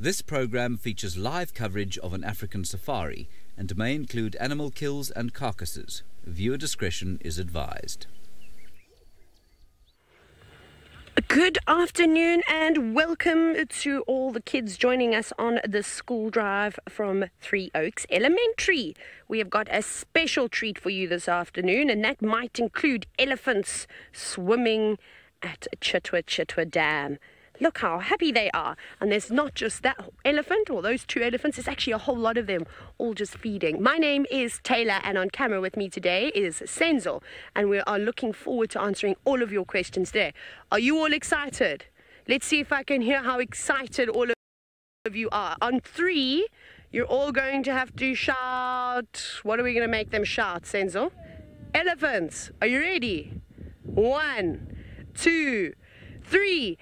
This program features live coverage of an African safari and may include animal kills and carcasses. Viewer discretion is advised. Good afternoon and welcome to all the kids joining us on the school drive from Three Oaks Elementary. We have got a special treat for you this afternoon, and that might include elephants swimming at Chitwa Dam. Look how happy they are. And there's not just that elephant or those two elephants, there's actually a whole lot of them all just feeding. My name is Taylor, and on camera with me today is Senzo, and we are looking forward to answering all of your questions there. Are you all excited? Let's see if I can hear how excited all of you are. On three, you're all going to have to shout. What are we going to make them shout, Senzo? Elephants. Are you ready? 1, 2, 3.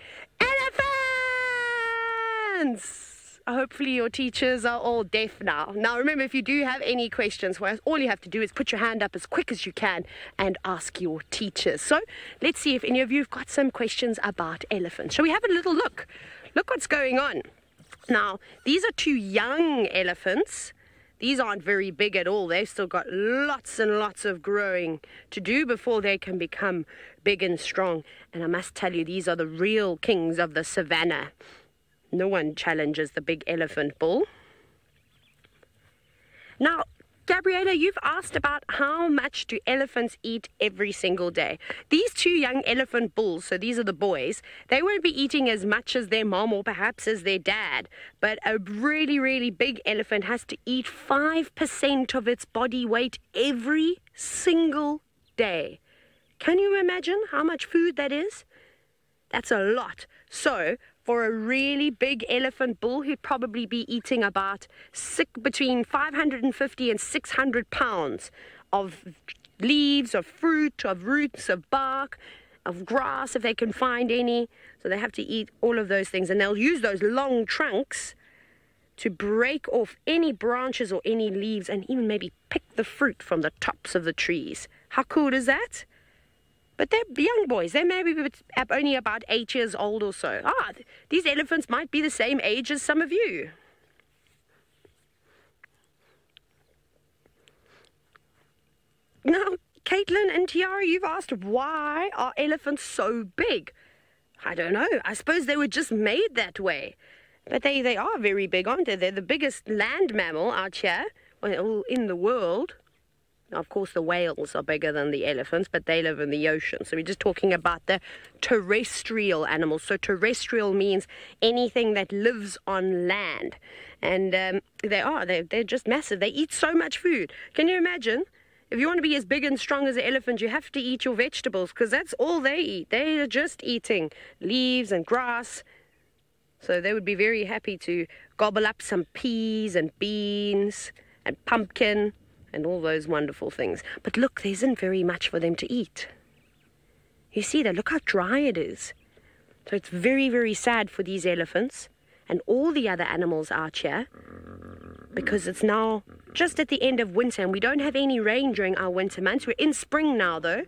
Elephants! Hopefully your teachers are all deaf now. Now remember, if you do have any questions, all you have to do is put your hand up as quick as you can and ask your teachers. So let's see if any of you have got some questions about elephants. Shall we have a little look? Look what's going on. Now, these are two young elephants. These aren't very big at all. They've still got lots and lots of growing to do before they can become big and strong. And I must tell you, these are the real kings of the savannah. No one challenges the big elephant bull. Now, Gabriela, you've asked about how much do elephants eat every single day. These two young elephant bulls, so these are the boys, they won't be eating as much as their mom or perhaps as their dad. But a really, really big elephant has to eat 5% of its body weight every single day. Can you imagine how much food that is? That's a lot. So, for a really big elephant bull, he'd probably be eating about between 550 and 600 pounds of leaves, of fruit, of roots, of bark, of grass if they can find any. So they have to eat all of those things, and they'll use those long trunks to break off any branches or any leaves and even maybe pick the fruit from the tops of the trees. How cool is that? But they're young boys. They may be only about 8 years old or so. These elephants might be the same age as some of you. Now, Caitlin and Tiara, you've asked, why are elephants so big? I don't know. I suppose they were just made that way. But they are very big, aren't they? They're the biggest land mammal out here in the world. Of course, the whales are bigger than the elephants, but they live in the ocean. So we're just talking about the terrestrial animals. So terrestrial means anything that lives on land. And they're just massive. They eat so much food. Can you imagine? If you want to be as big and strong as an elephant, you have to eat your vegetables, because that's all they eat. They are just eating leaves and grass. So they would be very happy to gobble up some peas and beans and pumpkin and all those wonderful things. But look, there isn't very much for them to eat. You see that? Look how dry it is. So it's very, very sad for these elephants and all the other animals out here, because it's now just at the end of winter and we don't have any rain during our winter months. We're in spring now, though,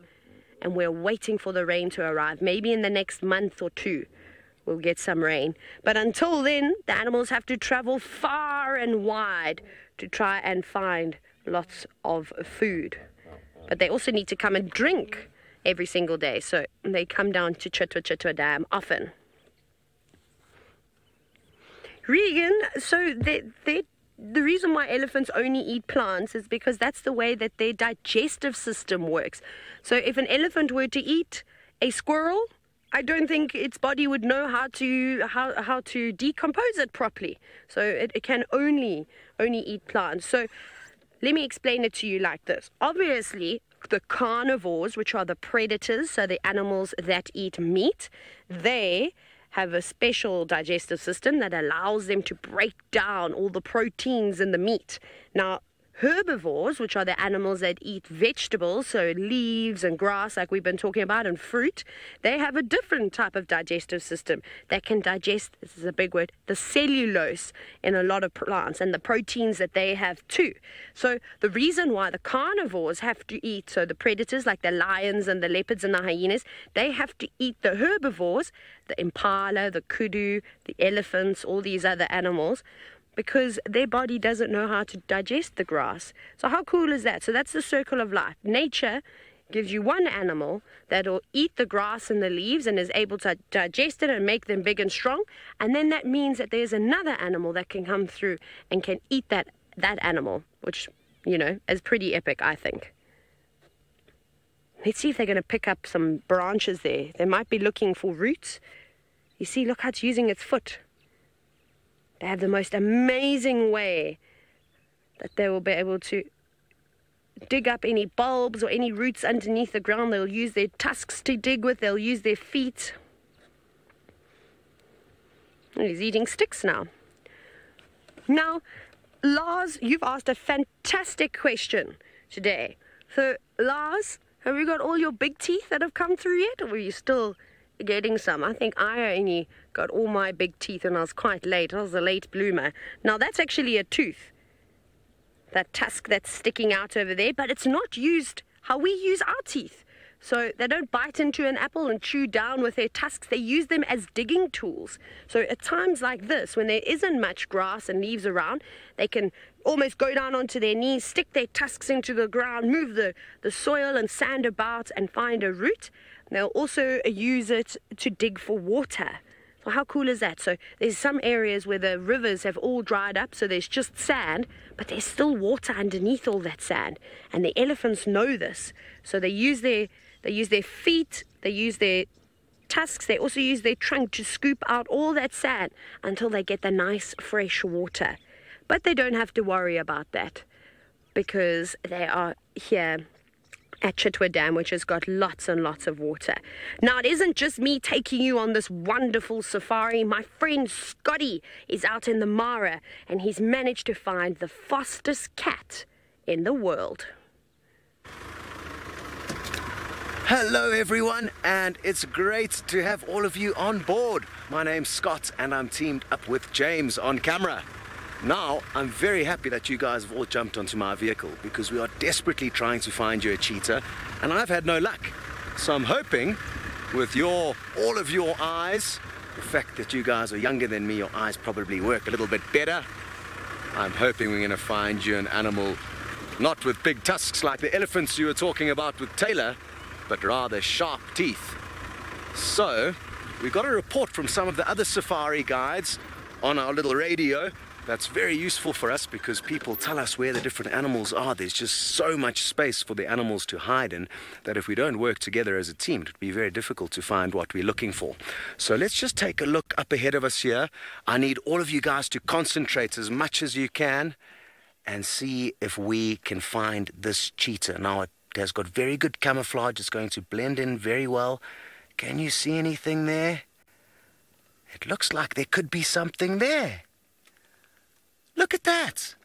and we're waiting for the rain to arrive. Maybe in the next month or two we'll get some rain. But until then, the animals have to travel far and wide to try and find lots of food. But they also need to come and drink every single day, so they come down to Chitwa Dam often. Regan, so the reason why elephants only eat plants is because that's the way that their digestive system works. So if an elephant were to eat a squirrel, I don't think its body would know how to decompose it properly. So it can only eat plants. So let me explain it to you like this. Obviously, the carnivores, which are the predators, so the animals that eat meat, they have a special digestive system that allows them to break down all the proteins in the meat. Now, herbivores, which are the animals that eat vegetables, so leaves and grass like we've been talking about, and fruit, they have a different type of digestive system that can digest, this is a big word, the cellulose in a lot of plants and the proteins that they have too. So the reason why the carnivores have to eat, so the predators like the lions and the leopards and the hyenas, they have to eat the herbivores, the impala, the kudu, the elephants, all these other animals, because their body doesn't know how to digest the grass. So how cool is that? So that's the circle of life. Nature gives you one animal that will eat the grass and the leaves and is able to digest it and make them big and strong. And then that means that there's another animal that can come through and can eat that animal, which, you know, is pretty epic, I think. Let's see if they're going to pick up some branches there. They might be looking for roots. You see, look how it's using its foot. They have the most amazing way that they will be able to dig up any bulbs or any roots underneath the ground. They'll use their tusks to dig with. They'll use their feet. And he's eating sticks now. Now, Lars, you've asked a fantastic question today. So, Lars, have you got all your big teeth that have come through yet, or are you still getting some? I think I only got all my big teeth and I was quite late. I was a late bloomer. Now that's actually a tooth, that tusk that's sticking out over there, but it's not used how we use our teeth. So they don't bite into an apple and chew down with their tusks. They use them as digging tools. So at times like this, when there isn't much grass and leaves around, they can almost go down onto their knees, stick their tusks into the ground, move the soil and sand about and find a root. They'll also use it to dig for water. So how cool is that? So there's some areas where the rivers have all dried up, so there's just sand, but there's still water underneath all that sand. And the elephants know this. So they use their feet, they use their tusks, they also use their trunk to scoop out all that sand until they get the nice fresh water. But they don't have to worry about that because they are here at Chitwa Dam, which has got lots and lots of water. Now, it isn't just me taking you on this wonderful safari. My friend Scotty is out in the Mara, and he's managed to find the fastest cat in the world. Hello everyone, and it's great to have all of you on board. My name's Scott, and I'm teamed up with James on camera. Now, I'm very happy that you guys have all jumped onto my vehicle because we are desperately trying to find you a cheetah, and I've had no luck. So I'm hoping with all of your eyes, the fact that you guys are younger than me, your eyes probably work a little bit better. I'm hoping we're going to find you an animal not with big tusks like the elephants you were talking about with Taylor, but rather sharp teeth. So, we got a report from some of the other safari guides on our little radio. That's very useful for us because people tell us where the different animals are. There's just so much space for the animals to hide in that if we don't work together as a team, it would be very difficult to find what we're looking for. So let's just take a look up ahead of us here. I need all of you guys to concentrate as much as you can and see if we can find this cheetah. Now, it has got very good camouflage. It's going to blend in very well. Can you see anything there? It looks like there could be something there. Look at that.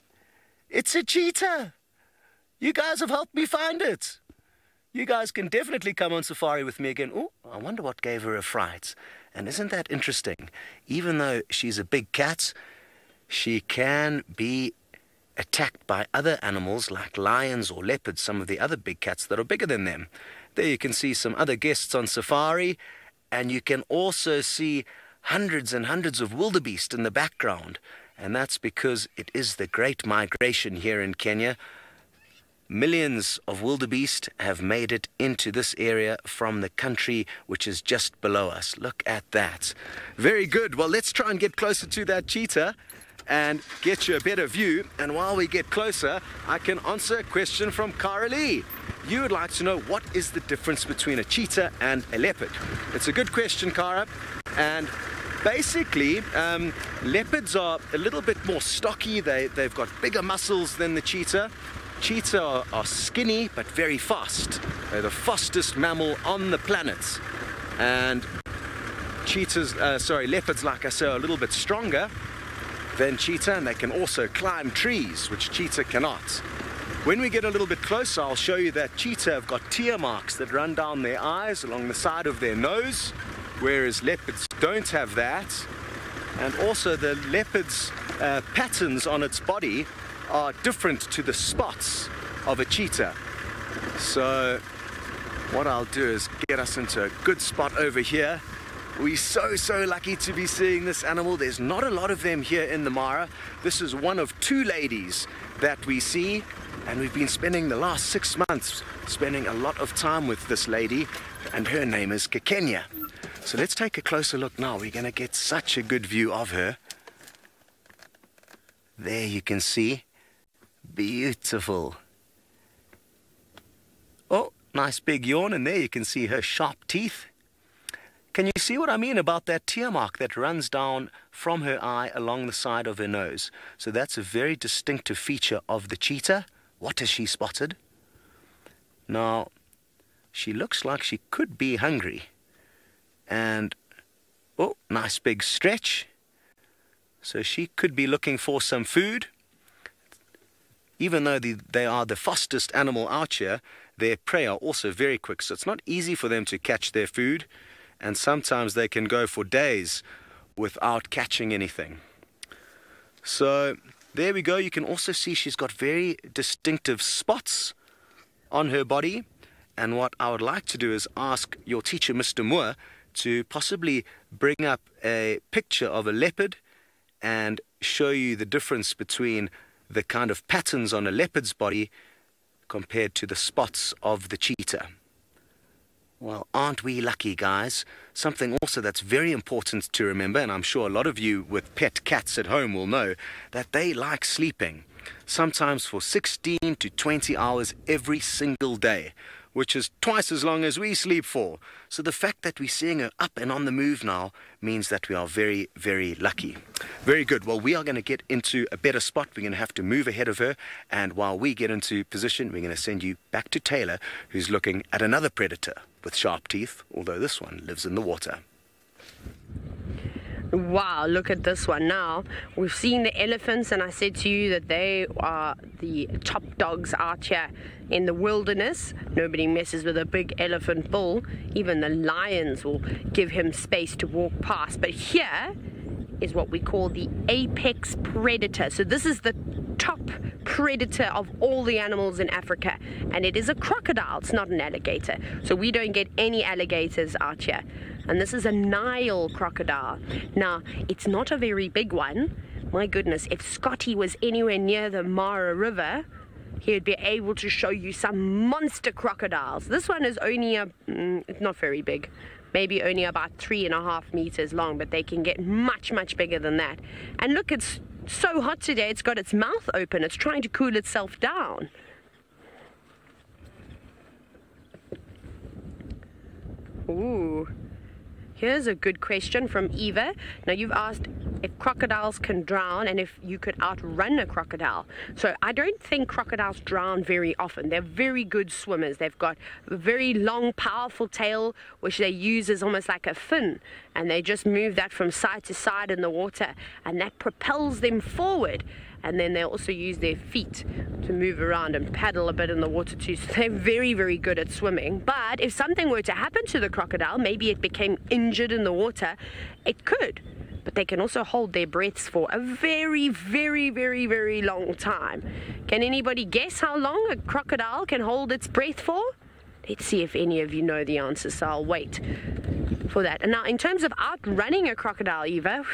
It's a cheetah. You guys have helped me find it. You guys can definitely come on safari with me again. Oh, I wonder what gave her a fright. And isn't that interesting? Even though she's a big cat, she can be attacked by other animals like lions or leopards, some of the other big cats that are bigger than them. There you can see some other guests on safari, and you can also see hundreds and hundreds of wildebeest in the background. And that's because it is the Great Migration here in Kenya. Millions of wildebeest have made it into this area from the country which is just below us. Look at that. Very good. Well, let's try and get closer to that cheetah and get you a better view. And while we get closer, I can answer a question from Cara Lee. You would like to know what is the difference between a cheetah and a leopard. It's a good question, Cara. And basically, leopards are a little bit more stocky. They've got bigger muscles than the cheetah. Cheetah are skinny but very fast. They're the fastest mammal on the planet. And leopards, like I say, are a little bit stronger. than cheetah, and they can also climb trees, which cheetah cannot. When we get a little bit closer, I'll show you that cheetah have got tear marks that run down their eyes along the side of their nose, whereas leopards don't have that. And also the leopard's patterns on its body are different to the spots of a cheetah. So what I'll do is get us into a good spot over here. We're so lucky to be seeing this animal. There's not a lot of them here in the Mara. This is one of two ladies that we see, and we've been spending the last 6 months spending a lot of time with this lady, and her name is Kekenya. So let's take a closer look now. We're going to get such a good view of her. There you can see. Beautiful. Oh, nice big yawn, and there you can see her sharp teeth. Can you see what I mean about that tear mark that runs down from her eye along the side of her nose? So that's a very distinctive feature of the cheetah. What has she spotted? Now, she looks like she could be hungry. And, oh, nice big stretch. So she could be looking for some food. Even though they are the fastest animal out here, their prey are also very quick. So it's not easy for them to catch their food. And sometimes they can go for days without catching anything. So there we go. You can also see she's got very distinctive spots on her body. And what I would like to do is ask your teacher, Mr. Moore, to possibly bring up a picture of a leopard and show you the difference between the kind of patterns on a leopard's body compared to the spots of the cheetah. Well, aren't we lucky, guys? Something also that's very important to remember, and I'm sure a lot of you with pet cats at home will know, that they like sleeping, sometimes for 16 to 20 hours every single day, which is twice as long as we sleep for. So the fact that we're seeing her up and on the move now means that we are very, very lucky. Very good. Well, we are going to get into a better spot. We're going to have to move ahead of her. And while we get into position, we're going to send you back to Taylor, who's looking at another predator with sharp teeth, although this one lives in the water. Wow, look at this one now. We've seen the elephants, and I said to you that they are the top dogs out here in the wilderness. Nobody messes with a big elephant bull. Even the lions will give him space to walk past. But here is what we call the apex predator. So this is the top predator of all the animals in Africa, and it is a crocodile. It's not an alligator. So we don't get any alligators out here. And this is a Nile crocodile. Now, it's not a very big one. My goodness, if Scotty was anywhere near the Mara River, he'd be able to show you some monster crocodiles. This one is only not very big. Maybe only about 3.5 meters long, but they can get much, much bigger than that. And look, it's so hot today, it's got its mouth open. It's trying to cool itself down. Ooh. Here's a good question from Eva. Now, you've asked if crocodiles can drown and if you could outrun a crocodile. So I don't think crocodiles drown very often. They're very good swimmers. They've got a very long, powerful tail, which they use as almost like a fin. And they just move that from side to side in the water, and that propels them forward. And then they also use their feet to move around and paddle a bit in the water too. So they're very, very good at swimming. But if something were to happen to the crocodile, maybe it became injured in the water, it could. But they can also hold their breaths for a very, very, very, very long time. Can anybody guess how long a crocodile can hold its breath for? Let's see if any of you know the answer, so I'll wait for that. And now, in terms of outrunning a crocodile, Eva,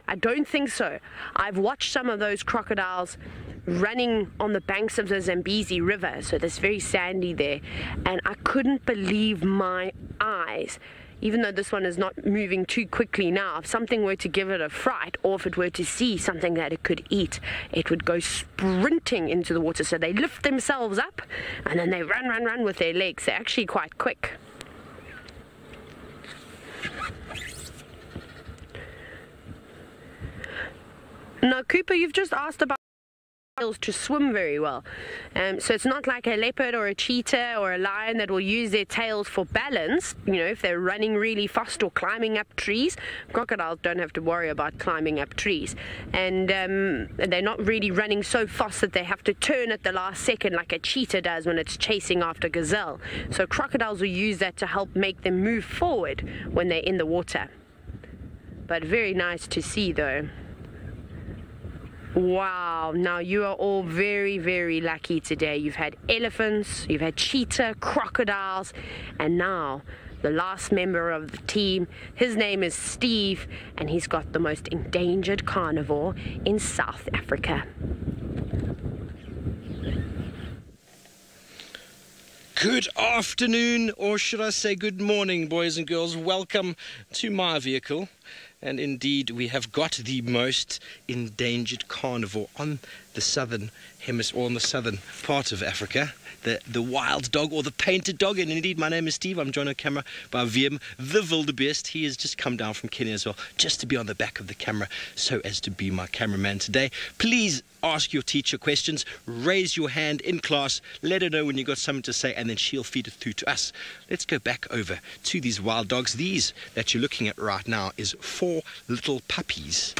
I don't think so. I've watched some of those crocodiles running on the banks of the Zambezi River, so that's very sandy there, and I couldn't believe my eyes. Even though this one is not moving too quickly now, if something were to give it a fright, or if it were to see something that it could eat, it would go sprinting into the water. So they lift themselves up, and then they run with their legs. They're actually quite quick. Now, Cooper, you've just asked about to swim very well. So it's not like a leopard or a cheetah or a lion that will use their tails for balance, you know, if they're running really fast or climbing up trees. Crocodiles don't have to worry about climbing up trees. And they're not really running so fast that they have to turn at the last second like a cheetah does when it's chasing after gazelle. So crocodiles will use that to help make them move forward when they're in the water. But very nice to see though. Wow, now you are all very, very lucky today. You've had elephants, you've had cheetah, crocodiles, and now the last member of the team, his name is Steve, and he's got the most endangered carnivore in South Africa. Good afternoon, or should I say good morning, boys and girls. Welcome to my vehicle. And indeed, we have got the most endangered carnivore on the southern hemisphere, or on the southern part of Africa, the wild dog, or the painted dog. And indeed, my name is Steve. I'm joined on camera by Wiem, the wildebeest. He has just come down from Kenya as well, just to be on the back of the camera, so as to be my cameraman today. Please ask your teacher questions. Raise your hand in class. Let her know when you've got something to say, and then she'll feed it through to us. Let's go back over to these wild dogs. These that you're looking at right now is 4 little puppies.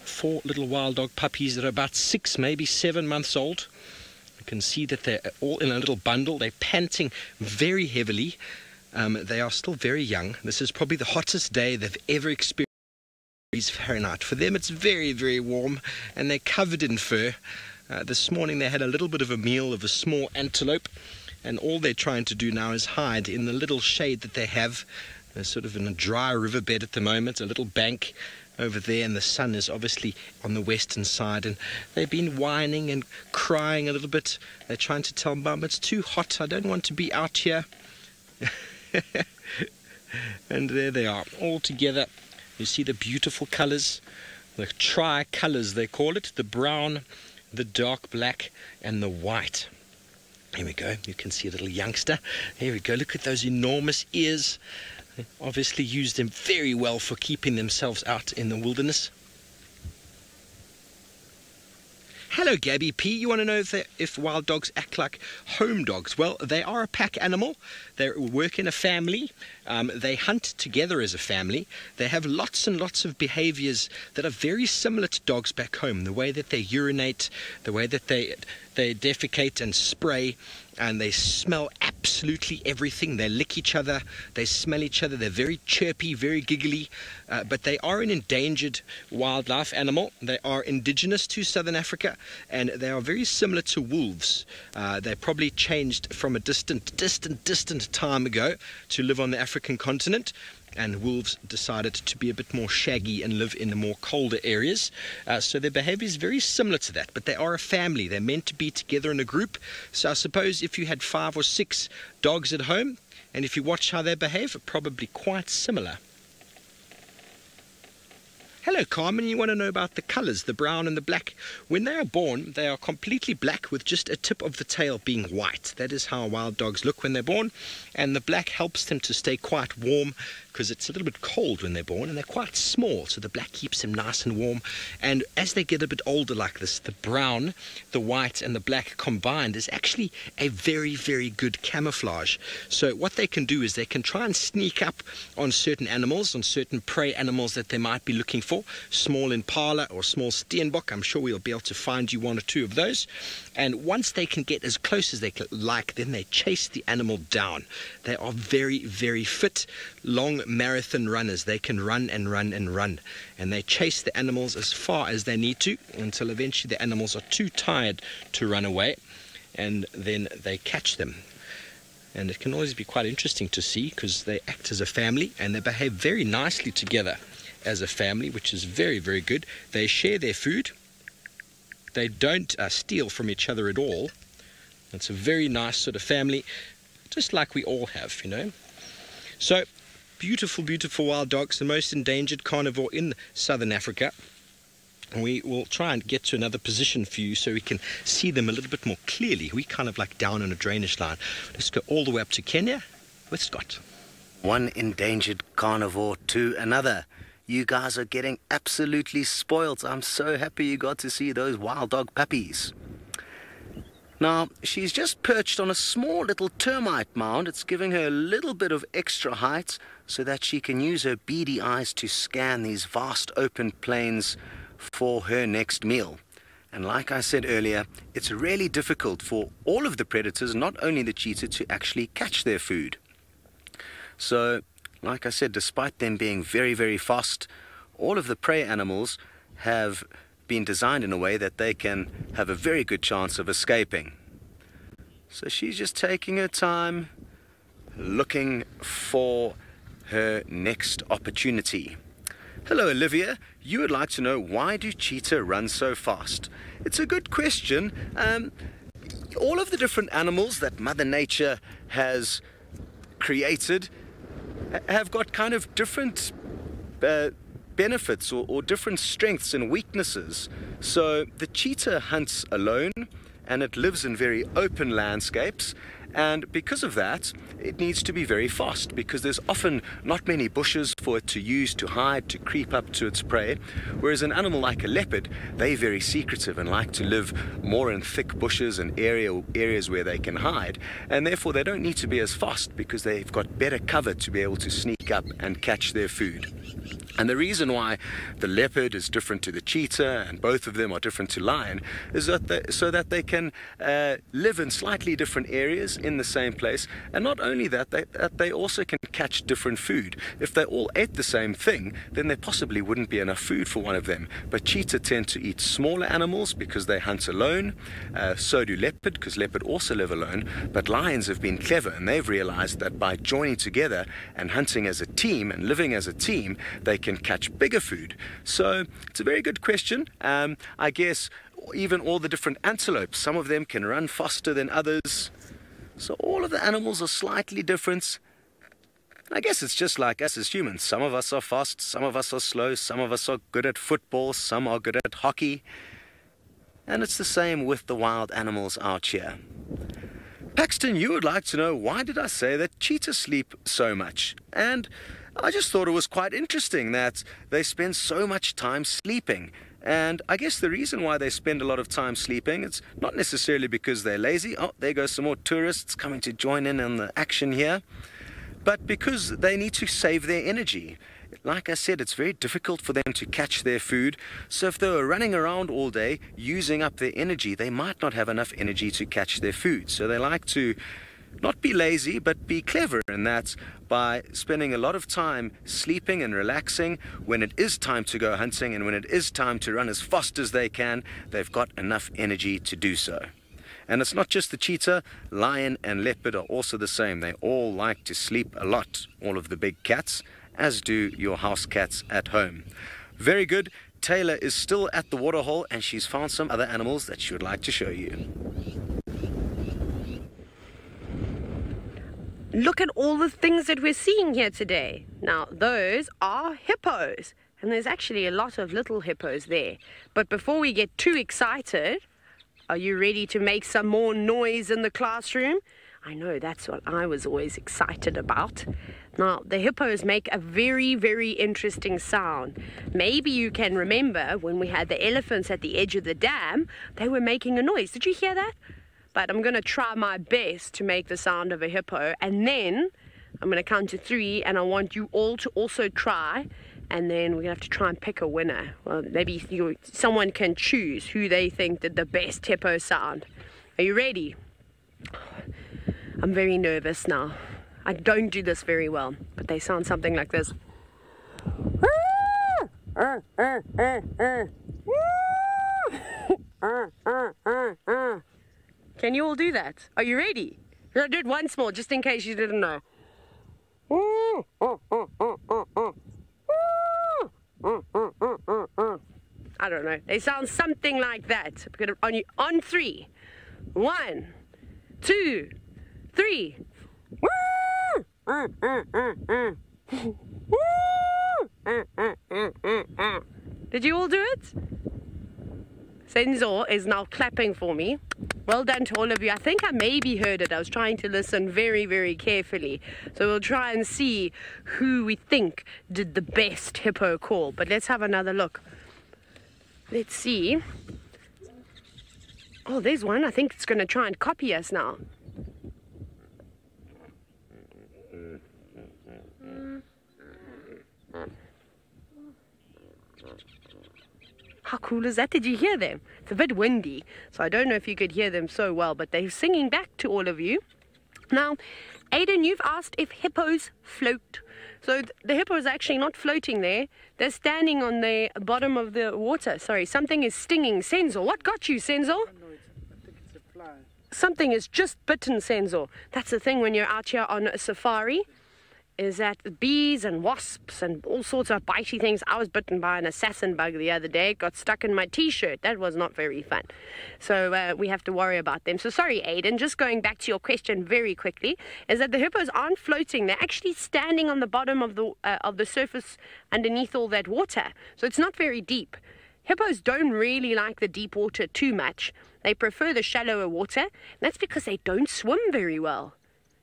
4 little wild dog puppies that are about 6, maybe 7 months old. You can see that they're all in a little bundle. They're panting very heavily. They are still very young. This is probably the hottest day they've ever experienced. Fahrenheit. For them it's very, very warm, and they're covered in fur. This morning they had a little bit of a meal of a small antelope, and all they're trying to do now is hide in the little shade that they have. They're sort of in a dry riverbed at the moment, a little bank over there, and the sun is obviously on the western side, and they've been whining and crying a little bit. They're trying to tell Mum it's too hot, I don't want to be out here. And there they are, all together. You see the beautiful colours, the tri-colours they call it, the brown, the dark black, and the white. Here we go, you can see a little youngster. Here we go, look at those enormous ears. They obviously use them very well for keeping themselves out in the wilderness. Hello Gabby P, you want to know if wild dogs act like home dogs? Well, they are a pack animal. They work in a family. They hunt together as a family. They have lots and lots of behaviors that are very similar to dogs back home. The way that they urinate, the way that they defecate and spray, and they smell absolutely everything. They lick each other, they smell each other. They're very chirpy, very giggly, but they are an endangered wildlife animal. They are indigenous to Southern Africa, and they are very similar to wolves. They probably changed from a distant time ago to live on the African continent, and wolves decided to be a bit more shaggy and live in the more colder areas. So their behavior is very similar to that, but they are a family. They're meant to be together in a group. So I suppose if you had 5 or 6 dogs at home, and if you watch how they behave, probably quite similar. Hello Carmen, you want to know about the colours, the brown and the black. When they are born, they are completely black with just a tip of the tail being white. That is how wild dogs look when they're born, and the black helps them to stay quite warm, because it's a little bit cold when they're born, and they're quite small, so the black keeps them nice and warm. And as they get a bit older like this, the brown, the white and the black combined is actually a very, very good camouflage. So what they can do is they can try and sneak up on certain animals, on certain prey animals that they might be looking for, small impala or small steenbok. I'm sure we'll be able to find you 1 or 2 of those. And once they can get as close as they like, then they chase the animal down. They are very, very fit, long marathon runners. They can run and run and run, and they chase the animals as far as they need to until eventually the animals are too tired to run away, and then they catch them. And it can always be quite interesting to see, because they act as a family and they behave very nicely together as a family, which is very, very good. They share their food. They don't steal from each other at all. It's a very nice sort of family, just like we all have, you know. So beautiful, beautiful wild dogs, the most endangered carnivore in Southern Africa. We will try and get to another position for you so we can see them a little bit more clearly. We're kind of like down on a drainage line. Let's go all the way up to Kenya with Scott. One endangered carnivore to another. You guys are getting absolutely spoiled. I'm so happy you got to see those wild dog puppies. Now, she's just perched on a small little termite mound. It's giving her a little bit of extra height so that she can use her beady eyes to scan these vast open plains for her next meal. And like I said earlier, it's really difficult for all of the predators, not only the cheetah, to actually catch their food. So, like I said, despite them being very, very fast, all of the prey animals have been designed in a way that they can have a very good chance of escaping. So she's just taking her time, looking for her next opportunity. Hello, Olivia. You would like to know, why do cheetah run so fast? It's a good question. All of the different animals that Mother Nature has created have got kind of different benefits or different strengths and weaknesses. So the cheetah hunts alone, and it lives in very open landscapes, and because of that it needs to be very fast, because there's often not many bushes for it to use to hide, to creep up to its prey. Whereas an animal like a leopard, they're very secretive and like to live more in thick bushes and areas where they can hide, and therefore they don't need to be as fast because they've got better cover to be able to sneak up and catch their food. And the reason why the leopard is different to the cheetah, and both of them are different to lion, is that so that they can live in slightly different areas in the same place, and not only that, they also can catch different food. If they all ate the same thing, then there possibly wouldn't be enough food for one of them. But cheetah tend to eat smaller animals because they hunt alone. So do leopard, because leopard also live alone. But lions have been clever, and they've realized that by joining together and hunting as a team and living as a team, they can catch bigger food. So it's a very good question. I guess even all the different antelopes, some of them can run faster than others. So all of the animals are slightly different. I guess it's just like us as humans. Some of us are fast, some of us are slow, some of us are good at football, some are good at hockey. And it's the same with the wild animals out here. Paxton, you would like to know, why did I say that cheetahs sleep so much? And I just thought it was quite interesting that they spend so much time sleeping. And I guess the reason why they spend a lot of time sleeping, it's not necessarily because they're lazy. Oh, there go some more tourists coming to join in on the action here. But because they need to save their energy. Like I said, it's very difficult for them to catch their food. So if they were running around all day using up their energy, they might not have enough energy to catch their food. So they like to not be lazy, but be clever, and that's by spending a lot of time sleeping and relaxing. When it is time to go hunting and when it is time to run as fast as they can, they've got enough energy to do so. And it's not just the cheetah, lion and leopard are also the same. They all like to sleep a lot, all of the big cats, as do your house cats at home. Very good. Taylor is still at the waterhole, and she's found some other animals that she would like to show you. Look at all the things that we're seeing here today. Now, those are hippos. And there's actually a lot of little hippos there. But before we get too excited, are you ready to make some more noise in the classroom? I know, that's what I was always excited about. Now, the hippos make a very, very interesting sound. Maybe you can remember when we had the elephants at the edge of the dam, they were making a noise. Did you hear that? But I'm going to try my best to make the sound of a hippo, and then I'm going to count to 3, and I want you all to also try, and then we're going to have to try and pick a winner. Well, maybe someone can choose who they think did the best hippo sound. Are you ready? I'm very nervous now. I don't do this very well, but they sound something like this. Can you all do that? Are you ready? I'll do it once more, just in case you didn't know. I don't know. They sound something like that. On 3. 1, 2, 3. Did you all do it? Senzor is now clapping for me. Well done to all of you. I think I maybe heard it. I was trying to listen very, very carefully. So we'll try and see who we think did the best hippo call. But let's have another look. Let's see. Oh, there's one. I think it's going to try and copy us now. How cool is that? Did you hear them? It's a bit windy, so I don't know if you could hear them so well, but they're singing back to all of you. Now, Aidan, you've asked if hippos float. So the hippo is actually not floating there. They're standing on the bottom of the water. Sorry, something is stinging. Senzo, what got you, Senzo? I think it's a fly. Something is just bitten, Senzo. That's the thing when you're out here on a safari, is that bees and wasps and all sorts of bitey things. I was bitten by an assassin bug the other day. It got stuck in my t-shirt. That was not very fun. So we have to worry about them. So sorry, Aidan, just going back to your question very quickly, is that the hippos aren't floating. They're actually standing on the bottom of the surface underneath all that water. So it's not very deep. Hippos don't really like the deep water too much. They prefer the shallower water. That's because they don't swim very well.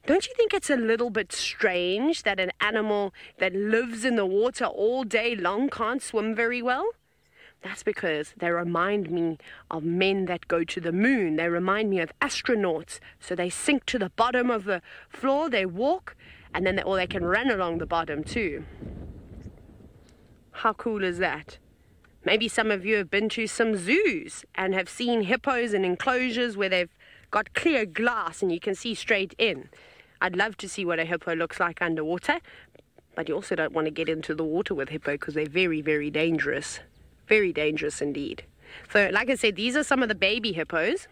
Don't you think it's a little bit strange that an animal that lives in the water all day long can't swim very well? That's because they remind me of men that go to the moon. They remind me of astronauts. So they sink to the bottom of the floor, they walk, and then they can run along the bottom too. How cool is that? Maybe some of you have been to some zoos and have seen hippos in enclosures where they've got clear glass and you can see straight in. I'd love to see what a hippo looks like underwater, but you also don't want to get into the water with hippo because they're very, very dangerous. Very dangerous indeed. So, like I said, these are some of the baby hippos.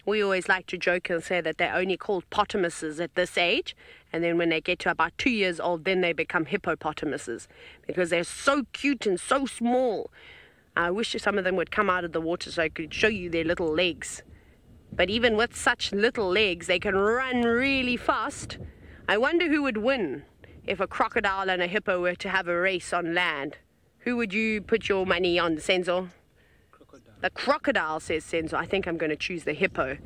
We always like to joke and say that they're only called potamuses at this age, and then when they get to about 2 years old, then they become hippopotamuses because they're so cute and so small. I wish some of them would come out of the water so I could show you their little legs. But even with such little legs, they can run really fast. I wonder who would win if a crocodile and a hippo were to have a race on land. Who would you put your money on, Senzo? Crocodile. The crocodile, says Senzo. I think I'm going to choose the hippo.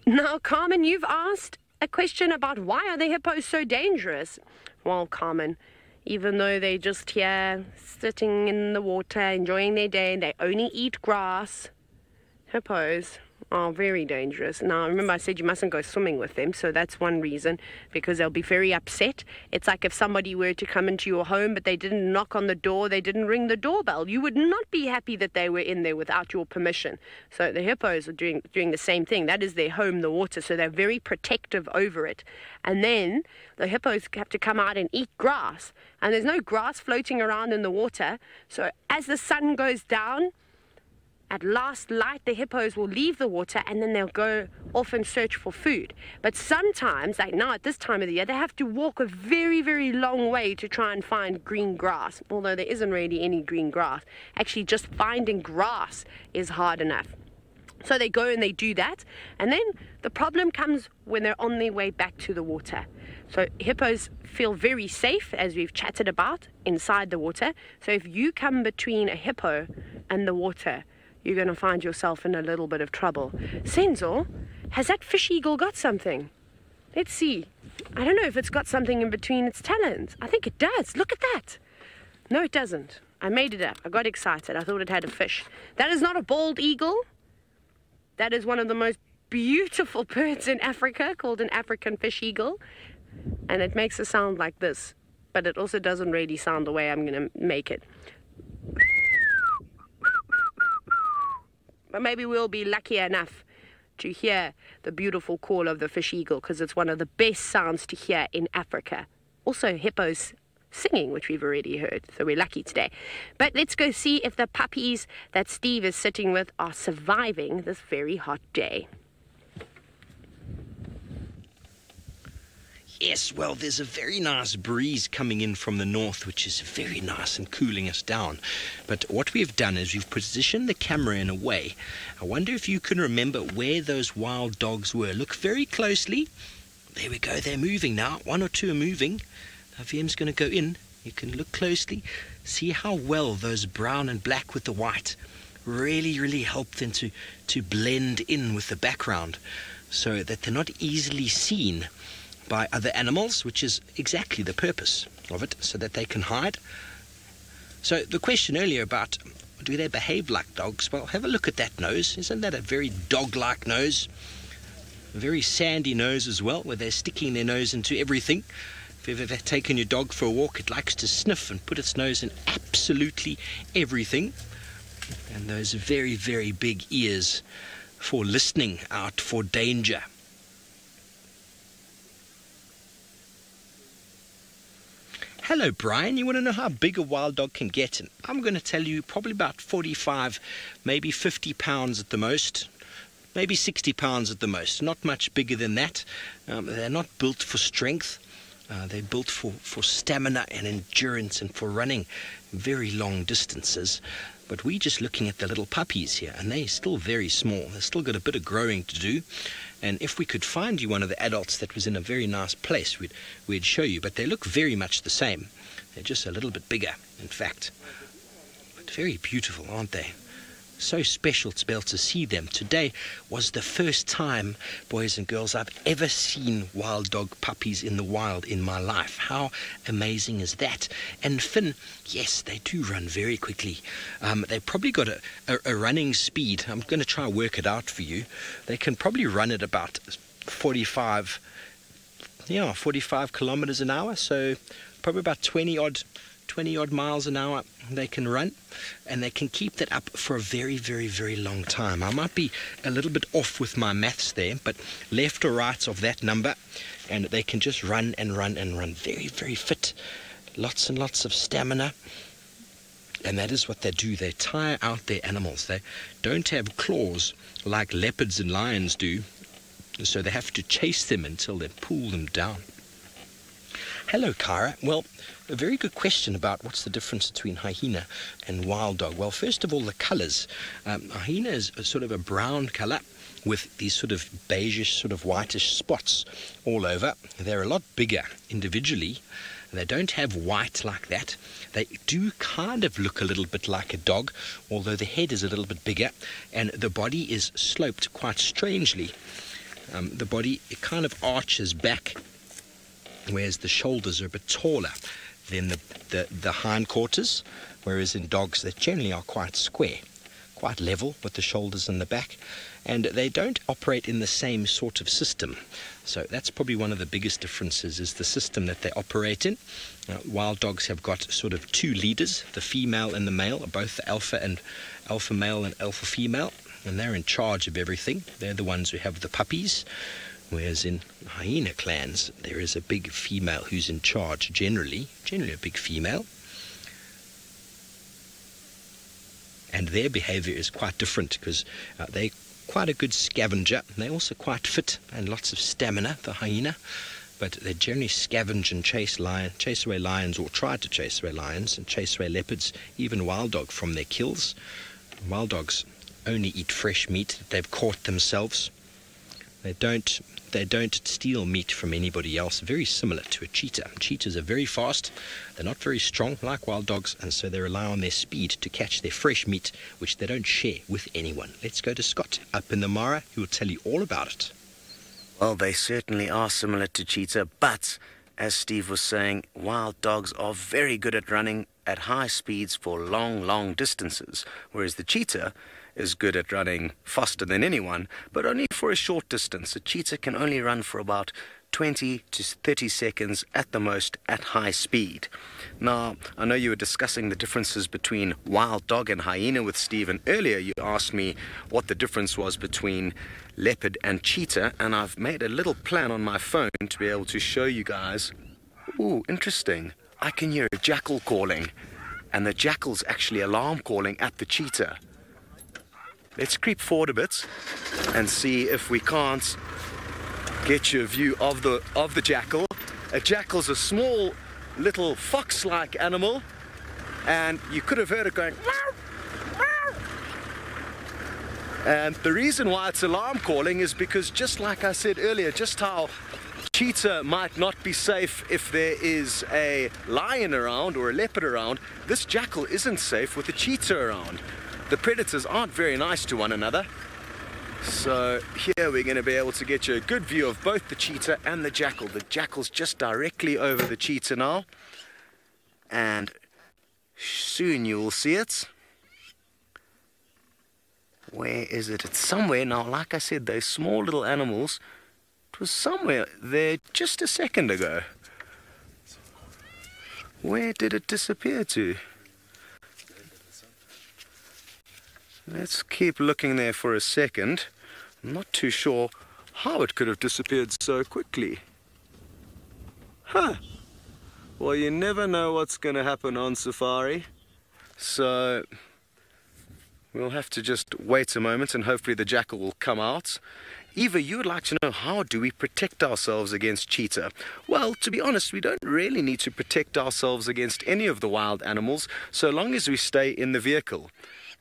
Now, Carmen, you've asked a question about why are the hippos so dangerous? Well, Carmen, even though they're just here sitting in the water enjoying their day and they only eat grass, hippos are very dangerous. Now, remember I said you mustn't go swimming with them, so that's one reason, because they'll be very upset. It's like if somebody were to come into your home but they didn't knock on the door, they didn't ring the doorbell. You would not be happy that they were in there without your permission. So the hippos are doing the same thing. That is their home, the water, so they're very protective over it. And then the hippos have to come out and eat grass, and there's no grass floating around in the water. So as the sun goes down, at last light, the hippos will leave the water and then they'll go off and search for food. But sometimes, like now at this time of the year, they have to walk a very, very long way to try and find green grass, although there isn't really any green grass. Actually, just finding grass is hard enough. So they go and they do that, and then the problem comes when they're on their way back to the water. So hippos feel very safe, as we've chatted about, inside the water. So if you come between a hippo and the water, you're going to find yourself in a little bit of trouble. Senzo, has that fish eagle got something? Let's see. I don't know if it's got something in between its talons. I think it does. Look at that. No, it doesn't. I made it up. I got excited. I thought it had a fish. That is not a bald eagle. That is one of the most beautiful birds in Africa, called an African fish eagle. And it makes a sound like this. But it also doesn't really sound the way I'm going to make it. But maybe we'll be lucky enough to hear the beautiful call of the fish eagle, because it's one of the best sounds to hear in Africa. Also hippos singing, which we've already heard, so we're lucky today. But let's go see if the puppies that Steve is sitting with are surviving this very hot day. Yes, well, there's a very nice breeze coming in from the north, which is very nice and cooling us down. But what we've done is we've positioned the camera in a way. I wonder if you can remember where those wild dogs were. Look very closely. There we go, they're moving now. One or two are moving. Now VM's going to go in. You can look closely. See how well those brown and black with the white really, really help them to blend in with the background so that they're not easily seen by other animals, which is exactly the purpose of it, so that they can hide. So the question earlier about do they behave like dogs? Well, have a look at that nose. Isn't that a very dog-like nose? A very sandy nose as well, where they're sticking their nose into everything. If you've ever taken your dog for a walk, it likes to sniff and put its nose in absolutely everything. And those very, very big ears for listening out for danger. Hello, Brian. You want to know how big a wild dog can get? And I'm going to tell you probably about 45, maybe 50 pounds at the most. Maybe 60 pounds at the most. Not much bigger than that. They're not built for strength. They're built for stamina and endurance and for running very long distances. But we're just looking at the little puppies here, and they're still very small. They've still got a bit of growing to do. And if we could find you one of the adults that was in a very nice place, we'd show you. But they look very much the same. They're just a little bit bigger, in fact. But very beautiful, aren't they? So special to be able to see them. Today was the first time, boys and girls, I've ever seen wild dog puppies in the wild in my life. How amazing is that? And Finn, yes, they do run very quickly. They've probably got a running speed. I'm going to try and work it out for you. They can probably run at about 45 kilometers an hour. So probably about 20 odd miles an hour they can run, and they can keep that up for a very, very, very long time. I might be a little bit off with my maths there, but left or right of that number, and they can just run and run and run. Very, very fit. Lots and lots of stamina. And that is what they do. They tire out their animals. They don't have claws like leopards and lions do, so they have to chase them until they pull them down. Hello, Kyra. Well, a very good question about what's the difference between hyena and wild dog. Well, first of all, the colors. Hyena is a sort of a brown color with these sort of beigeish, sort of whitish spots all over. They're a lot bigger individually. They don't have white like that. They do kind of look a little bit like a dog, although the head is a little bit bigger, and the body is sloped quite strangely. The body, it kind of arches back, whereas the shoulders are a bit taller than the hindquarters, whereas in dogs they generally are quite square, quite level with the shoulders and the back, and they don't operate in the same sort of system. So that's probably one of the biggest differences, is the system that they operate in. Wild dogs have got sort of two leaders, the female and the male, are both the alpha male and alpha female, and they're in charge of everything. They're the ones who have the puppies. Whereas in hyena clans, there is a big female who's in charge, generally a big female. And their behavior is quite different, because they're quite a good scavenger. They're also quite fit and lots of stamina, the hyena. But they generally scavenge and chase away lions, or try to chase away lions and chase away leopards, even wild dog from their kills. Wild dogs only eat fresh meat that they've caught themselves. They don't steal meat from anybody else, very similar to a cheetah. Cheetahs are very fast, they're not very strong like wild dogs, and so they rely on their speed to catch their fresh meat, which they don't share with anyone. Let's go to Scott up in the Mara, who will tell you all about it. Well, they certainly are similar to cheetah, but as Steve was saying, wild dogs are very good at running at high speeds for long, long distances, whereas the cheetah is good at running faster than anyone, but only for a short distance. A cheetah can only run for about 20 to 30 seconds at the most at high speed. Now, I know you were discussing the differences between wild dog and hyena with Steve, and earlier you asked me what the difference was between leopard and cheetah, and I've made a little plan on my phone to be able to show you guys. Ooh, interesting. I can hear a jackal calling, and the jackal's actually alarm calling at the cheetah. Let's creep forward a bit and see if we can't get you a view of the jackal. A jackal's a small little fox-like animal, and you could have heard it going meow, meow. And the reason why it's alarm calling is because, just like I said earlier, just how cheetah might not be safe if there is a lion around or a leopard around, this jackal isn't safe with a cheetah around. The predators aren't very nice to one another. So here we're going to be able to get you a good view of both the cheetah and the jackal. The jackal's just directly over the cheetah now, and soon you will see it. Where is it? It's somewhere. Now, like I said, those small little animals, it was somewhere there just a second ago. Where did it disappear to? Let's keep looking there for a second. I'm not too sure how it could have disappeared so quickly. Huh. Well, you never know what's going to happen on safari. So we'll have to just wait a moment and hopefully the jackal will come out. Eva, you would like to know, how do we protect ourselves against cheetah? Well, to be honest, we don't really need to protect ourselves against any of the wild animals so long as we stay in the vehicle.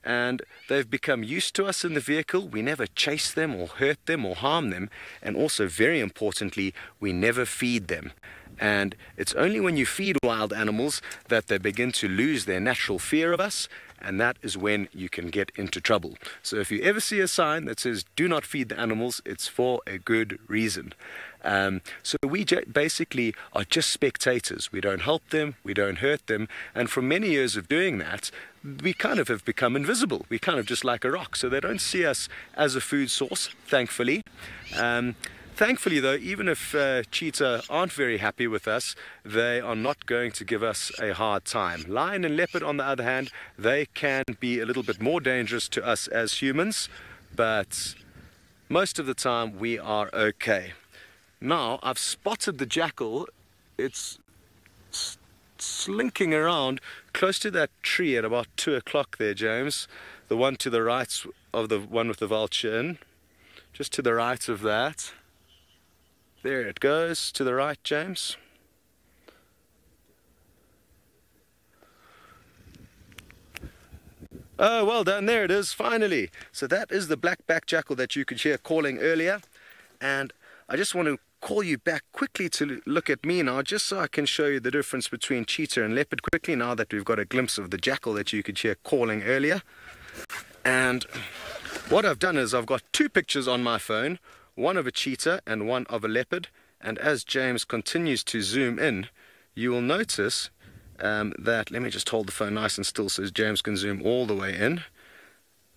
And they've become used to us in the vehicle. We never chase them or hurt them or harm them. And also, very importantly, we never feed them. And it's only when you feed wild animals that they begin to lose their natural fear of us, and that is when you can get into trouble. So if you ever see a sign that says do not feed the animals, it's for a good reason. So we basically are just spectators. We don't help them, we don't hurt them, and from many years of doing that, we kind of have become invisible. We're kind of just like a rock, so they don't see us as a food source, thankfully. Thankfully, though, even if cheetah aren't very happy with us, they are not going to give us a hard time. Lion and leopard, on the other hand, they can be a little bit more dangerous to us as humans, but most of the time we are okay. Now, I've spotted the jackal. It's slinking around close to that tree at about 2 o'clock there, James. The one to the right of the one with the vulture in. Just to the right of that. There it goes, to the right, James. Oh, well done, there it is, finally. So that is the black-backed jackal that you could hear calling earlier. And I just want to call you back quickly to look at me now, just so I can show you the difference between cheetah and leopard quickly, now that we've got a glimpse of the jackal that you could hear calling earlier. And what I've done is I've got 2 pictures on my phone, one of a cheetah and one of a leopard, and as James continues to zoom in, you will notice that, let me just hold the phone nice and still so James can zoom all the way in,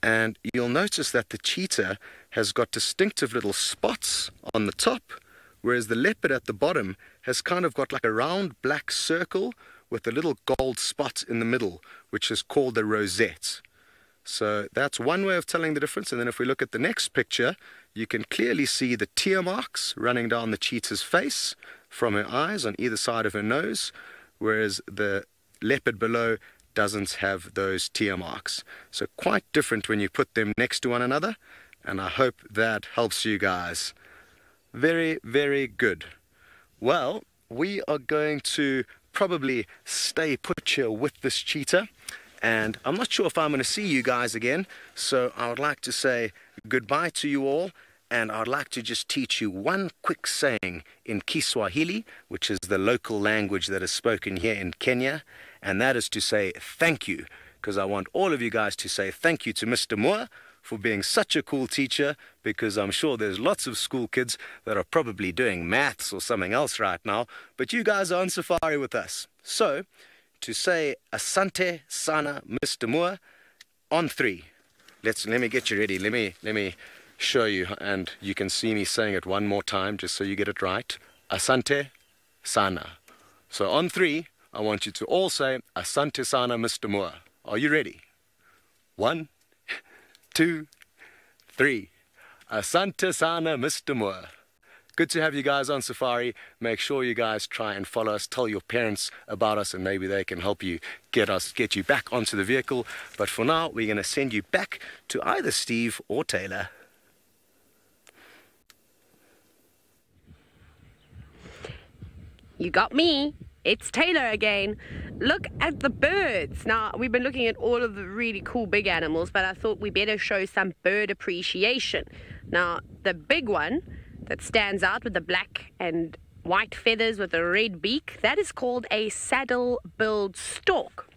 and you'll notice that the cheetah has got distinctive little spots on the top, whereas the leopard at the bottom has kind of got like a round black circle with a little gold spot in the middle, which is called the rosette. So that's one way of telling the difference. And then if we look at the next picture, you can clearly see the tear marks running down the cheetah's face from her eyes on either side of her nose, whereas the leopard below doesn't have those tear marks. So quite different when you put them next to one another, and I hope that helps you guys. Very, very good. Well, we are going to probably stay put here with this cheetah. And I'm not sure if I'm going to see you guys again, so I would like to say goodbye to you all, and I'd like to just teach you one quick saying in Kiswahili, which is the local language that is spoken here in Kenya, and that is to say thank you, because I want all of you guys to say thank you to Mr. Moore for being such a cool teacher, because I'm sure there's lots of school kids that are probably doing maths or something else right now, but you guys are on safari with us. So, to say asante sana Mr. Moore on 3. Let me get you ready. Let me show you, and you can see me saying it one more time just so you get it right. Asante sana. So on 3, I want you to all say asante sana Mr. Moore. Are you ready? 1, 2, 3. Asante sana Mr. Moore. Good to have you guys on safari. Make sure you guys try and follow us. Tell your parents about us, and maybe they can help you get you back onto the vehicle. But for now, we're going to send you back to either Steve or Taylor. You got me. It's Taylor again. Look at the birds. Now, we've been looking at all of the really cool big animals, but I thought we better show some bird appreciation. Now, the big one that stands out with the black and white feathers with a red beak, that is called a saddle-billed stork.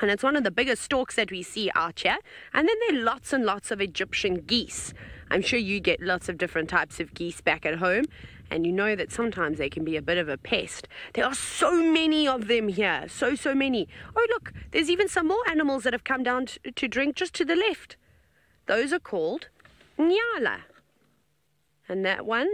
And it's one of the biggest storks that we see out here. And then there are lots and lots of Egyptian geese. I'm sure you get lots of different types of geese back at home, and you know that sometimes they can be a bit of a pest. There are so many of them here, so many. Oh, look, there's even some more animals that have come down to drink just to the left. those are called nyala. And that one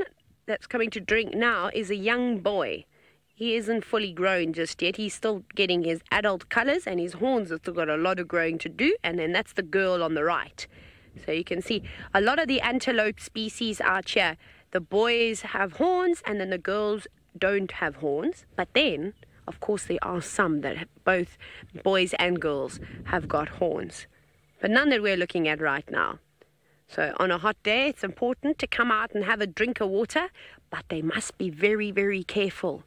that's coming to drink now is a young boy. He isn't fully grown just yet. He's still getting his adult colors, and his horns have still got a lot of growing to do. And then that's the girl on the right. So you can see a lot of the antelope species out here, the boys have horns and then the girls don't have horns. But then, of course, there are some that both boys and girls have got horns. But none that we're looking at right now. So on a hot day, it's important to come out and have a drink of water, but they must be very, very careful,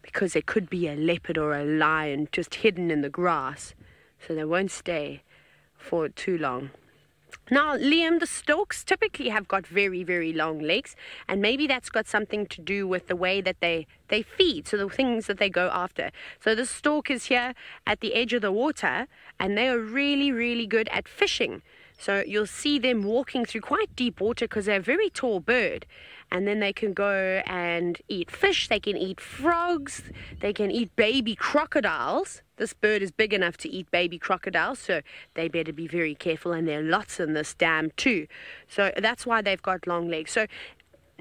because there could be a leopard or a lion just hidden in the grass, so they won't stay for too long. Now, Liam, the storks typically have got very, very long legs, and maybe that's got something to do with the way that they feed, so the things that they go after. So the stork is here at the edge of the water, and they are really, really good at fishing. So you'll see them walking through quite deep water because they're a very tall bird. And then they can go and eat fish, they can eat frogs, they can eat baby crocodiles. This bird is big enough to eat baby crocodiles, so they better be very careful. And there are lots in this dam too. So that's why they've got long legs. So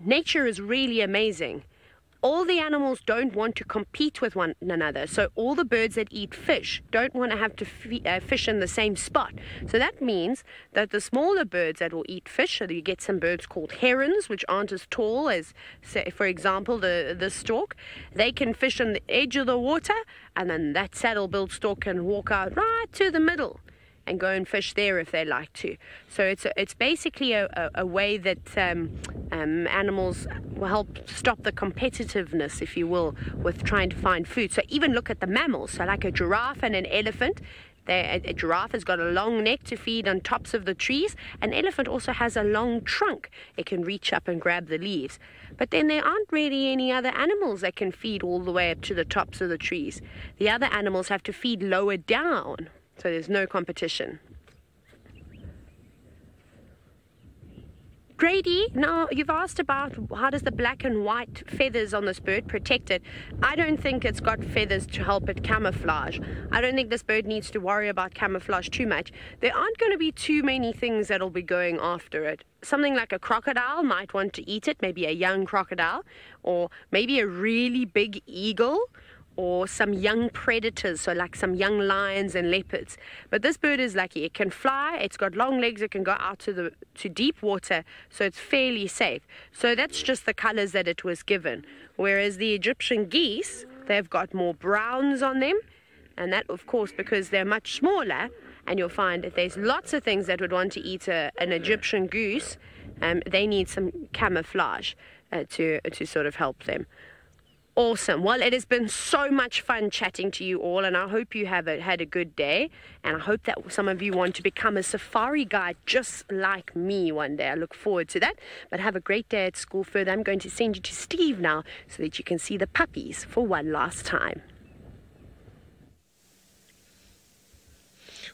nature is really amazing. All the animals don't want to compete with one another. So all the birds that eat fish don't want to have to fish in the same spot. So that means that the smaller birds that will eat fish, so you get some birds called herons, which aren't as tall as, say, for example, the stork, they can fish on the edge of the water, and then that saddle-billed stork can walk out right to the middle and go and fish there if they like to. So it's basically a way that animals will help stop the competitiveness, if you will, with trying to find food. So even look at the mammals. So like a giraffe and an elephant. A giraffe has got a long neck to feed on tops of the trees. An elephant also has a long trunk. It can reach up and grab the leaves. But then there aren't really any other animals that can feed all the way up to the tops of the trees. The other animals have to feed lower down. So there's no competition. Grady, now you've asked about how does the black and white feathers on this bird protect it. I don't think it's got feathers to help it camouflage. I don't think this bird needs to worry about camouflage too much. There aren't going to be too many things that'll be going after it. Something like a crocodile might want to eat it, maybe a young crocodile, or maybe a really big eagle, or some young predators, so like some young lions and leopards. But this bird is lucky. It can fly, it's got long legs, it can go out to deep water, so it's fairly safe. So that's just the colors that it was given. Whereas the Egyptian geese, they've got more browns on them, and that, of course, because they're much smaller, and you'll find that there's lots of things that would want to eat an Egyptian goose. They need some camouflage to sort of help them. Awesome. Well, it has been so much fun chatting to you all, and I hope you have had a good day, and I hope that some of you want to become a safari guide just like me one day. I look forward to that. But have a great day at school. Further, I'm going to send you to Steve now so that you can see the puppies for one last time.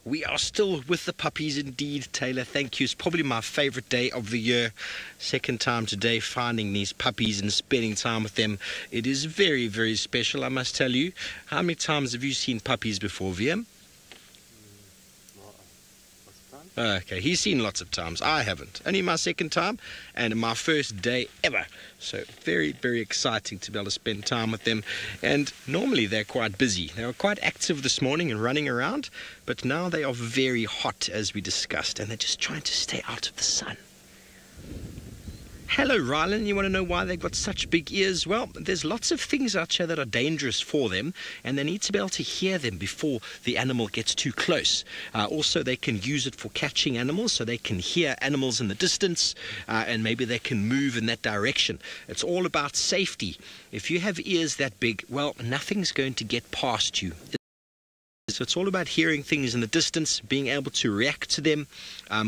We are still with the puppies indeed, Taylor. Thank you. It's probably my favorite day of the year. Second time today finding these puppies and spending time with them. It is very, very special, I must tell you. How many times have you seen puppies before, VM? Okay, he's seen lots of times. I haven't. Only my second time and my first day ever. So very, very exciting to be able to spend time with them. And normally they're quite busy. They were quite active this morning and running around, but now they are very hot, as we discussed, and they're just trying to stay out of the sun. Hello, Rylan. You want to know why they've got such big ears? Well, there's lots of things out here that are dangerous for them, and they need to be able to hear them before the animal gets too close. Also, they can use it for catching animals, so they can hear animals in the distance, and maybe they can move in that direction. It's all about safety. If you have ears that big, well, nothing's going to get past you. So it's all about hearing things in the distance, being able to react to them.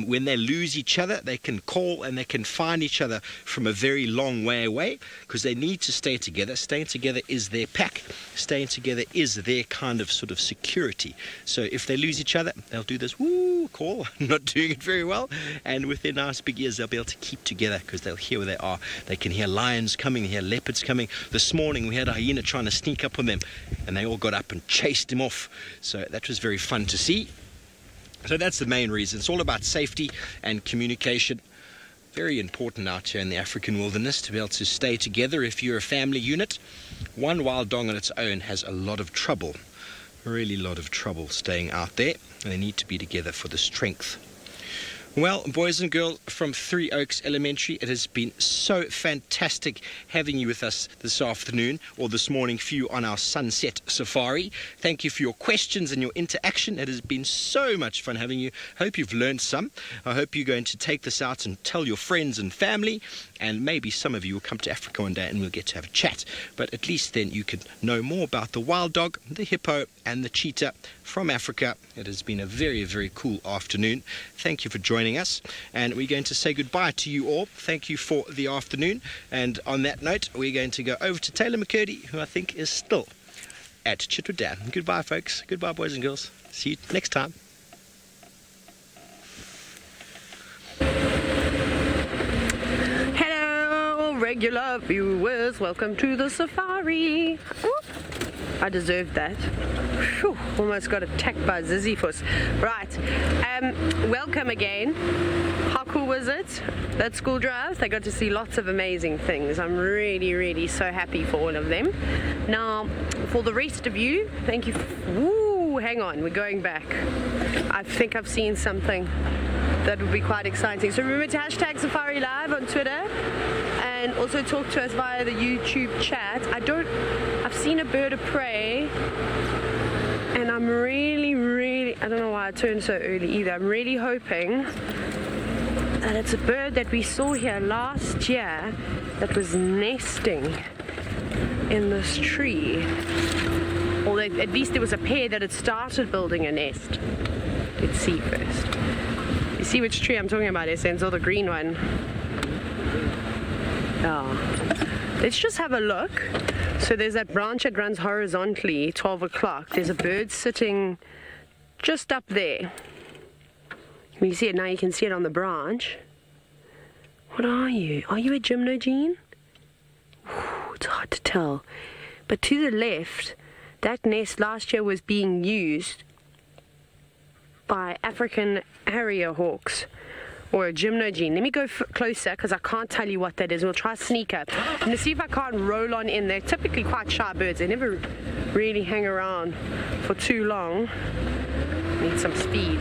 When they lose each other, they can call and they can find each other from a very long way away, because they need to stay together. Staying together is their pack. Staying together is their kind of sort of security. So if they lose each other, they'll do this woo call, not doing it very well. And with their nice big ears, they'll be able to keep together because they'll hear where they are. They can hear lions coming, hear leopards coming. This morning we had a hyena trying to sneak up on them, and they all got up and chased him off. So that was very fun to see. So that's the main reason. It's all about safety and communication. Very important out here in the African wilderness to be able to stay together. If you're a family unit, one wild dog on its own has a lot of trouble, really a lot of trouble staying out there, and they need to be together for the strength. Well, boys and girls from Three Oaks Elementary, it has been so fantastic having you with us this afternoon or this morning for you on our sunset safari. Thank you for your questions and your interaction. It has been so much fun having you. Hope you've learned some. I hope you're going to take this out and tell your friends and family, and maybe some of you will come to Africa one day and we'll get to have a chat. But at least then you can know more about the wild dog, the hippo and the cheetah from Africa. It has been a very, very cool afternoon. Thank you for joining us, and we're going to say goodbye to you all. Thank you for the afternoon, and on that note we're going to go over to Taylor McCurdy, who I think is still at Chitwood Dam. Goodbye folks, goodbye boys and girls, see you next time. Hello, regular viewers. Welcome to the safari. Oop. I deserved that. Whew, almost got attacked by Ziziphus. Right, welcome again. How cool was it? That school drive, they got to see lots of amazing things. I'm really, really so happy for all of them. Now, for the rest of you, thank you. Woo, hang on, we're going back. I think I've seen something that would be quite exciting. So remember to hashtag SafariLive on Twitter, and also talk to us via the YouTube chat. I've seen a bird of prey, and I'm really, I don't know why I turned so early either. I'm really hoping that it's a bird that we saw here last year that was nesting in this tree. Or at least there was a pair that had started building a nest. Let's see first. You see which tree I'm talking about, Essence, or the green one? Oh. Let's just have a look. So there's that branch that runs horizontally, 12 o'clock. There's a bird sitting just up there. Can you see it now? You can see it on the branch. What are you? Are you a gymnogene? It's hard to tell. But to the left, that nest last year was being used by African harrier hawks, or a gymnogene. Let me go closer because I can't tell you what that is. We'll try sneak up. I'm going to see if I can't roll on in. They're typically quite shy birds. They never really hang around for too long. Need some speed.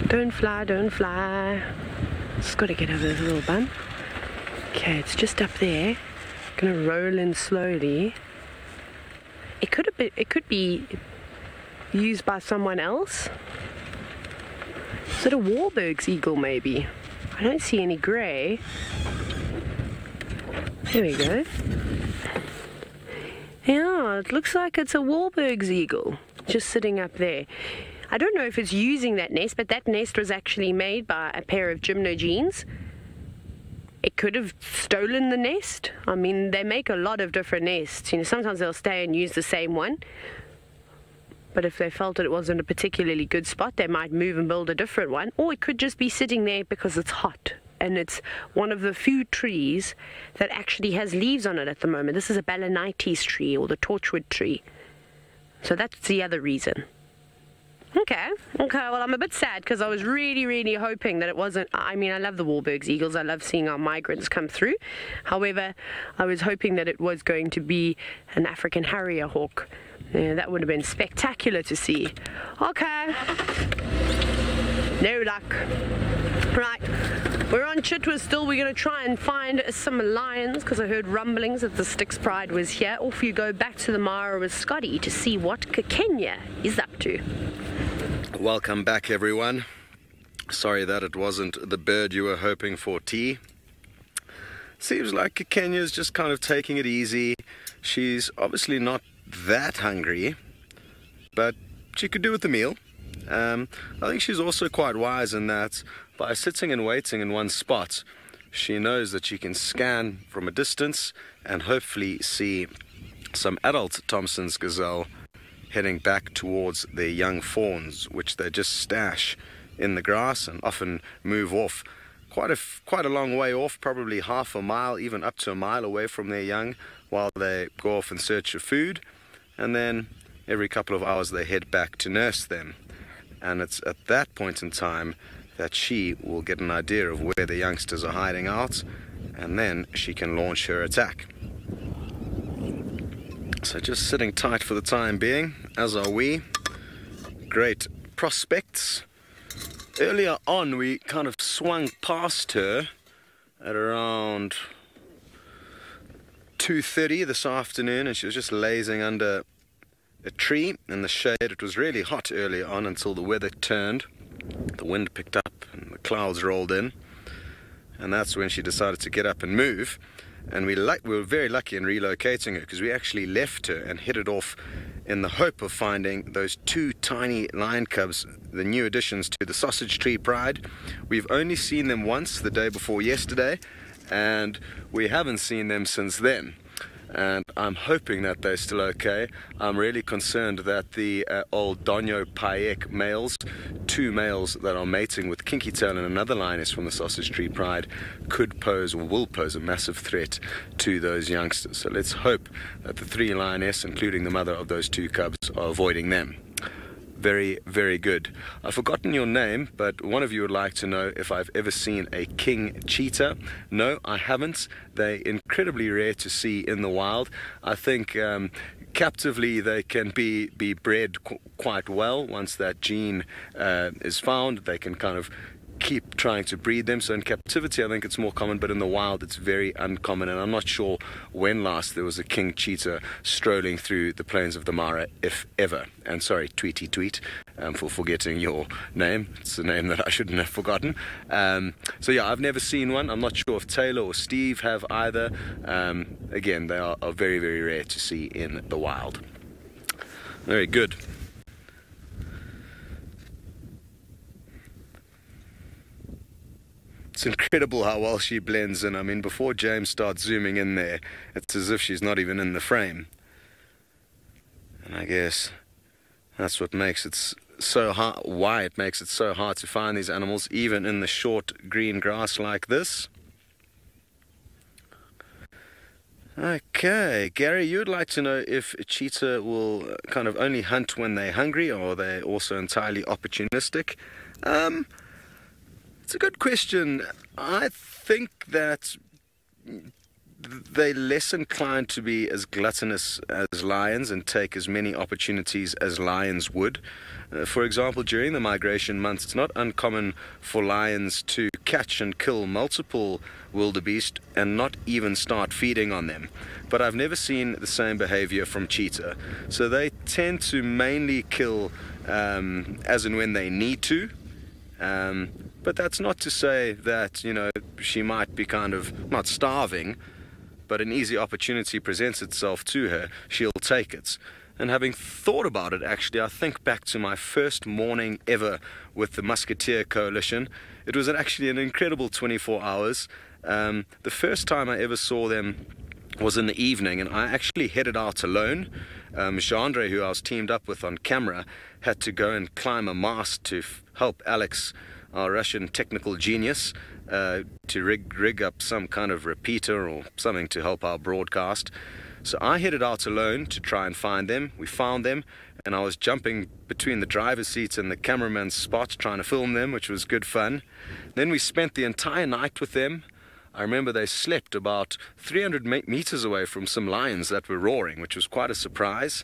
Don't fly, don't fly. Just got to get over this little bump. Okay, it's just up there. Gonna roll in slowly. It could be used by someone else. Is it a Warburg's eagle maybe? I don't see any grey. There we go. Yeah, it looks like it's a Warburg's eagle just sitting up there. I don't know if it's using that nest, but that nest was actually made by a pair of gymnogenes. It could have stolen the nest. I mean, they make a lot of different nests. You know, sometimes they'll stay and use the same one. But if they felt that it wasn't a particularly good spot, they might move and build a different one. Or it could just be sitting there because it's hot. And it's one of the few trees that actually has leaves on it at the moment. This is a Balanites tree, or the torchwood tree. So that's the other reason. Okay, well, I'm a bit sad because I was really hoping that it wasn't. I mean, I love the Warburg's eagles. I love seeing our migrants come through. However, I was hoping that it was going to be an African harrier hawk. Yeah, that would have been spectacular to see. Okay. No luck. Right, we're on Chitwa still. We're going to try and find some lions because I heard rumblings that the Styx Pride was here. Off you go back to the Mara with Scotty to see what Kenya is up to. Welcome back, everyone. Sorry that it wasn't the bird you were hoping for, T. Seems like Kenya's just kind of taking it easy. She's obviously not that hungry, but she could do with a meal. I think she's also quite wise in that by sitting and waiting in one spot, she knows that she can scan from a distance and hopefully see some adult Thompson's gazelle heading back towards their young fawns, which they just stash in the grass and often move off quite a long way off, probably half a mile, even up to a mile away from their young, while they go off in search of food. And then every couple of hours they head back to nurse them. And it's at that point in time that she will get an idea of where the youngsters are hiding out, and then she can launch her attack. So just sitting tight for the time being, as are we. Great prospects. Earlier on we kind of swung past her at around 2:30 this afternoon, and she was just lazing under a tree in the shade. It was really hot earlier on until the weather turned. The wind picked up and the clouds rolled in, and that's when she decided to get up and move. And we were very lucky in relocating her, because we actually left her and headed off in the hope of finding those two tiny lion cubs, the new additions to the Sausage Tree Pride. We've only seen them once, the day before yesterday, and we haven't seen them since then. And I'm hoping that they're still okay. I'm really concerned that the old Donyo Payek males, two males that are mating with Kinky Tail and another lioness from the Sausage Tree Pride, could pose or will pose a massive threat to those youngsters. So let's hope that the three lionesses, including the mother of those two cubs, are avoiding them. Very, very good. I've forgotten your name, but one of you would like to know if I've ever seen a king cheetah. No, I haven't. They're incredibly rare to see in the wild. I think captively they can be bred quite well. Once that gene is found, they can kind of keep trying to breed them. So in captivity I think it's more common, but in the wild it's very uncommon, and I'm not sure when last there was a king cheetah strolling through the plains of the Mara, if ever. And sorry, Tweety Tweet, for forgetting your name. It's a name that I shouldn't have forgotten. So yeah, I've never seen one. I'm not sure if Taylor or Steve have either. Again, they are very, very rare to see in the wild. Very good. It's incredible how well she blends in. I mean, before James starts zooming in there, it's as if she's not even in the frame. And I guess that's what makes it so hard, why it makes it so hard to find these animals, even in the short green grass like this. Okay, Gary, you'd like to know if a cheetah will kind of only hunt when they're hungry, or are they also entirely opportunistic? It's a good question. I think that they're less inclined to be as gluttonous as lions and take as many opportunities as lions would. For example, during the migration months, it's not uncommon for lions to catch and kill multiple wildebeest and not even start feeding on them. But I've never seen the same behavior from cheetah. So they tend to mainly kill as and when they need to. But that's not to say that, you know, she might be kind of not starving, but an easy opportunity presents itself to her, she'll take it. And having thought about it, actually, I think back to my first morning ever with the Musketeer Coalition. It was actually an incredible 24 hours. The first time I ever saw them was in the evening, and I actually headed out alone. Chandra, who I was teamed up with on camera, had to go and climb a mast to help Alex, our Russian technical genius, to rig up some kind of repeater or something to help our broadcast. So I headed out alone to try and find them. We found them, and I was jumping between the driver's seat and the cameraman's spot trying to film them, which was good fun. Then we spent the entire night with them. I remember they slept about 300 meters away from some lions that were roaring, which was quite a surprise.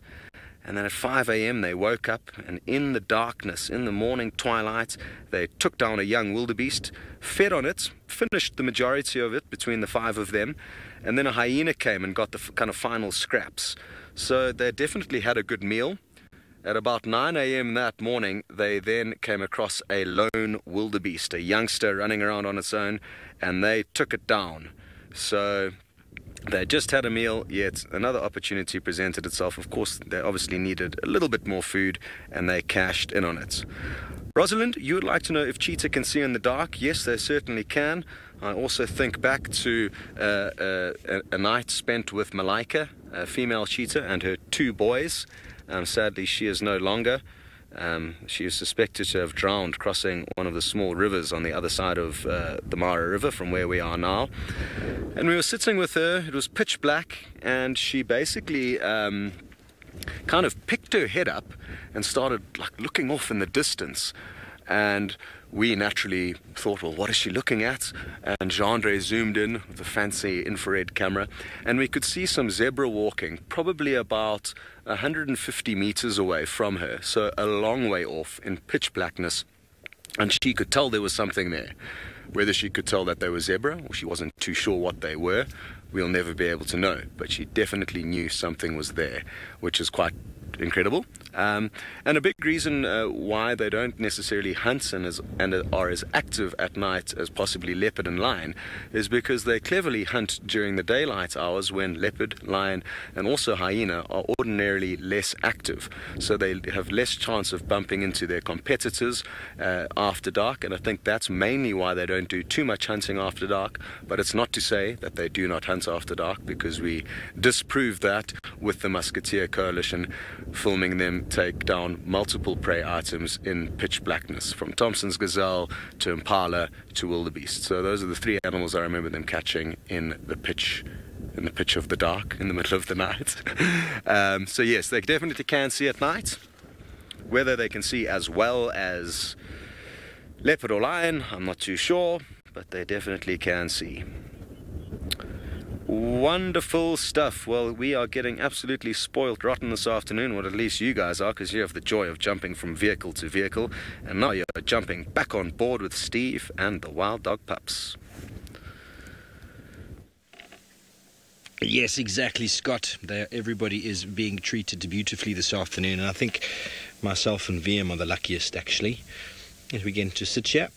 And then at 5 a.m. they woke up, and in the darkness, in the morning twilight, they took down a young wildebeest, fed on it, finished the majority of it between the 5 of them, and then a hyena came and got the kind of final scraps. So they definitely had a good meal. At about 9 a.m. that morning, they then came across a lone wildebeest, a youngster running around on its own, and they took it down. So they just had a meal, yet another opportunity presented itself. Of course, they obviously needed a little bit more food, and they cashed in on it. Rosalind, you would like to know if cheetah can see in the dark? Yes, they certainly can. I also think back to a night spent with Malaika, a female cheetah, and her 2 boys. Sadly, she is no longer. She is suspected to have drowned crossing one of the small rivers on the other side of the Mara River from where we are now. And we were sitting with her. It was pitch black, and she basically kind of picked her head up and started like looking off in the distance. And we naturally thought, well, what is she looking at? And Jean-Andre zoomed in with a fancy infrared camera, and we could see some zebra walking, probably about 150 meters away from her, so a long way off in pitch blackness. And she could tell there was something there. Whether she could tell that they were zebra, or she wasn't too sure what they were, we'll never be able to know. But she definitely knew something was there, which is quite incredible. And a big reason why they don't necessarily hunt and are as active at night as possibly leopard and lion is because they cleverly hunt during the daylight hours when leopard, lion and also hyena are ordinarily less active. So they have less chance of bumping into their competitors after dark, and I think that's mainly why they don't do too much hunting after dark. But it's not to say that they do not hunt after dark, because we disproved that with the Musketeer Coalition filming them take down multiple prey items in pitch blackness, from Thompson's gazelle to impala to wildebeest. So those are the three animals I remember them catching in the pitch of the dark, in the middle of the night. So yes, they definitely can see at night. Whether they can see as well as leopard or lion, I'm not too sure, but they definitely can see. Wonderful stuff. Well, we are getting absolutely spoiled rotten this afternoon, or at least you guys are, because you have the joy of jumping from vehicle to vehicle, and now you're jumping back on board with Steve and the wild dog pups. Yes, exactly, Scott. Everybody is being treated beautifully this afternoon, and I think myself and VM are the luckiest, actually. As we get to sit here,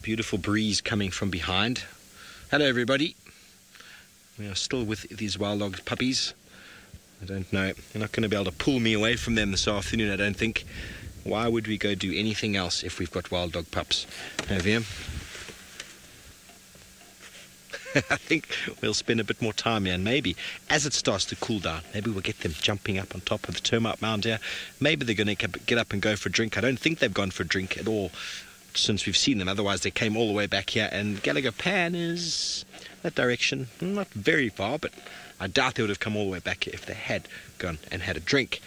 beautiful breeze coming from behind. Hello, everybody. We are still with these wild dog puppies. I don't know. You're not going to be able to pull me away from them this afternoon, I don't think. Why would we go do anything else if we've got wild dog pups? Have you? I think we'll spend a bit more time here, and maybe as it starts to cool down, maybe we'll get them jumping up on top of the termite mound here. Maybe they're going to get up and go for a drink. I don't think they've gone for a drink at all since we've seen them. Otherwise, they came all the way back here, and Gallagher Pan is that direction, not very far, but I doubt they would have come all the way back here if they had gone and had a drink.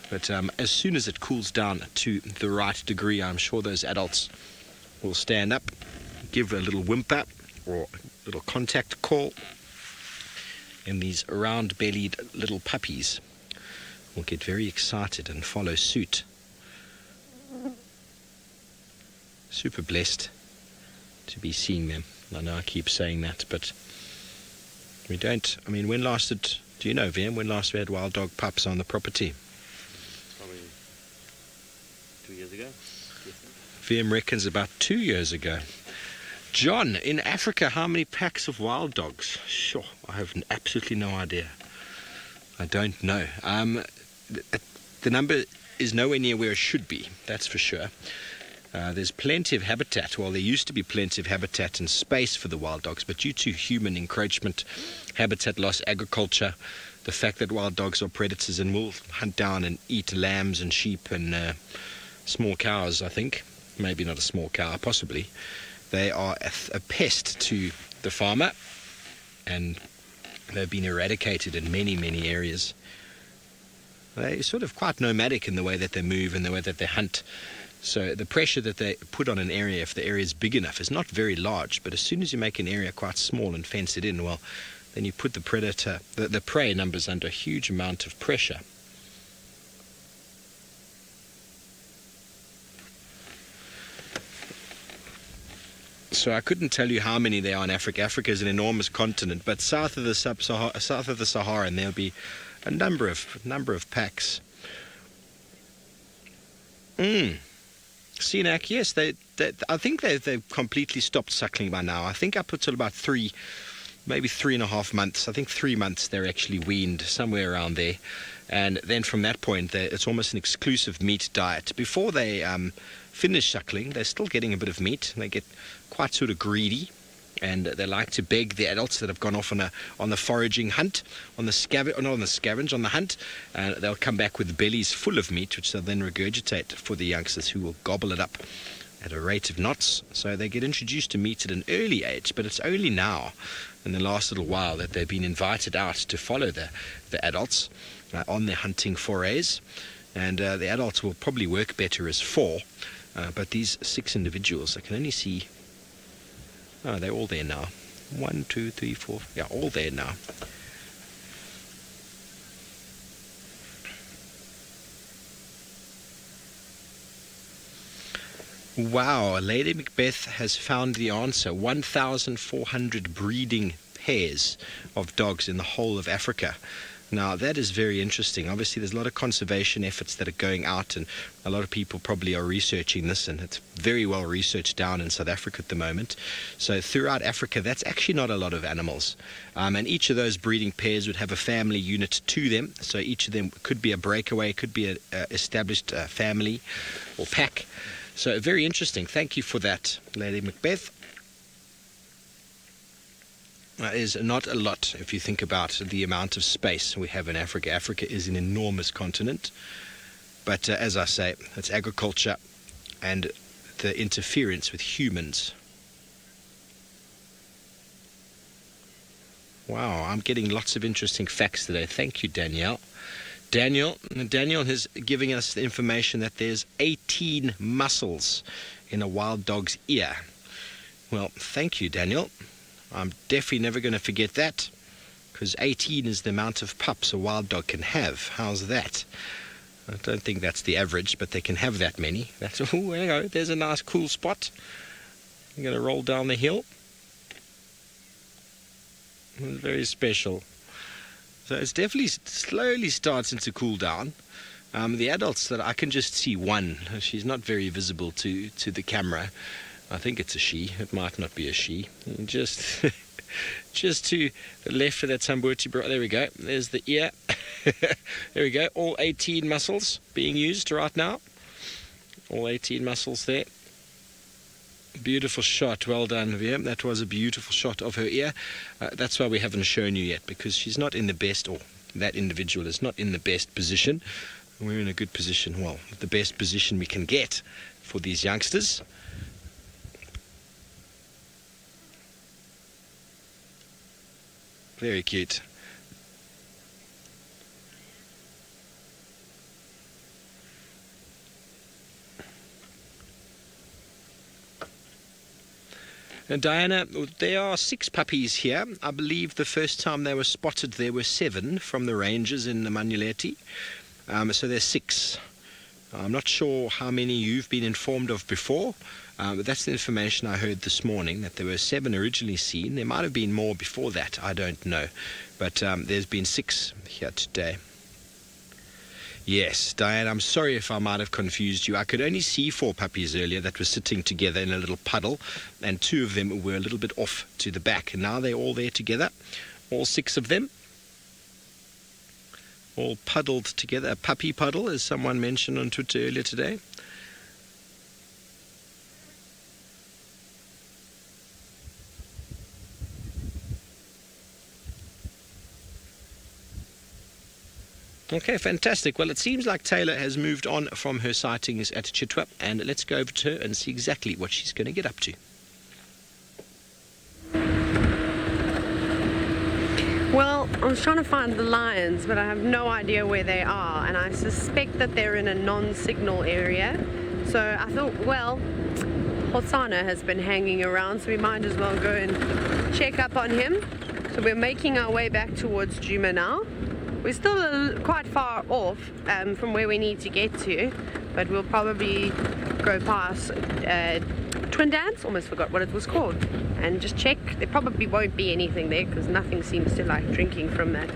But as soon as it cools down to the right degree, I'm sure those adults will stand up, give a little whimper or a little contact call, and these round-bellied little puppies will get very excited and follow suit. Super blessed to be seeing them. I know I keep saying that, but we don't. I mean, when last did, do you know, VM, when last we had wild dog pups on the property? Probably 2 years ago. VM reckons about 2 years ago. John, in Africa, how many packs of wild dogs? Sure, I have absolutely no idea. I don't know. The number is nowhere near where it should be, that's for sure. There's plenty of habitat. Well, there used to be plenty of habitat and space for the wild dogs, but due to human encroachment, habitat loss, agriculture, the fact that wild dogs are predators and will hunt down and eat lambs and sheep and small cows, I think. Maybe not a small cow, possibly. They are a pest to the farmer, and they've been eradicated in many, many areas. They're sort of quite nomadic in the way that they move and the way that they hunt. So the pressure that they put on an area, if the area is big enough, is not very large. But as soon as you make an area quite small and fence it in, well, then you put the predator, the prey numbers under a huge amount of pressure. So I couldn't tell you how many there are in Africa. Africa is an enormous continent, but south of the Sahara, and there'll be a number of packs. Senac, yes, I think they've completely stopped suckling by now. I think up until about maybe 3.5 months. I think 3 months they're actually weaned, somewhere around there. And then from that point, it's almost an exclusive meat diet. Before they finish suckling, they're still getting a bit of meat. They get quite sort of greedy, and they like to beg the adults that have gone off on the foraging hunt, on the hunt, and they'll come back with bellies full of meat, which they'll then regurgitate for the youngsters, who will gobble it up at a rate of knots. So they get introduced to meat at an early age, but it's only now, in the last little while, that they've been invited out to follow the adults. on their hunting forays. And the adults will probably work better as 4. But these 6 individuals, I can only see... Oh, they're all there now. 1, 2, 3, 4... Yeah, all there now. Wow, Lady Macbeth has found the answer. 1,400 breeding pairs of dogs in the whole of Africa. Now, that is very interesting. Obviously, there's a lot of conservation efforts that are going out, and a lot of people probably are researching this, and it's very well researched down in South Africa at the moment. So throughout Africa, that's actually not a lot of animals. And each of those breeding pairs would have a family unit to them. So each of them could be a breakaway, could be an established family or pack. So very interesting. Thank you for that, Lady Macbeth. That is not a lot if you think about the amount of space we have in Africa. Africa is an enormous continent. But as I say, it's agriculture and the interference with humans. Wow, I'm getting lots of interesting facts today. Thank you, Danielle. Daniel is giving us the information that there's 18 muscles in a wild dog's ear. Well, thank you, Daniel. I'm definitely never going to forget that, because 18 is the amount of pups a wild dog can have. How's that? I don't think that's the average, but they can have that many. That's, oh, there you go. There's a nice cool spot. I'm going to roll down the hill. It's very special. So it's definitely slowly starting to cool down. The adults, that I can just see one. She's not very visible to the camera. I think it's a she. It might not be a she. Just to the left of that Sambuti bra. There we go. There's the ear. There we go. All 18 muscles being used right now. All 18 muscles there. Beautiful shot. Well done, Vivian. That was a beautiful shot of her ear. That's why we haven't shown you yet, because she's not in the best, or that individual is not in the best position. We're in a good position. Well, the best position we can get for these youngsters. Very cute. And Diana, there are 6 puppies here. I believe the first time they were spotted there were 7 from the rangers in the Manuleti. So there's 6. I'm not sure how many you've been informed of before, but that's the information I heard this morning, that there were 7 originally seen. There might have been more before that, I don't know. But there's been 6 here today. Yes, Diane, I'm sorry if I might have confused you. I could only see 4 puppies earlier that were sitting together in a little puddle, and 2 of them were a little bit off to the back. And now they're all there together, all 6 of them, all puddled together. A puppy puddle, as someone mentioned on Twitter earlier today. Okay, fantastic. Well, it seems like Taylor has moved on from her sightings at Chitwa, and let's go over to her and see exactly what she's going to get up to. Well, I was trying to find the lions, but I have no idea where they are, and I suspect that they're in a non-signal area. So I thought, well, Hosanna has been hanging around, so we might as well go and check up on him. So we're making our way back towards Juma now. We're still quite far off from where we need to get to, but we'll probably go past Twin Dance, almost forgot what it was called, and just check. There probably won't be anything there, because nothing seems to like drinking from that,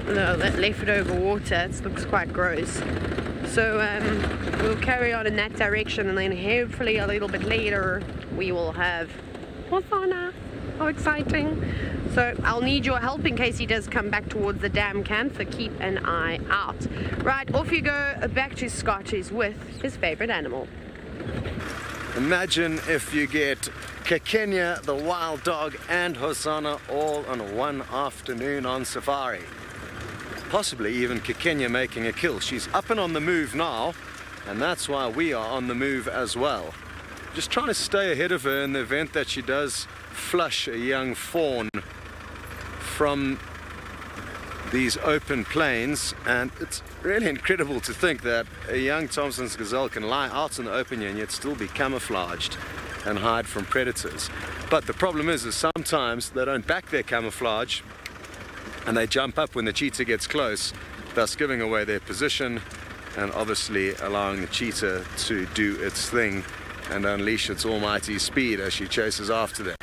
that leftover water. It looks quite gross. So we'll carry on in that direction, and then hopefully a little bit later we will have Hosanna. How exciting. So I'll need your help in case he does come back towards the dam camp, so keep an eye out. Right, off you go back to Scott, who's with his favorite animal. Imagine if you get Kekenya, the wild dog, and Hosanna all on one afternoon on safari. Possibly even Kekenya making a kill. She's up and on the move now, and that's why we are on the move as well. Just trying to stay ahead of her in the event that she does flush a young fawn from these open plains, and it's really incredible to think that a young Thompson's gazelle can lie out in the open and yet still be camouflaged and hide from predators. But the problem is sometimes they don't back their camouflage and they jump up when the cheetah gets close, thus giving away their position and obviously allowing the cheetah to do its thing and unleash its almighty speed as she chases after them.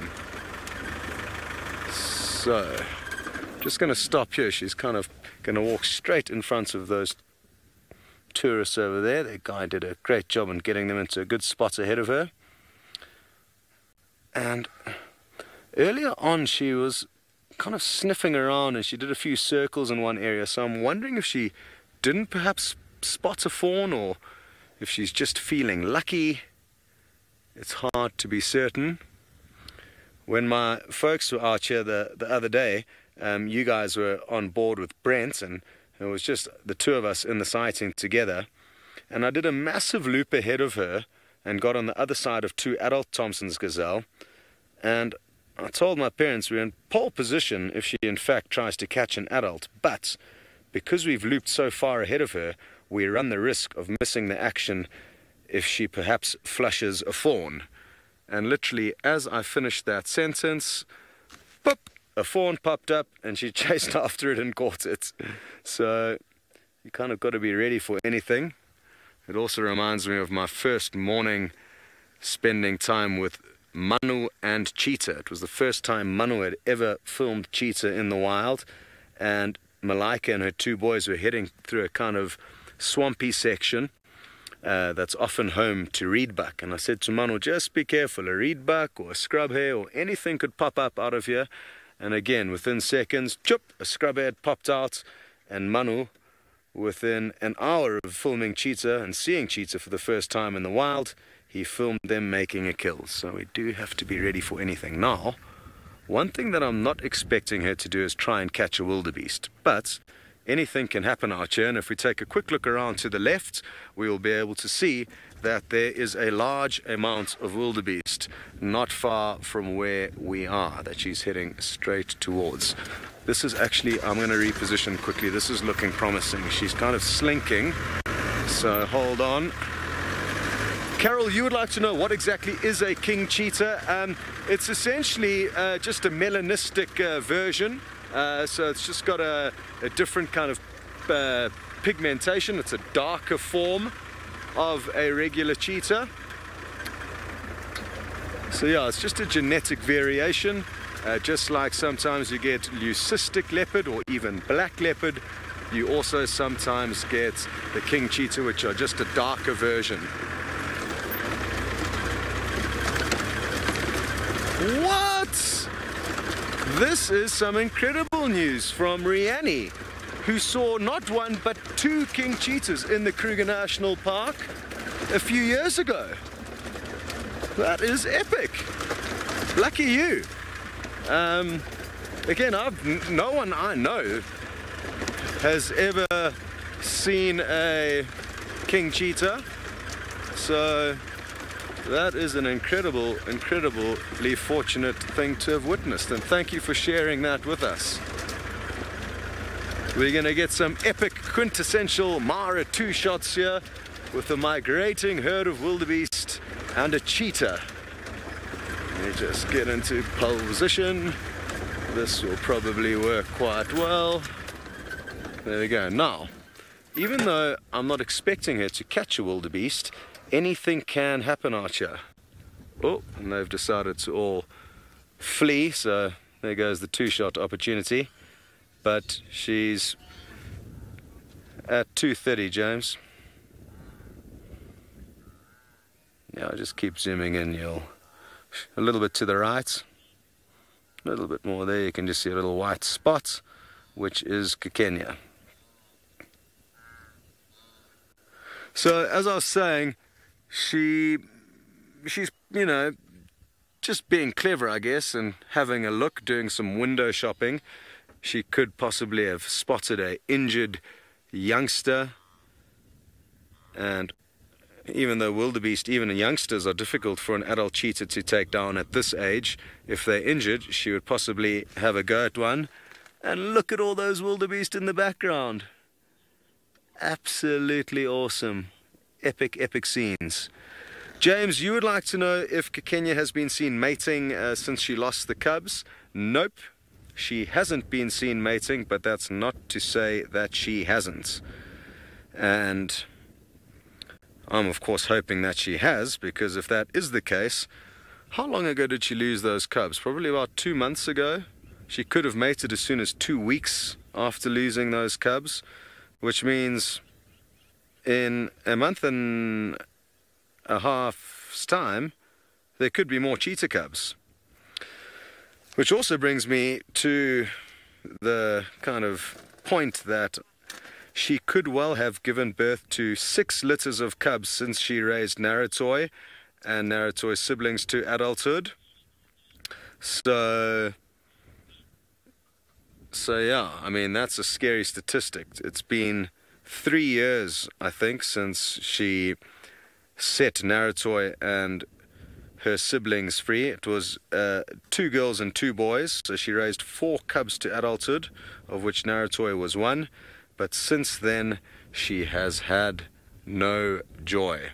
So, just going to stop here. She's kind of going to walk straight in front of those tourists over there. The guy did a great job in getting them into a good spot ahead of her. And earlier on she was kind of sniffing around and she did a few circles in one area, so I'm wondering if she didn't perhaps spot a fawn or if she's just feeling lucky. It's hard to be certain. When my folks were out here the other day, you guys were on board with Brent, and it was just the two of us in the sighting together, and I did a massive loop ahead of her and got on the other side of two adult Thompson's gazelle, and I told my parents we're in pole position if she in fact tries to catch an adult, but because we've looped so far ahead of her, we run the risk of missing the action if she perhaps flushes a fawn. And literally as I finished that sentence, boop, a fawn popped up and she chased after it and caught it. So you kind of got to be ready for anything. It also reminds me of my first morning spending time with Manu and cheetah. It was the first time Manu had ever filmed cheetah in the wild, and Malaika and her two boys were heading through a kind of swampy section that's often home to reedbuck, and I said to Manu, just be careful, a reedbuck or a scrub hare or anything could pop up out of here. And again, within seconds, choop, a scrub hare popped out, and Manu, within an hour of filming cheetah and seeing cheetah for the first time in the wild, he filmed them making a kill. So we do have to be ready for anything. Now, one thing that I'm not expecting her to do is try and catch a wildebeest, but anything can happen out here, and if we take a quick look around to the left, we will be able to see that there is a large amount of wildebeest not far from where we are, that she's heading straight towards. This is actually, I'm going to reposition quickly, this is looking promising. She's kind of slinking, so hold on. Carol, you would like to know what exactly is a king cheetah? It's essentially just a melanistic version. So it's just got a different kind of pigmentation. It's a darker form of a regular cheetah. So yeah, it's just a genetic variation. Just like sometimes you get leucistic leopard or even black leopard, you also sometimes get the king cheetah, which are just a darker version. What? This is some incredible news from Riani, who saw not one but two king cheetahs in the Kruger National Park a few years ago. That is epic. Lucky you. Again, no one I know has ever seen a king cheetah, so that is an incredibly fortunate thing to have witnessed, and thank you for sharing that with us. We're going to get some epic quintessential Mara 2 shots here with a migrating herd of wildebeest and a cheetah. Let me just get into pole position. This will probably work quite well. There we go. Now, even though I'm not expecting her to catch a wildebeest, anything can happen out here. Oh, and they've decided to all flee, so there goes the 2-shot opportunity. But she's at 230, James. Yeah, I'll just keep zooming in. You'll a little bit to the right, a little bit more there. You can just see a little white spot, which is Kekenya. So as I was saying, she's, you know, just being clever, I guess, and having a look, doing some window shopping. She could possibly have spotted an injured youngster, and even though wildebeest, even youngsters, are difficult for an adult cheetah to take down at this age, if they're injured, she would possibly have a go at one And look at all those wildebeest in the background. Absolutely awesome. Epic, epic scenes. James, you would like to know if Kenya has been seen mating since she lost the cubs? Nope. She hasn't been seen mating, but that's not to say that she hasn't. And I'm of course hoping that she has, because if that is the case, how long ago did she lose those cubs? Probably about 2 months ago. She could have mated as soon as 2 weeks after losing those cubs, which means in a month and a half's time, there could be more cheetah cubs. Which also brings me to the kind of point that she could well have given birth to 6 litters of cubs since she raised Naratoy and Naratoy's siblings to adulthood. So yeah, I mean, that's a scary statistic. It's been 3 years, I think, since she set Naratoy and her siblings free. It was 2 girls and 2 boys, so she raised 4 cubs to adulthood, of which Naratoy was 1. But since then, she has had no joy,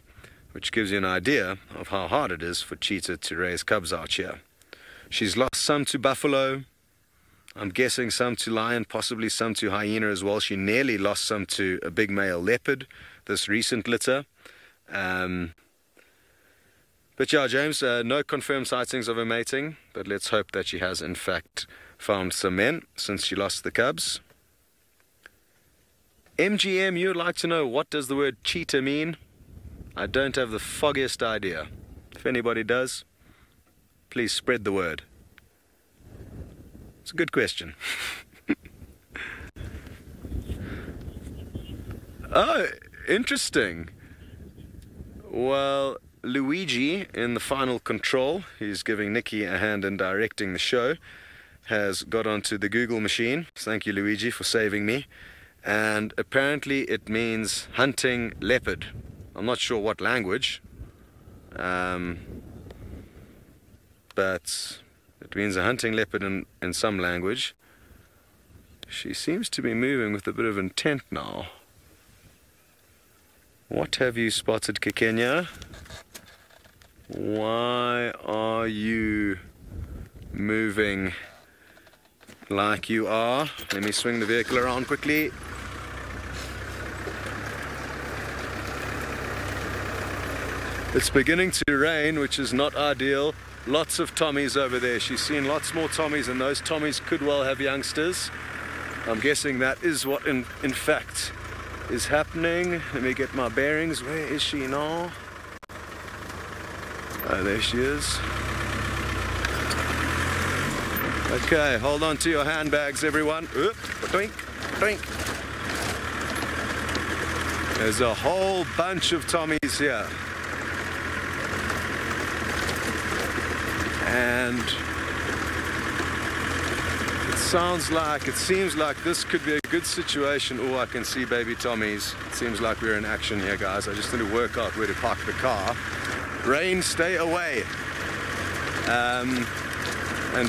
which gives you an idea of how hard it is for cheetah to raise cubs out here. She's lost some to buffalo, I'm guessing some to lion, possibly some to hyena as well. She nearly lost some to a big male leopard, this recent litter. But yeah, James, no confirmed sightings of her mating, but let's hope that she has in fact found some men since she lost the cubs. MGM, you'd like to know, what does the word cheetah mean? I don't have the foggiest idea. If anybody does, please spread the word. It's a good question. Oh, interesting. Well, Luigi, in the final control, he's giving Nikki a hand in directing the show, has got onto the Google machine. Thank you, Luigi, for saving me. And apparently it means hunting leopard. I'm not sure what language, but it means a hunting leopard in some language. She seems to be moving with a bit of intent now. What have you spotted, Kikenya? Why are you moving like you are? Let me swing the vehicle around quickly. It's beginning to rain, which is not ideal. Lots of Tommies over there. She's seen lots more Tommies, and those Tommies could well have youngsters. I'm guessing that is what in fact is happening. Let me get my bearings. Where is she now? Oh, there she is. Okay, hold on to your handbags, everyone. Doink, doink. There's a whole bunch of Tommies here. And it seems like this could be a good situation. Oh, I can see baby Tommies. It seems like we're in action here, guys. I just need to work out where to park the car. Rain, stay away. And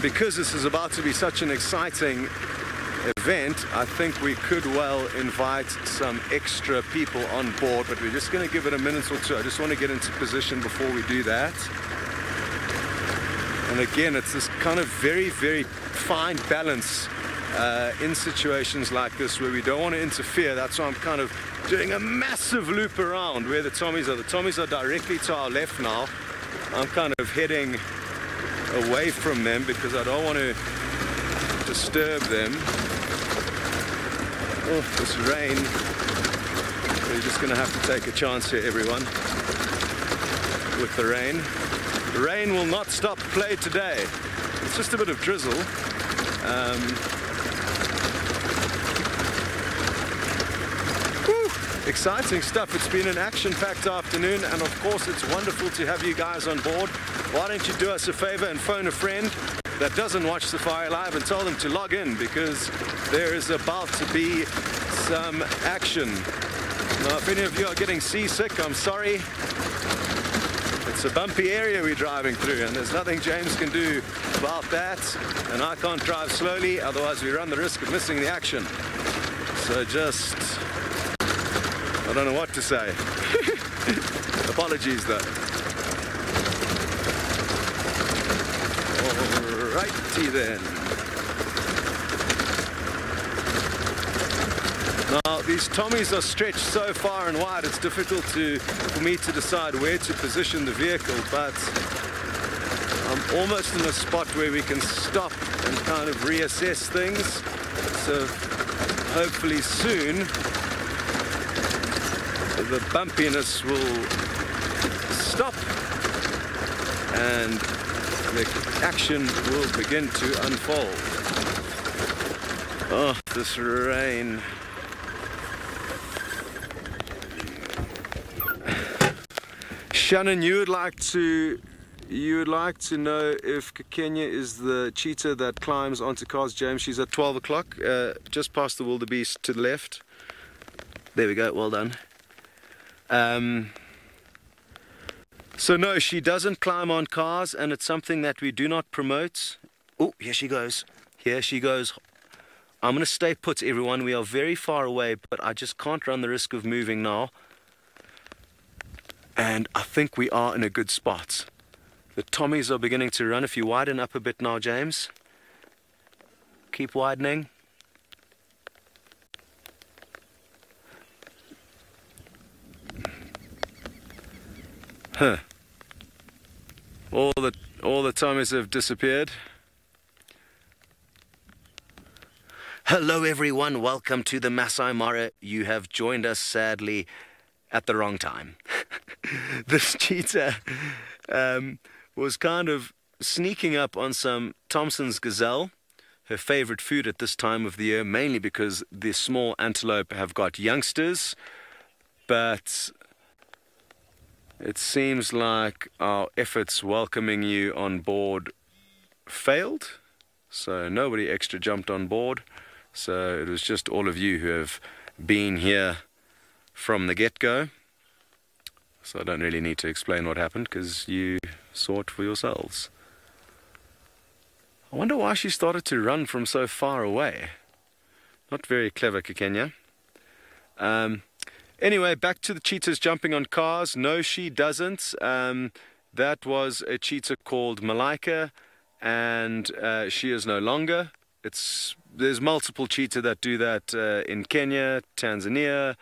because this is about to be such an exciting event, I think we could well invite some extra people on board, but we're just going to give it a minute or two. I just want to get into position before we do that. And again, it's this kind of very, very fine balance in situations like this where we don't want to interfere. That's why I'm kind of doing a massive loop around where the Tommies are. The Tommies are directly to our left now. I'm kind of heading away from them because I don't want to disturb them. Oh, this rain. We're just going to have to take a chance here, everyone, with the rain. The rain will not stop play today. It's just a bit of drizzle. Exciting stuff. It's been an action-packed afternoon, and of course it's wonderful to have you guys on board. Why don't you do us a favor and phone a friend that doesn't watch Safari Live and tell them to log in, because there is about to be some action. Now, if any of you are getting seasick, I'm sorry. It's a bumpy area we're driving through, and there's nothing James can do about that. And I can't drive slowly, otherwise we run the risk of missing the action. So just, I don't know what to say. Apologies though. Alrighty then. Now these Tommies are stretched so far and wide, it's difficult for me to decide where to position the vehicle, but I'm almost in a spot where we can stop and kind of reassess things. So hopefully soon the bumpiness will stop and the action will begin to unfold. Oh, this rain. Shannon, you would like to know if Kenya is the cheetah that climbs onto cars. James, she's at 12 o'clock, just past the wildebeest to the left. There we go, well done. So no, she doesn't climb on cars, and it's something that we do not promote. Oh, here she goes. Here she goes. I'm going to stay put, everyone. We are very far away, but I just can't run the risk of moving now. And I think we are in a good spot. The Tommies are beginning to run. If you widen up a bit now, James. Keep widening. Huh. All the Tommies have disappeared. Hello everyone, welcome to the Masai Mara. You have joined us sadly at the wrong time. This cheetah was kind of sneaking up on some Thompson's gazelle, her favorite food at this time of the year, mainly because the small antelope have got youngsters, but it seems like our efforts welcoming you on board failed, so nobody extra jumped on board. So it was just all of you who have been here from the get-go. So I don't really need to explain what happened because you saw it for yourselves. I wonder why she started to run from so far away. Not very clever, Kenya. Anyway, back to the cheetahs jumping on cars. No, she doesn't. That was a cheetah called Malaika, and she is no longer. There's multiple cheetah that do that in Kenya, Tanzania,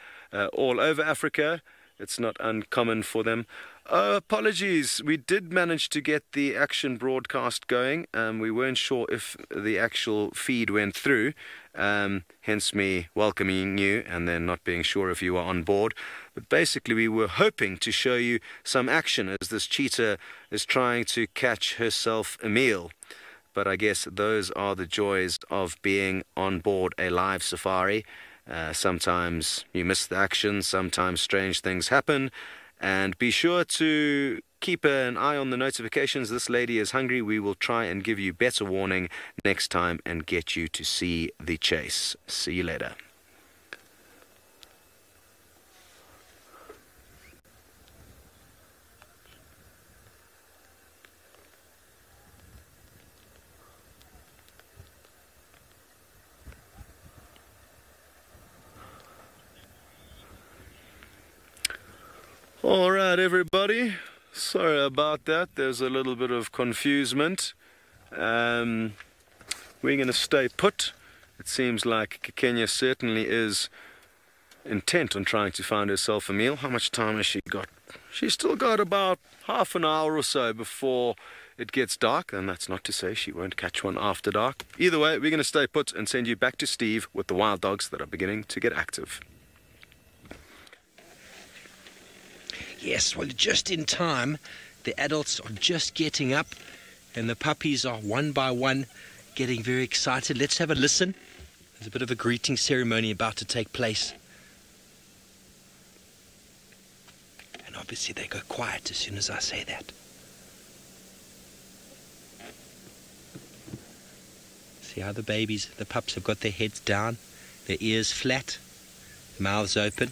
all over Africa. It's not uncommon for them. Oh, apologies. We did manage to get the action broadcast going. We weren't sure if the actual feed went through, hence me welcoming you and then not being sure if you were on board. But basically we were hoping to show you some action as this cheetah is trying to catch herself a meal. But I guess those are the joys of being on board a live safari. Sometimes you miss the action, sometimes strange things happen. And be sure to keep an eye on the notifications. This lady is hungry. We will try and give you better warning next time and get you to see the chase. See you later. All right, everybody. Sorry about that. There's a little bit of confusement. We're going to stay put. It seems like Kenya certainly is intent on trying to find herself a meal. How much time has she got? She's still got about half an hour or so before it gets dark, and that's not to say she won't catch one after dark. Either way, we're going to stay put and send you back to Steve with the wild dogs that are beginning to get active. Yes, well, just in time. The adults are just getting up and the puppies are one by one getting very excited. Let's have a listen. There's a bit of a greeting ceremony about to take place. And obviously they go quiet as soon as I say that. See how the babies, the pups have got their heads down, their ears flat, mouths open.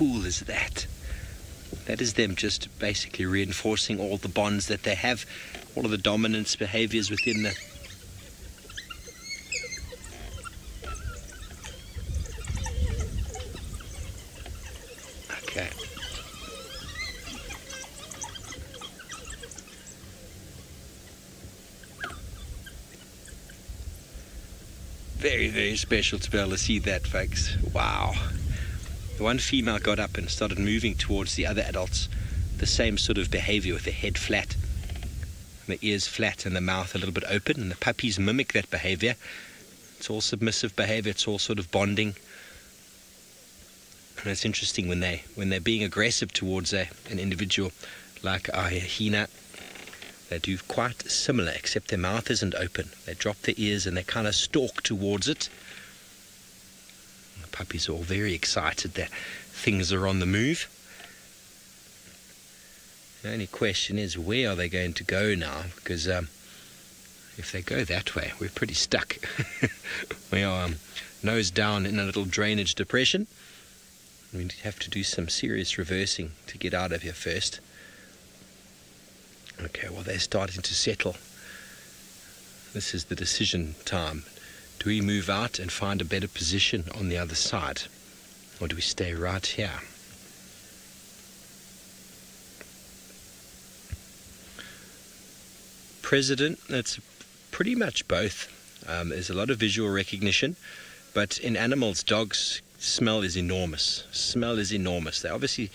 cool is that? That is them just basically reinforcing all the bonds that they have, all of the dominance behaviors within the... Okay. Very, very special to be able to see that, folks. Wow. The one female got up and started moving towards the other adults. The same sort of behavior with the head flat, and the ears flat, and the mouth a little bit open. And the puppies mimic that behavior. It's all submissive behavior. It's all sort of bonding. And it's interesting when they're being aggressive towards an individual like a hyena. They do quite similar, except their mouth isn't open. They drop their ears and they kind of stalk towards it. The puppies are all very excited that things are on the move. The only question is, where are they going to go now? Because if they go that way, we're pretty stuck. We are nose down in a little drainage depression. We have to do some serious reversing to get out of here first. Okay, well, they're starting to settle. This is the decision time. Do we move out and find a better position on the other side? Or do we stay right here? President, it's pretty much both. There's a lot of visual recognition, but in animals, dogs, smell is enormous. Smell is enormous. They obviously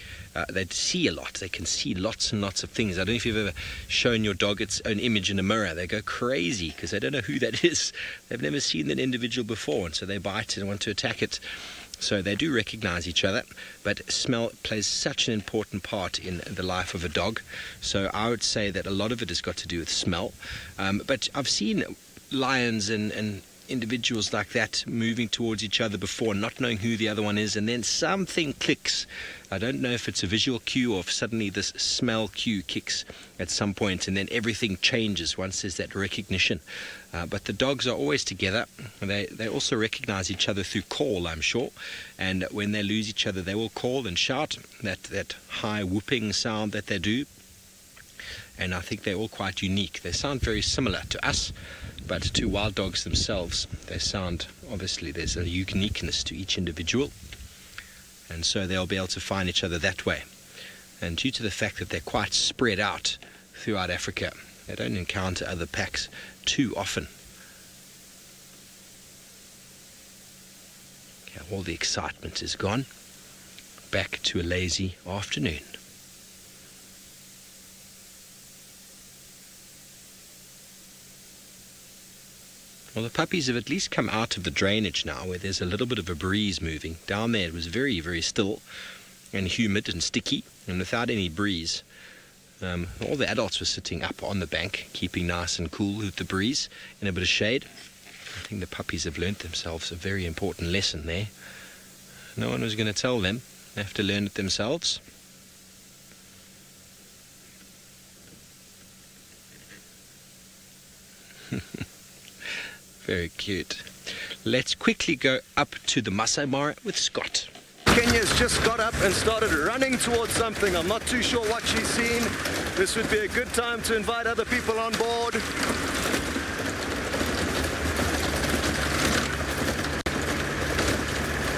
they see a lot. They can see lots and lots of things. I don't know if you've ever shown your dog its own image in a mirror. They go crazy because they don't know who that is. They've never seen that individual before, and so they bite and want to attack it. So they do recognize each other, but smell plays such an important part in the life of a dog. So I would say that a lot of it has got to do with smell. But I've seen lions and individuals like that moving towards each other before, not knowing who the other one is, and then something clicks. I don't know if it's a visual cue or if suddenly this smell cue kicks at some point, and then everything changes once there's that recognition. But the dogs are always together. They also recognize each other through call, I'm sure, and when they lose each other they will call and shout, that high whooping sound that they do. And I think they're all quite unique. They sound very similar to us, but to wild dogs themselves, they sound, obviously there's a uniqueness to each individual, and so they'll be able to find each other that way. And due to the fact that they're quite spread out throughout Africa, they don't encounter other packs too often. Okay, all the excitement is gone. Back to a lazy afternoon. Well, the puppies have at least come out of the drainage now, where there's a little bit of a breeze moving. Down there it was very, very still and humid and sticky, and without any breeze. All the adults were sitting up on the bank, keeping nice and cool with the breeze in a bit of shade. I think the puppies have learnt themselves a very important lesson there. No one was going to tell them. They have to learn it themselves. Very cute. Let's quickly go up to the Masai Mara with Scott. Kenya's just got up and started running towards something. I'm not too sure what she's seen. This would be a good time to invite other people on board.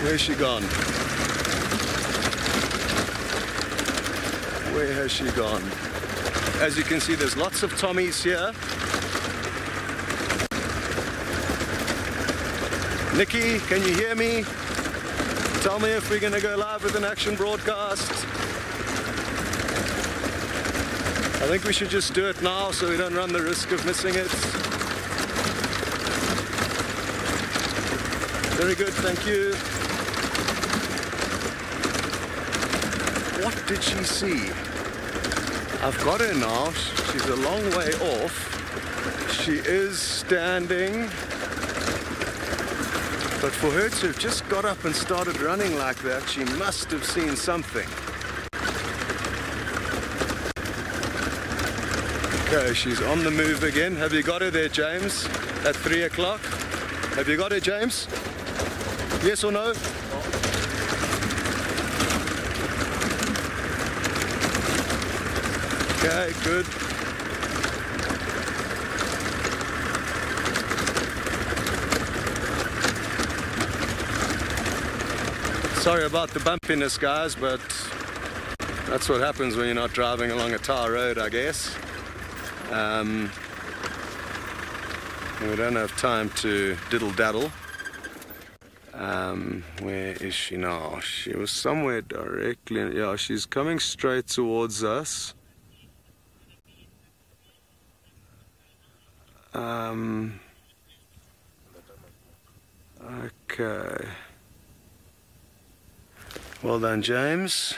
Where's she gone? Where has she gone? As you can see, there's lots of Tommies here. Nikki, can you hear me? Tell me if we're going to go live with an action broadcast. I think we should just do it now so we don't run the risk of missing it. Very good, thank you. What did she see? I've got her now. She's a long way off. She is standing. But for her to have just got up and started running like that, she must have seen something. Okay, she's on the move again. Have you got her there, James? At 3 o'clock? Have you got her, James? Yes or no? Okay, good. Sorry about the bumpiness, guys, but that's what happens when you're not driving along a tar road, I guess. We don't have time to diddle-daddle. Where is she now? She was somewhere directly... Yeah, she's coming straight towards us. Okay. Well done, James.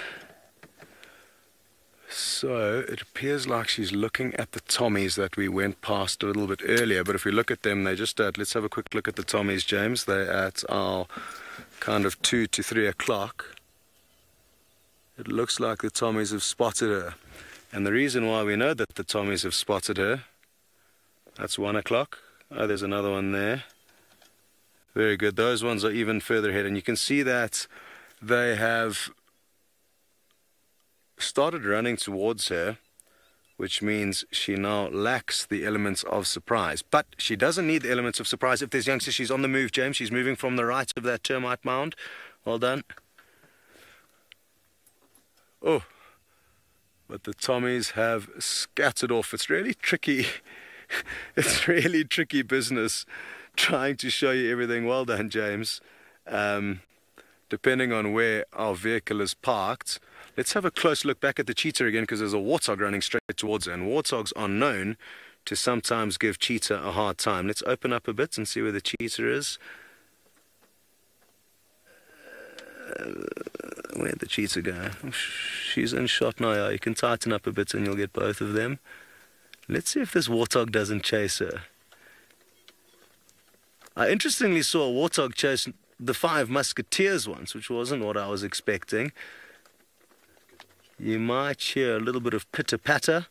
So, it appears like she's looking at the Tommies that we went past a little bit earlier, but if we look at them, they just at, let's have a quick look at the Tommies, James. They're at our kind of 2 to 3 o'clock. It looks like the Tommies have spotted her. And the reason why we know that the Tommies have spotted her, that's 1 o'clock. Oh, there's another one there. Very good. Those ones are even further ahead, and you can see that they have started running towards her, which means she now lacks the elements of surprise. But she doesn't need the elements of surprise if there's youngsters. She's on the move, James. She's moving from the right of that termite mound. Well done. Oh, but the Tommies have scattered off. It's really tricky. It's really tricky business trying to show you everything. Well done, James. Depending on where our vehicle is parked. Let's have a close look back at the cheetah again, because there's a warthog running straight towards her, and warthogs are known to sometimes give cheetah a hard time. Let's open up a bit and see where the cheetah is. Where'd the cheetah go? She's in shot now. Yeah, you can tighten up a bit and you'll get both of them. Let's see if this warthog doesn't chase her. I interestingly saw a warthog chase the 5 musketeers once, which wasn't what I was expecting. You might hear a little bit of pitter-patter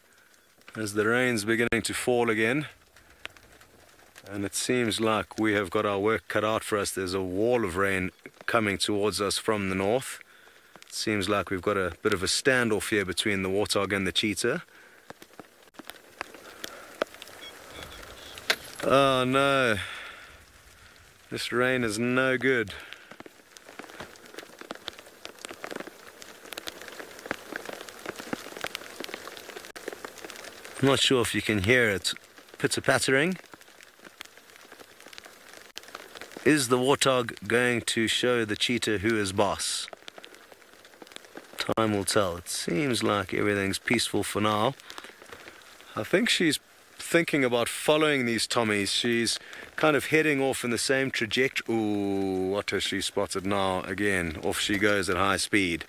as the rain's beginning to fall again. And it seems like we have got our work cut out for us. There's a wall of rain coming towards us from the north. It seems like we've got a bit of a standoff here between the warthog and the cheetah. Oh no. This rain is no good. I'm not sure if you can hear it pitter-pattering. Is the warthog going to show the cheetah who is boss? Time will tell. It seems like everything's peaceful for now. I think she's thinking about following these Tommies. She's kind of heading off in the same trajectory. Ooh, what has she spotted now? Again, off she goes at high speed.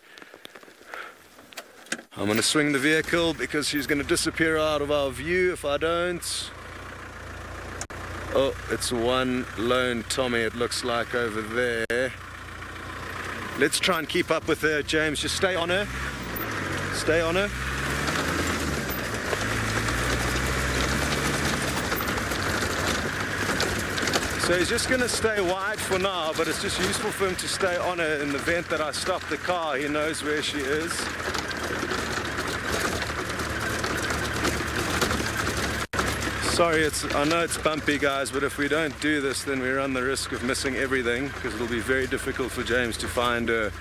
I'm going to swing the vehicle because she's going to disappear out of our view if I don't. Oh, it's one lone Tommy, it looks like, over there. Let's try and keep up with her, James. Just stay on her. Stay on her. So he's just going to stay wide for now, but it's just useful for him to stay on her in the event that I stop the car. He knows where she is. Sorry, I know it's bumpy, guys, but if we don't do this, then we run the risk of missing everything, because it'll be very difficult for James to find her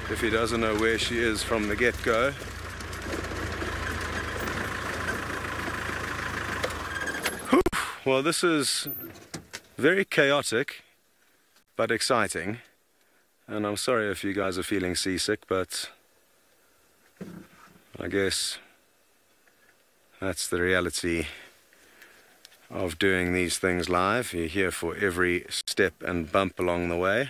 if he doesn't know where she is from the get-go. Whew. Well, this is very chaotic, but exciting. And I'm sorry if you guys are feeling seasick, but I guess that's the reality of doing these things live. You're here for every step and bump along the way.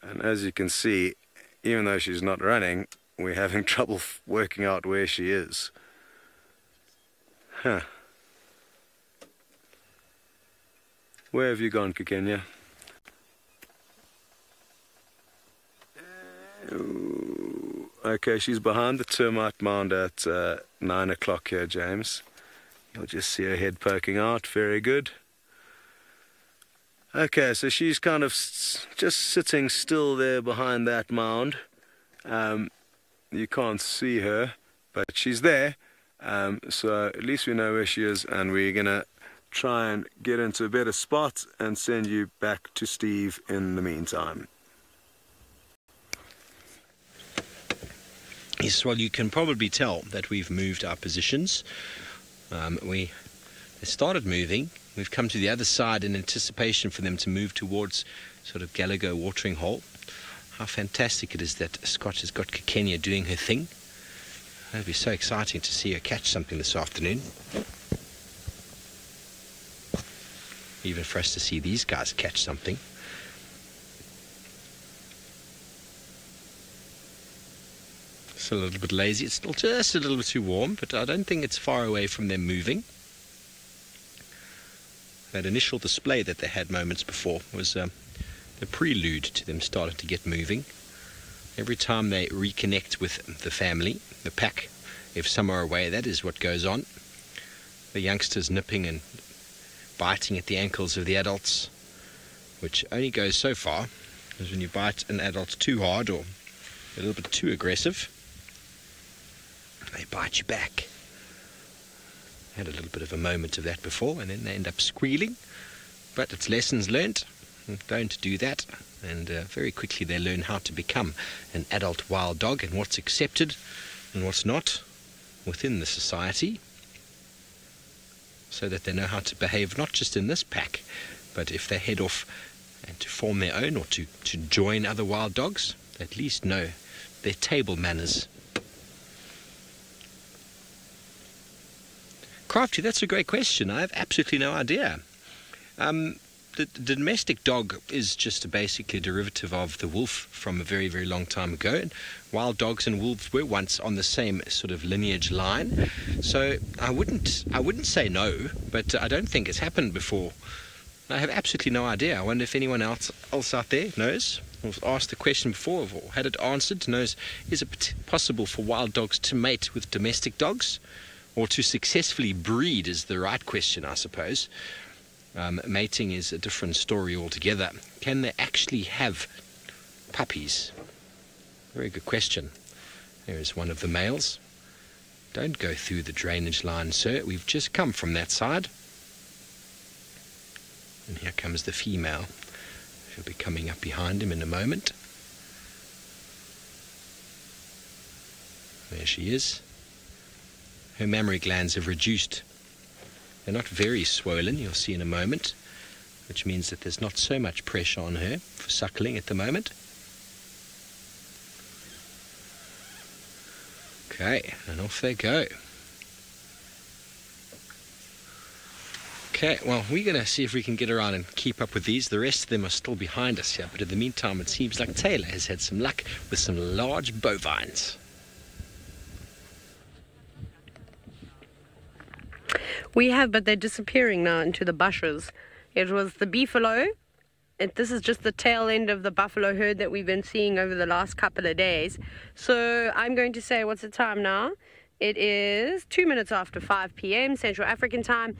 And as you can see, even though she's not running, we're having trouble working out where she is. Huh. Where have you gone, Kikenya? Okay, she's behind the termite mound at 9 o'clock here, James. You'll just see her head poking out. Very good. Okay, so she's kind of just sitting still there behind that mound. You can't see her, but she's there. So at least we know where she is, and we're gonna try and get into a better spot and send you back to Steve in the meantime. Yes, well, you can probably tell that we've moved our positions. We started moving. We've come to the other side in anticipation for them to move towards sort of Gallagher watering hole. How fantastic it is that Scott has got Kikenya doing her thing. It'll be so exciting to see her catch something this afternoon. Even for us to see these guys catch something. It's a little bit lazy. It's still just a little bit too warm, but I don't think it's far away from them moving. That initial display that they had moments before was the prelude to them starting to get moving. Every time they reconnect with the family, the pack, if some are away, that is what goes on. The youngsters nipping and biting at the ankles of the adults, which only goes so far, because when you bite an adult too hard or a little bit too aggressive, they bite you back. Had a little bit of a moment of that before, and then they end up squealing, but it's lessons learnt. Don't do that, and very quickly they learn how to become an adult wild dog and what's accepted and what's not within the society, so that they know how to behave not just in this pack, but if they head off and to form their own or to join other wild dogs, they at least know their table manners. Crafty, that's a great question. I have absolutely no idea. The domestic dog is just basically a derivative of the wolf from a very, very long time ago. And wild dogs and wolves were once on the same sort of lineage line. So I wouldn't say no, but I don't think it's happened before. I have absolutely no idea. I wonder if anyone else out there knows, or asked the question before, or had it answered, knows, is it possible for wild dogs to mate with domestic dogs? Or to successfully breed is the right question, I suppose. Mating is a different story altogether. Can they actually have puppies? Very good question. There is one of the males. Don't go through the drainage line, sir. We've just come from that side. And here comes the female. She'll be coming up behind him in a moment. There she is. Her mammary glands have reduced. They're not very swollen, you'll see in a moment, which means that there's not so much pressure on her for suckling at the moment. Okay, and off they go. Okay, well, we're going to see if we can get around and keep up with these. The rest of them are still behind us here, but in the meantime, it seems like Taylor has had some luck with some large bovines. We have, but they're disappearing now into the bushes. It was the beefalo. This is just the tail end of the buffalo herd that we've been seeing over the last couple of days. So I'm going to say, what's the time now? It is 2 minutes after 5 p.m. Central African time.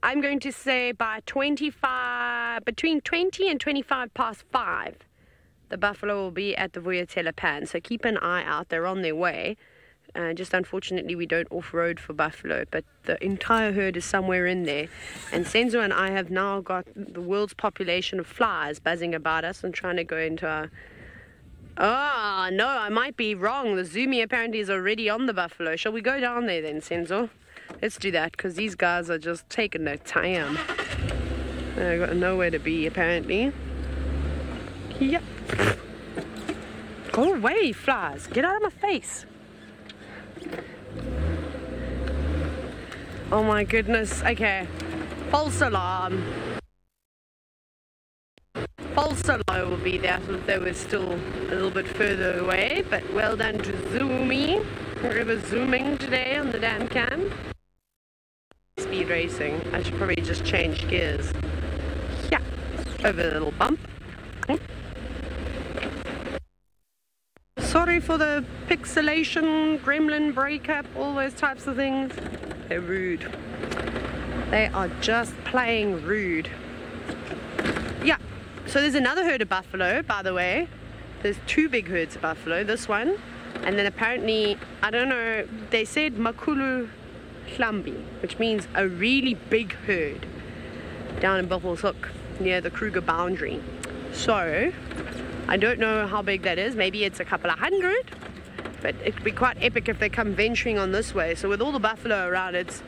I'm going to say by between 20 and 25 past 5, the buffalo will be at the Vuyatela Pan. So keep an eye out. They're on their way. Just unfortunately, we don't off-road for buffalo, but the entire herd is somewhere in there. And Senzo and I have now got the world's population of flies buzzing about us and trying to go into our... Oh, no, I might be wrong. The Zumi apparently is already on the buffalo. Shall we go down there then, Senzo? Let's do that, because these guys are just taking their time. They've got nowhere to be, apparently. Yep. Go away, flies. Get out of my face. Oh my goodness. Okay. False alarm. False alarm will be there if they were still a little bit further away, but well done to Zoomy. Whoever's zooming today on the damn cam. Speed racing. I should probably just change gears. Yeah. Over the little bump. Sorry for the pixelation, gremlin breakup, all those types of things. They're rude. They are just plain rude. Yeah, so there's another herd of buffalo, by the way. There's two big herds of buffalo. This one And then apparently, I don't know, they said Makulu Hlambi, which means a really big herd down in Buffalo's Hook near the Kruger boundary. So I don't know how big that is. Maybe it's a couple of hundred, but it'd be quite epic if they come venturing on this way. So with all the buffalo around, it's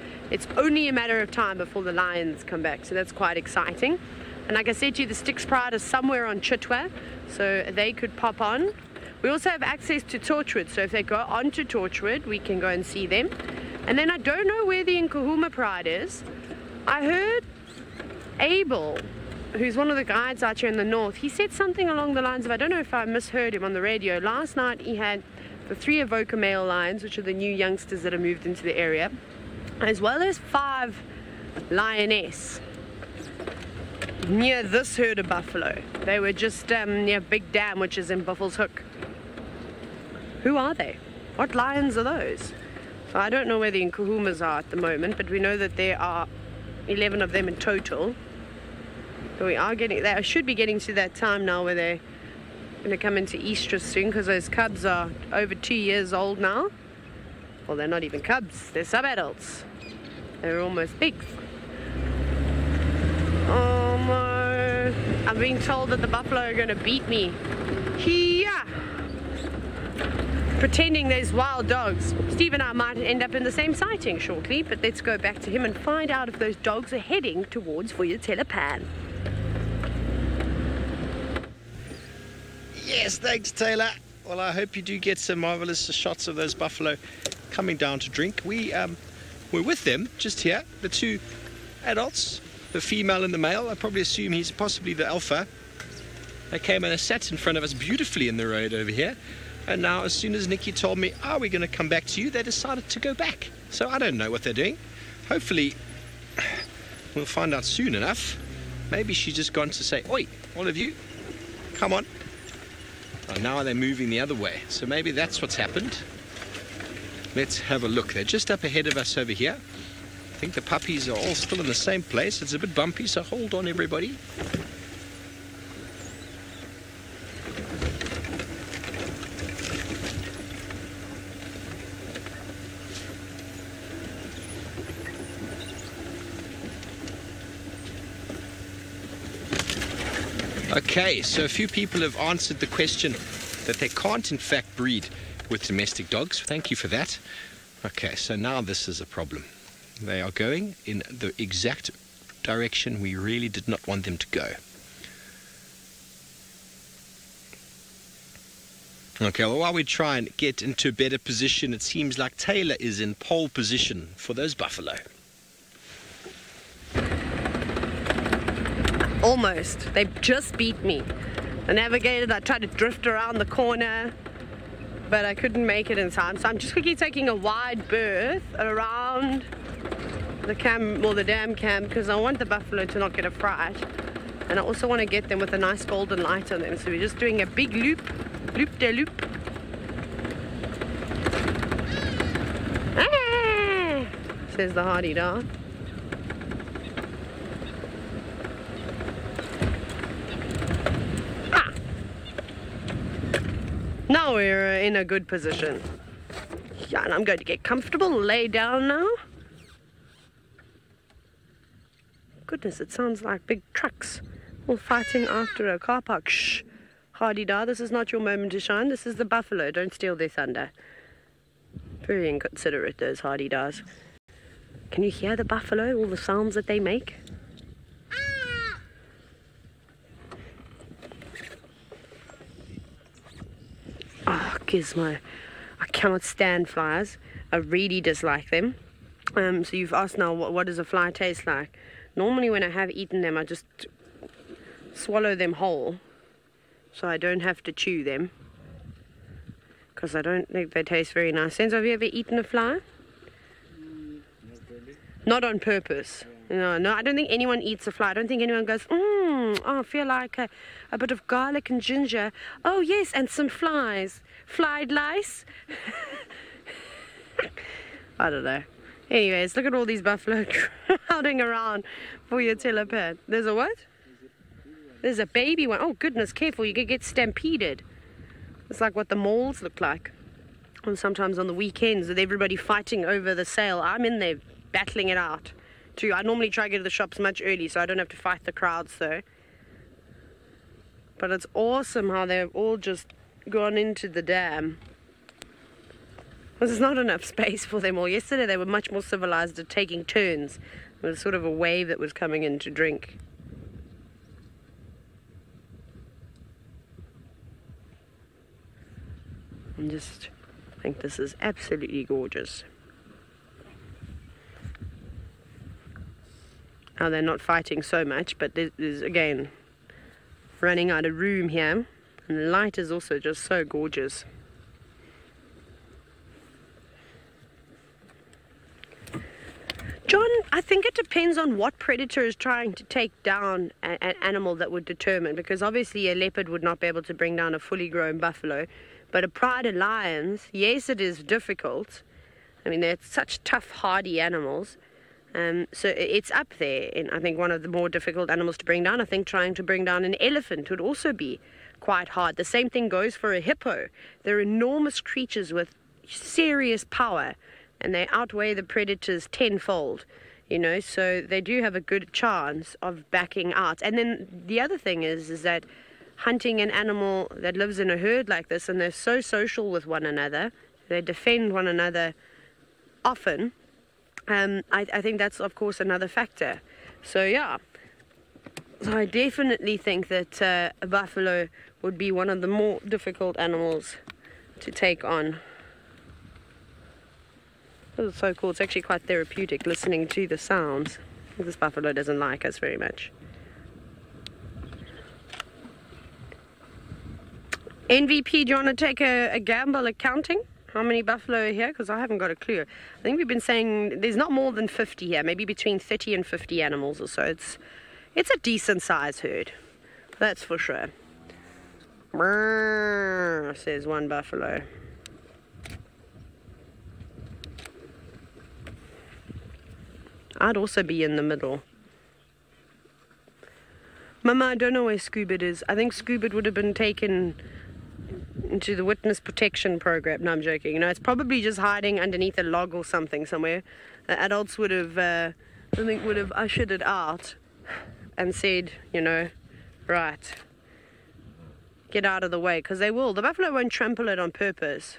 only a matter of time before the lions come back. So that's quite exciting. And like I said to you, the Styx Pride is somewhere on Chitwa, so they could pop on. We also have access to Torchwood, so if they go on to Torchwood, we can go and see them. And then I don't know where the Nkahuma Pride is. I heard Abel, who's one of the guides out here in the north, he said something along the lines of, I don't know if I misheard him on the radio, last night he had the 3 Avoca male lions, which are the new youngsters that have moved into the area, as well as 5 lioness near this herd of buffalo. They were just near Big Dam, which is in Buffalo's Hook. Who are they? What lions are those? So I don't know where the Nkahumas are at the moment, but we know that there are 11 of them in total. So we are getting, they should be getting to that time now where they're going to come into estrus soon, because those cubs are over 2 years old now. Well, they're not even cubs, they're sub-adults. They're almost pigs. Oh no, I'm being told that the buffalo are going to beat me. Here! Pretending there's wild dogs. Steve and I might end up in the same sighting shortly, but let's go back to him and find out if those dogs are heading towards Vuyatela Pan. Yes, thanks, Taylor. Well, I hope you do get some marvelous shots of those buffalo coming down to drink. We're with them just here, the 2 adults, the female and the male. I probably assume he's possibly the alpha. They came and they sat in front of us beautifully in the road over here. And now, as soon as Nikki told me, are we going to come back to you, they decided to go back. So I don't know what they're doing. Hopefully, we'll find out soon enough. Maybe she's just gone to say, oi, all of you, come on. And now they're moving the other way. So maybe that's what's happened. Let's have a look. They're just up ahead of us over here. I think the puppies are all still in the same place. It's a bit bumpy, so hold on, everybody. Okay, so a few people have answered the question that they can't in fact breed with domestic dogs. Thank you for that. Okay, so now this is a problem. They are going in the exact direction we really did not want them to go. Okay, well, while we try and get into a better position, it seems like Taylor is in pole position for those buffalo. Almost. They just beat me. I navigated, I tried to drift around the corner, but I couldn't make it in time. So I'm just quickly taking a wide berth around the cam, or the dam cam, because I want the buffalo to not get a fright. And I also want to get them with a nice golden light on them. So we're just doing a big loop, loop-de-loop. Ah! Says the hardy-dar. Now we're in a good position. Yeah, and I'm going to get comfortable, lay down now. Goodness, it sounds like big trucks all fighting after a car park. Shh, hardy-dar, this is not your moment to shine. This is the buffalo. Don't steal their thunder. Very inconsiderate, those hardy-dars. Can you hear the buffalo, all the sounds that they make? Oh, gizmo. I cannot stand flies. I really dislike them. So you've asked now, what does a fly taste like? Normally when I have eaten them, I just swallow them whole, so I don't have to chew them, because I don't think they taste very nice. Sense, have you ever eaten a fly? Not really. Not on purpose. No, I don't think anyone eats a fly. I don't think anyone goes, oh, I feel like a bit of garlic and ginger. Oh, yes, and some flies. Flied lice? I don't know. Anyways, look at all these buffalo crowding around for your telepad. There's a what? There's a baby one. Oh, goodness, careful. You could get stampeded. It's like what the moles look like. And sometimes on the weekends with everybody fighting over the sale, I'm in there battling it out too. I normally try to get to the shops much early so I don't have to fight the crowds though. But it's awesome how they've all just gone into the dam. There's not enough space for them all. Yesterday they were much more civilized at taking turns. There was sort of a wave that was coming in to drink. I just think this is absolutely gorgeous. Now they're not fighting so much, but there's again running out of room here, and the light is also just so gorgeous. John, I think it depends on what predator is trying to take down an animal that would determine, because obviously a leopard would not be able to bring down a fully grown buffalo, but a pride of lions, yes, it is difficult. I mean, they're such tough, hardy animals. So it's up there, and I think one of the more difficult animals to bring down. I think trying to bring down an elephant would also be quite hard. The same thing goes for a hippo. They're enormous creatures with serious power, and they outweigh the predators tenfold, you know, so they do have a good chance of backing out. And then the other thing is that hunting an animal that lives in a herd like this, and they're so social with one another, they defend one another often, I think that's, of course, another factor. So, yeah. So I definitely think that a buffalo would be one of the more difficult animals to take on. This is so cool. It's actually quite therapeutic listening to the sounds. This buffalo doesn't like us very much. NVP, do you want to take a gamble at counting? How many buffalo are here? Because I haven't got a clue. I think we've been saying there's not more than 50 here, maybe between 30 and 50 animals or so. It's a decent size herd, that's for sure. Brrr, says one buffalo. I'd also be in the middle. Mama, I don't know where Scoobit is. I think Scoobit would have been taken into the witness protection program. No, I'm joking. You know, it's probably just hiding underneath a log or something somewhere. The adults would have, I think, would have ushered it out and said, you know, right, get out of the way, because they will. The buffalo won't trample it on purpose.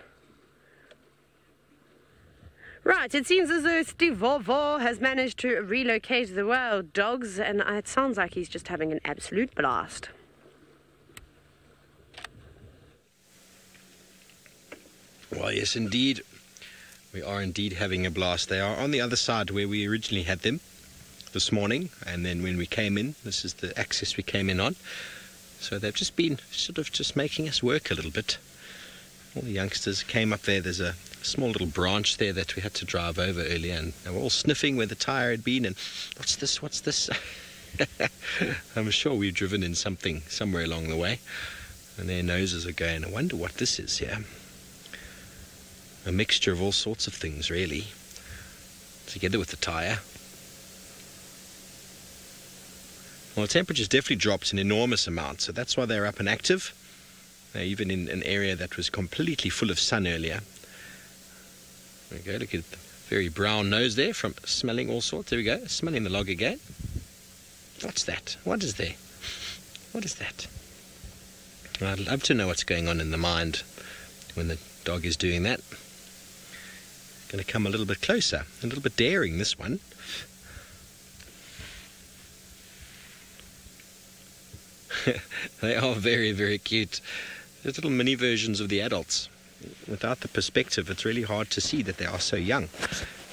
Right, it seems as though Steve Vovo has managed to relocate the wild dogs, and it sounds like he's just having an absolute blast. Well, yes, indeed. We are indeed having a blast. They are on the other side where we originally had them this morning, and then when we came in, this is the access we came in on. So they've just been sort of just making us work a little bit. All the youngsters came up there. There's a small little branch there that we had to drive over earlier, and they were all sniffing where the tire had been, and what's this, what's this? I'm sure we've driven in something somewhere along the way, and their noses are going, I wonder what this is here. A mixture of all sorts of things, really, together with the tire. Well, the temperature's definitely dropped an enormous amount, so that's why they're up and active. Even in an area that was completely full of sun earlier. There we go, look at the very brown nose there from smelling all sorts. There we go, smelling the log again. What's that? What is there? What is that? I'd love to know what's going on in the mind when the dog is doing that. Going to come a little bit closer, a little bit daring, this one. They are very, very cute. They're little mini versions of the adults. Without the perspective, it's really hard to see that they are so young.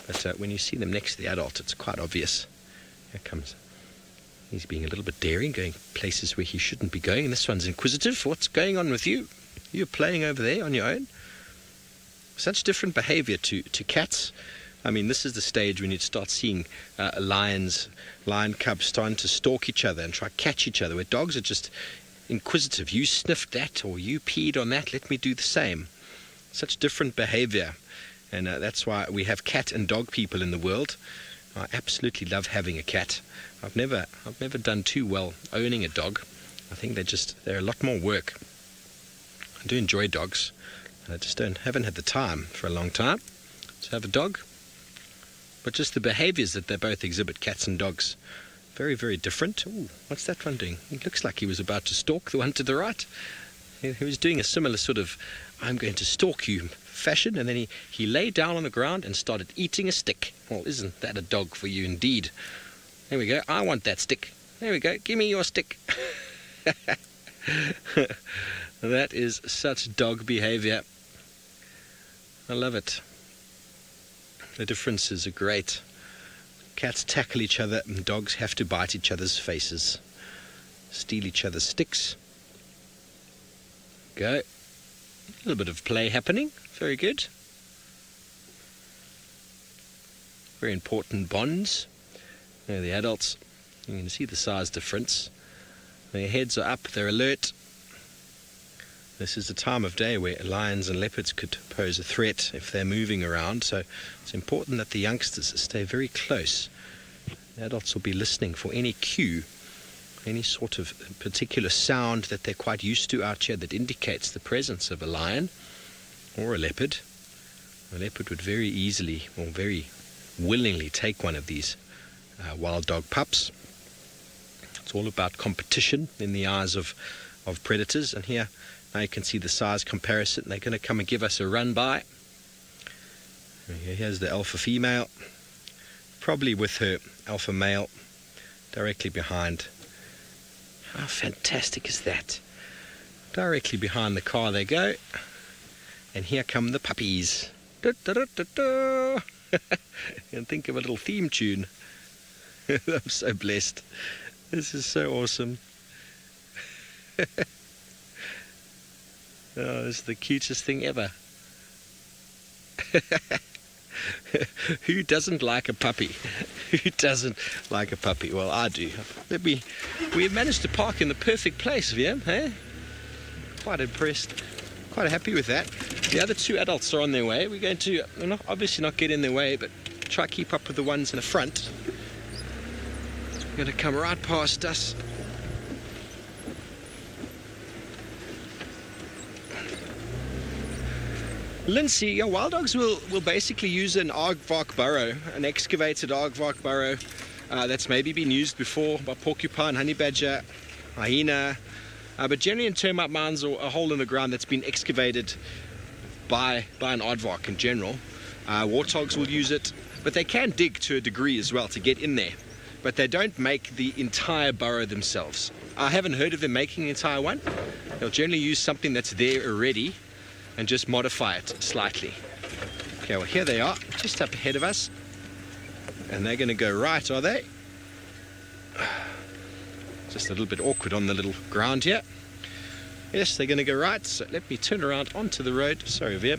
But when you see them next to the adult, it's quite obvious. Here comes. He's being a little bit daring, going places where he shouldn't be going. And this one's inquisitive. What's going on with you? You're playing over there on your own? Such different behavior to cats. I mean, this is the stage when you'd start seeing lion cubs starting to stalk each other and try to catch each other, where dogs are just inquisitive. You sniffed that, or you peed on that, let me do the same. Such different behavior, and that's why we have cat and dog people in the world. I absolutely love having a cat. I've never done too well owning a dog. I think they're a lot more work. I do enjoy dogs. I just haven't had the time for a long time to have a dog. But just the behaviours that they both exhibit, cats and dogs, very, very different. Ooh, what's that one doing? It looks like he was about to stalk the one to the right. He was doing a similar sort of, I'm going to stalk you fashion, and then he lay down on the ground and started eating a stick. Well, isn't that a dog for you indeed? There we go. I want that stick. There we go. Give me your stick. That is such dog behaviour. I love it. The differences are great. Cats tackle each other and dogs have to bite each other's faces, steal each other's sticks. Go. A little bit of play happening. Very good. Very important bonds. There are the adults. You can see the size difference. Their heads are up, they're alert. This is a time of day where lions and leopards could pose a threat if they're moving around, so it's important that the youngsters stay very close. The adults will be listening for any cue, any sort of particular sound that they're quite used to out here that indicates the presence of a lion or a leopard. A leopard would very easily or very willingly take one of these wild dog pups. It's all about competition in the eyes of predators, and here now you can see the size comparison. They're going to come and give us a run by. Here's the alpha female, probably with her alpha male directly behind. How fantastic is that? Directly behind the car they go, and here come the puppies. Da, da, da, da, da. And think of a little theme tune. I'm so blessed. This is so awesome. Oh, this is the cutest thing ever. Who doesn't like a puppy? Who doesn't like a puppy? Well, I do. We managed to park in the perfect place, Liam, hey? Quite impressed. Quite happy with that. The other two adults are on their way. We're going to obviously not get in their way, but try to keep up with the ones in the front. They're going to come right past us. Lindsay, your wild dogs will basically use an aardvark burrow, an excavated aardvark burrow that's maybe been used before by porcupine, honey badger, hyena, but generally in termite mounds or a hole in the ground that's been excavated by an aardvark in general. Warthogs will use it, but they can dig to a degree as well to get in there, but they don't make the entire burrow themselves. I haven't heard of them making the entire one. They'll generally use something that's there already and just modify it slightly. Okay, well here they are, just up ahead of us. And they're going to go right, are they? Just a little bit awkward on the little ground here. Yes, they're going to go right, so let me turn around onto the road. Sorry, Veer.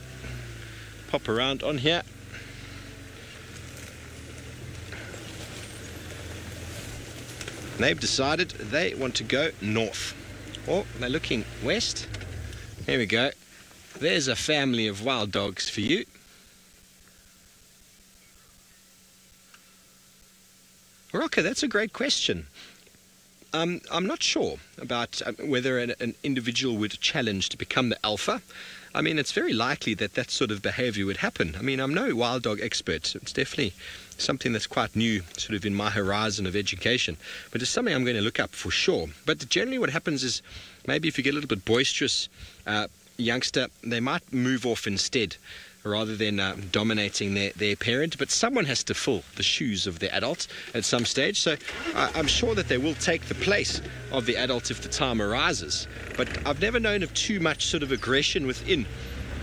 Pop around on here. And they've decided they want to go north. Oh, they're looking west. There we go. There's a family of wild dogs for you. Rocco, that's a great question. I'm not sure about whether an individual would challenge to become the alpha. I mean, it's very likely that that sort of behavior would happen. I mean, I'm no wild dog expert. It's definitely something that's quite new, sort of in my horizon of education. But it's something I'm going to look up for sure. But generally what happens is maybe if you get a little bit boisterous youngster, they might move off instead rather than dominating their parent, but someone has to fill the shoes of the adult at some stage, so I'm sure that they will take the place of the adult if the time arises. But I've never known of too much sort of aggression within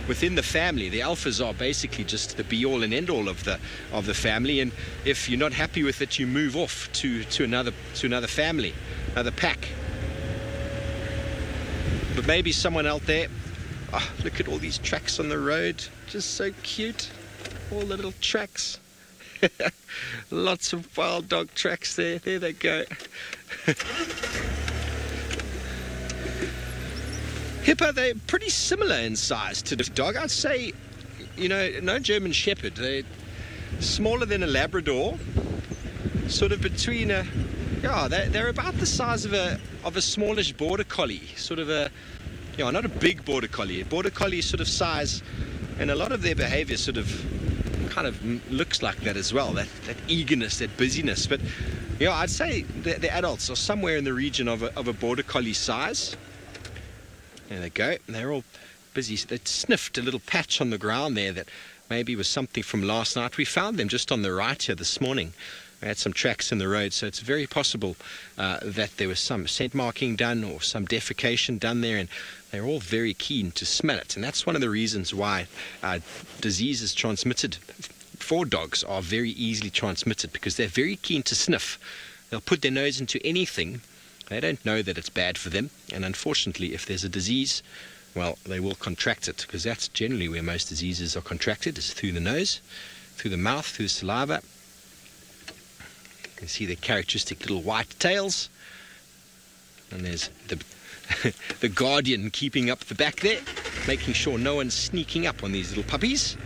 the family. The alphas are basically just the be-all and end-all of the family, and if you're not happy with it, you move off to another family, another pack. But maybe someone out there. Oh, look at all these tracks on the road. Just so cute. All the little tracks. Lots of wild dog tracks there. There they go. Hippo, they're pretty similar in size to the dog. I'd say, no German Shepherd. They're smaller than a Labrador. Sort of between they're about the size of a smallish border collie. Sort of Yeah, not a big border collie. A border collie sort of size, and a lot of their behavior sort of kind of looks like that as well, that eagerness, that busyness. But yeah, I'd say the adults are somewhere in the region of a border collie size. There they go. They're all busy. They sniffed a little patch on the ground there that maybe was something from last night. We found them just on the right here this morning. We had some tracks in the road, so it's very possible that there was some scent marking done or some defecation done there, and they're all very keen to smell it. And that's one of the reasons why diseases transmitted for dogs are very easily transmitted, because they're very keen to sniff. They'll put their nose into anything. They don't know that it's bad for them, and unfortunately, if there's a disease, well, they will contract it, because that's generally where most diseases are contracted, is through the nose, through the mouth, through the saliva. You can see the characteristic little white tails, and there's the guardian keeping up the back there, making sure no one's sneaking up on these little puppies,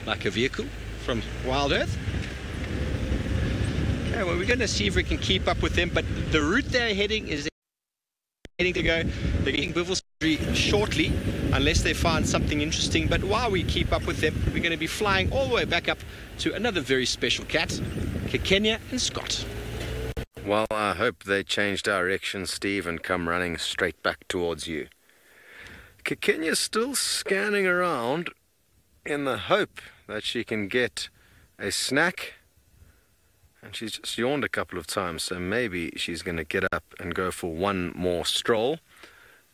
like a vehicle from Wild Earth. Okay, well, we're going to see if we can keep up with them, but the route they're heading is they're getting Biffle shortly, unless they find something interesting. But while we keep up with them, we're going to be flying all the way back up to another very special cat, Kenya and Scott. Well, I hope they change direction, Steve, and come running straight back towards you. Kenya's still scanning around in the hope that she can get a snack, and she's just yawned a couple of times, so maybe she's going to get up and go for one more stroll.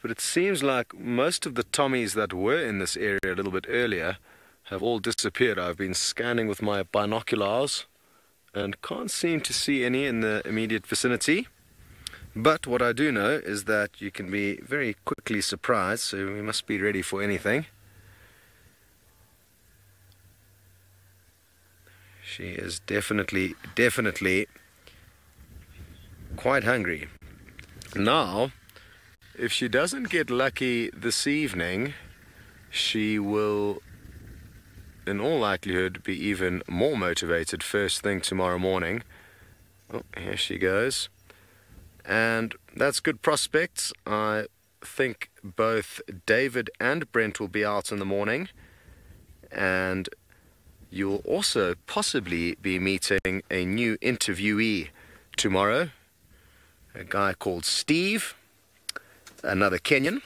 But it seems like most of the Tommies that were in this area a little bit earlier have all disappeared. I've been scanning with my binoculars and can't seem to see any in the immediate vicinity. But what I do know is that you can be very quickly surprised, so we must be ready for anything. She is definitely quite hungry. Now, if she doesn't get lucky this evening, she will, in all likelihood, be even more motivated first thing tomorrow morning. Oh, here she goes. And that's good prospects. I think both David and Brent will be out in the morning, and you'll also possibly be meeting a new interviewee tomorrow, a guy called Steve, another Kenyan.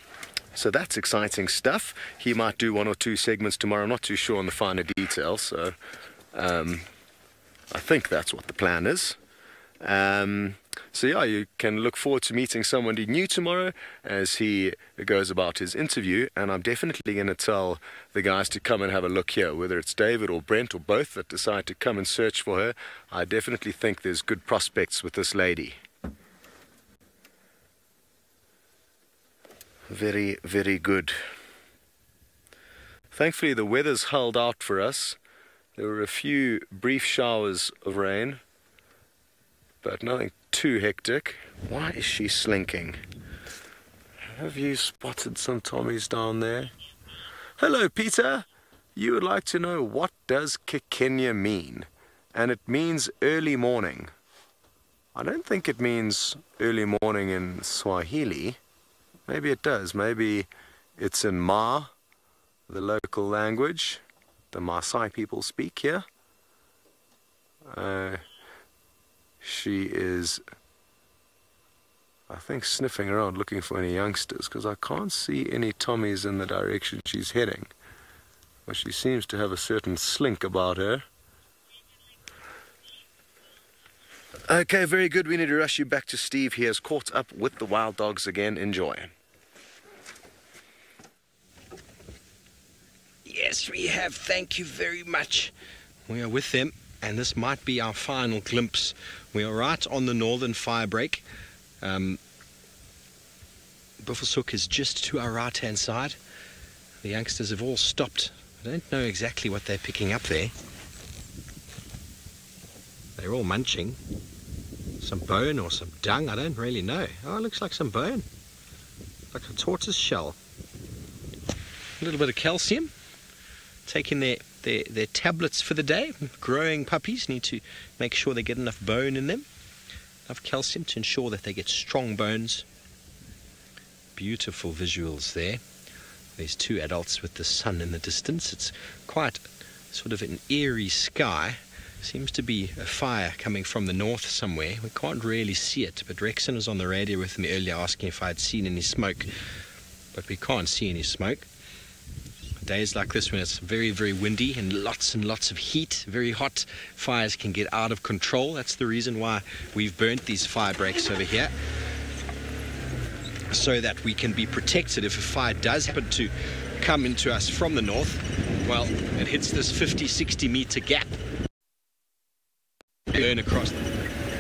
So that's exciting stuff. He might do 1 or 2 segments tomorrow. I'm not too sure on the finer details, so I think that's what the plan is. So yeah, you can look forward to meeting somebody new tomorrow as he goes about his interview, and I'm definitely going to tell the guys to come and have a look here, whether it's David or Brent or both that decide to come and search for her. I definitely think there's good prospects with this lady. Very, very good. Thankfully the weather's held out for us. There were a few brief showers of rain, but nothing too hectic. Why is she slinking? Have you spotted some Tommies down there? Hello, Peter. You would like to know, what does Kenya mean? And it means early morning. I don't think it means early morning in Swahili. Maybe it does. Maybe it's in Ma, the local language the Maasai people speak here. She is, I think, sniffing around looking for any youngsters, because I can't see any Tommies in the direction she's heading. But she seems to have a certain slink about her. Okay, very good. We need to rush you back to Steve. He has caught up with the wild dogs again. Enjoy. Yes, we have. Thank you very much. We are with them, and this might be our final glimpse. We are right on the northern fire break. Buffelshoek is just to our right-hand side. The youngsters have all stopped. I don't know exactly what they're picking up there. They're all munching. Some bone or some dung, I don't really know. Oh, it looks like some bone. Like a tortoise shell. A little bit of calcium. Taking their tablets for the day. Growing puppies need to make sure they get enough bone in them. Enough calcium to ensure that they get strong bones. Beautiful visuals there. There's two adults with the sun in the distance. It's quite sort of an eerie sky. Seems to be a fire coming from the north somewhere. We can't really see it, but Rexon was on the radio with me earlier asking if I'd seen any smoke, but we can't see any smoke. Days like this when it's very, very windy and lots of heat, very hot, fires can get out of control. That's the reason why we've burnt these fire breaks over here, so that we can be protected if a fire does happen to come into us from the north. Well, it hits this 50-60 meter gap. Burn across,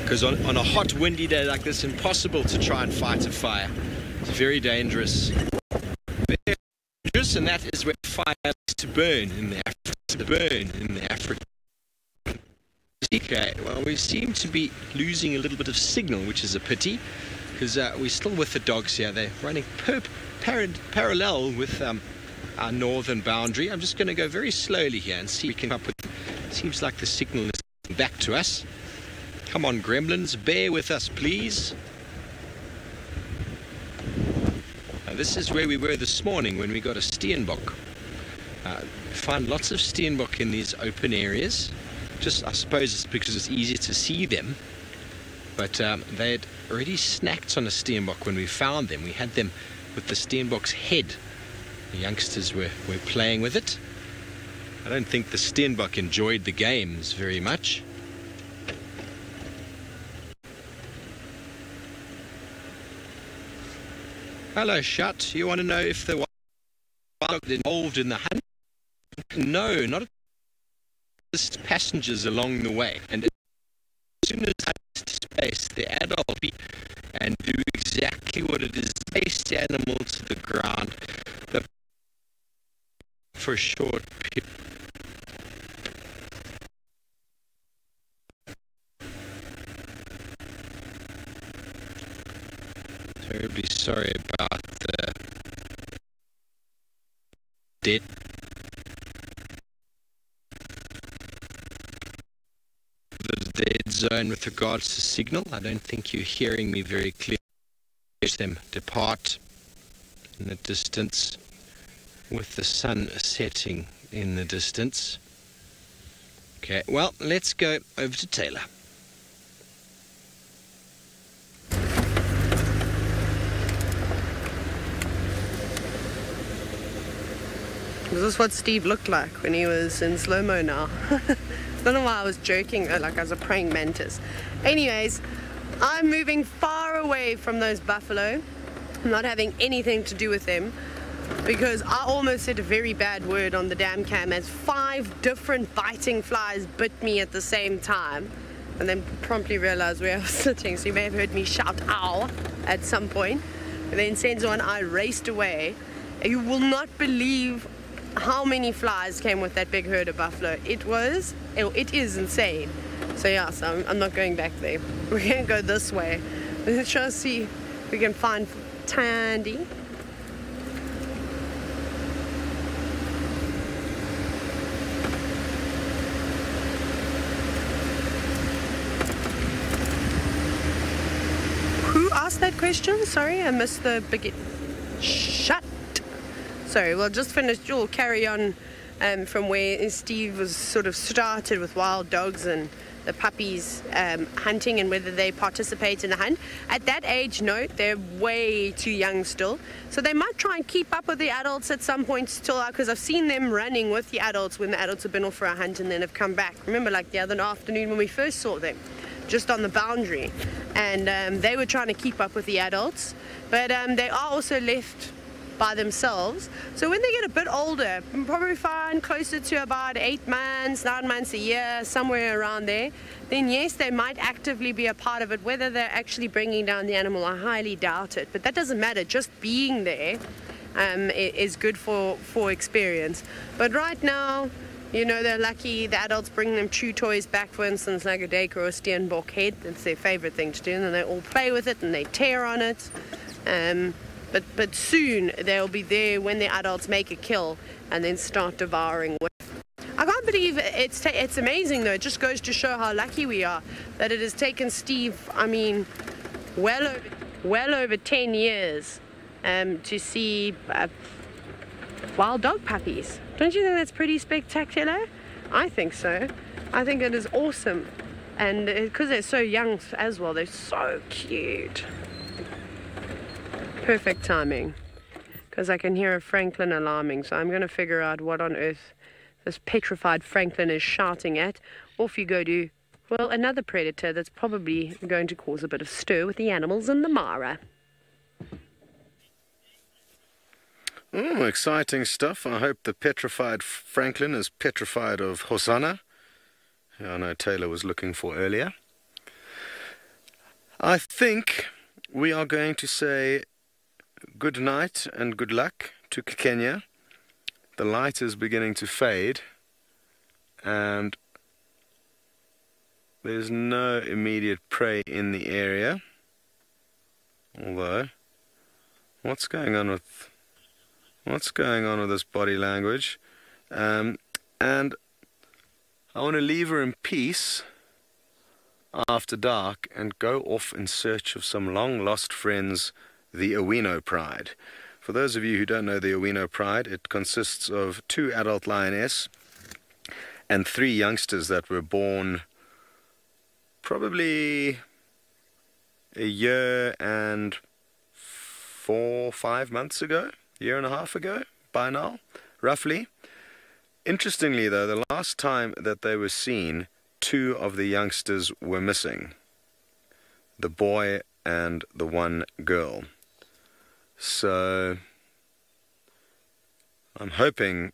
because on a hot windy day like this, impossible to try and fight a fire. It's very dangerous. Very dangerous, and that is where fire likes to burn in the Africa. Okay, well, we seem to be losing a little bit of signal, which is a pity, because we're still with the dogs here. They're running parallel with our northern boundary. I'm just going to go very slowly here and see if we can come up with. Seems like the signal is back to us. Come on, gremlins, bear with us, please. Now, this is where we were this morning when we got a steenbok. Find lots of steenbok in these open areas. Just, I suppose it's because it's easier to see them. But they had already snacked on a steenbok when we found them. We had them with the steenbok's head. The youngsters were playing with it. I don't think the steenbok enjoyed the games very much. Hello, Shut. You want to know if the wild dog involved in the hunt? No, not just passengers along the way. And as soon as I space, the adult will be and do exactly what it is. Place the animal to the ground for a short period. Terribly sorry about the dead. The dead zone with regards to signal. I don't think you're hearing me very clearly. Watch them depart in the distance with the sun setting in the distance. Okay, well, let's go over to Taylor. This is what Steve looked like when he was in slow-mo now. I don't know why I was joking, like I was a praying mantis. Anyways, I'm moving far away from those buffalo. I'm not having anything to do with them because I almost said a very bad word on the damn cam as 5 different biting flies bit me at the same time, and then promptly realized where I was sitting. So you may have heard me shout "ow" at some point. And then Senzo and I raced away. You will not believe how many flies came with that big herd of buffalo. It is insane. So yeah, so I'm not going back there. We're going to go this way. Let's try to see if we can find Tandy. Who asked that question? Sorry, I missed the beginning. Shut. Sorry, we'll just finish. We'll carry on from where Steve was sort of started with wild dogs and the puppies hunting and whether they participate in the hunt. At that age, no, they're way too young still. So they might try and keep up with the adults at some point still, because I've seen them running with the adults when the adults have been off for a hunt and then have come back. Remember, like the other afternoon when we first saw them, just on the boundary. And they were trying to keep up with the adults. But they are also left by themselves. So when they get a bit older, probably find closer to about 8 months, 9 months, a year, somewhere around there, then yes, they might actively be a part of it. Whether they're actually bringing down the animal, I highly doubt it. But that doesn't matter. Just being there is good for experience. But right now, you know, they're lucky. The adults bring them chew toys back, for instance, like a dake or a steenbok head. That's their favorite thing to do. And then they all play with it and they tear on it. But soon they'll be there when the adults make a kill and then start devouring with. I can't believe it's amazing though. It just goes to show how lucky we are that it has taken Steve, I mean, well over 10 years to see wild dog puppies. Don't you think that's pretty spectacular? I think so. I think it is awesome. And because they're so young as well, they're so cute. Perfect timing. Because I can hear a Franklin alarming, so I'm going to figure out what on earth this petrified Franklin is shouting at. Off you go to, well, another predator that's probably going to cause a bit of stir with the animals in the Mara. Oh, exciting stuff. I hope the petrified Franklin is petrified of Hosanna, who I know Taylor was looking for earlier. I think we are going to say good night and good luck to Kenya. The light is beginning to fade, and there's no immediate prey in the area. Although, what's going on with this body language? And I want to leave her in peace after dark and go off in search of some long-lost friends, the Owino Pride. For those of you who don't know the Owino Pride, it consists of 2 adult lioness and 3 youngsters that were born probably a year and 4-5 months ago, year and a half ago by now, roughly. Interestingly though, the last time that they were seen, 2 of the youngsters were missing. The boy and the 1 girl. So I'm hoping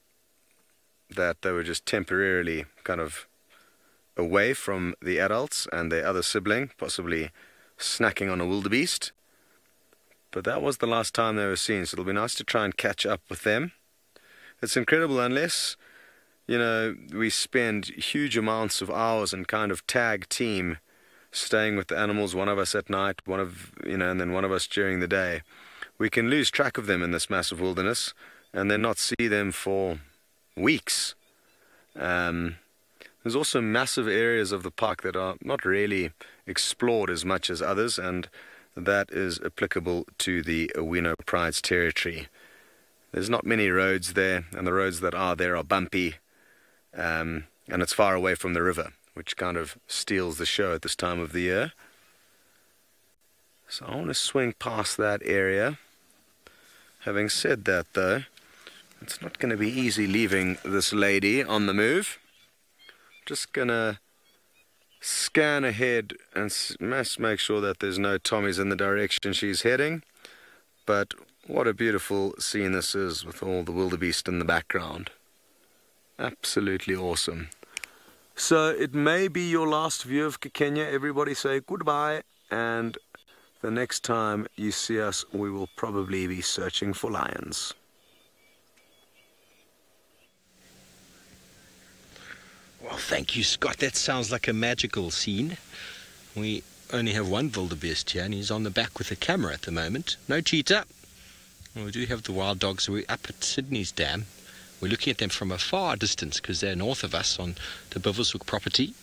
that they were just temporarily kind of away from the adults and their other sibling, possibly snacking on a wildebeest. But that was the last time they were seen, so it'll be nice to try and catch up with them. It's incredible, unless, you know, we spend huge amounts of hours and kind of tag team staying with the animals, one of us at night, and then one of us during the day. We can lose track of them in this massive wilderness and then not see them for weeks. There's also massive areas of the park that are not really explored as much as others, and that is applicable to the Owino Pride's territory. There's not many roads there, and the roads that are there are bumpy, and it's far away from the river, which kind of steals the show at this time of the year. So I want to swing past that area. Having said that though, it's not going to be easy leaving this lady on the move. Just going to scan ahead and must make sure that there's no Tommies in the direction she's heading. But what a beautiful scene this is with all the wildebeest in the background. Absolutely awesome. So it may be your last view of Kenya. Everybody say goodbye, and the next time you see us, we will probably be searching for lions. Well, thank you, Scott. That sounds like a magical scene. We only have 1 wildebeest here, and he's on the back with a camera at the moment. No cheetah. Well, we do have the wild dogs. We're up at Sydney's Dam. We're looking at them from a far distance because they're north of us on the Bivelshoek property.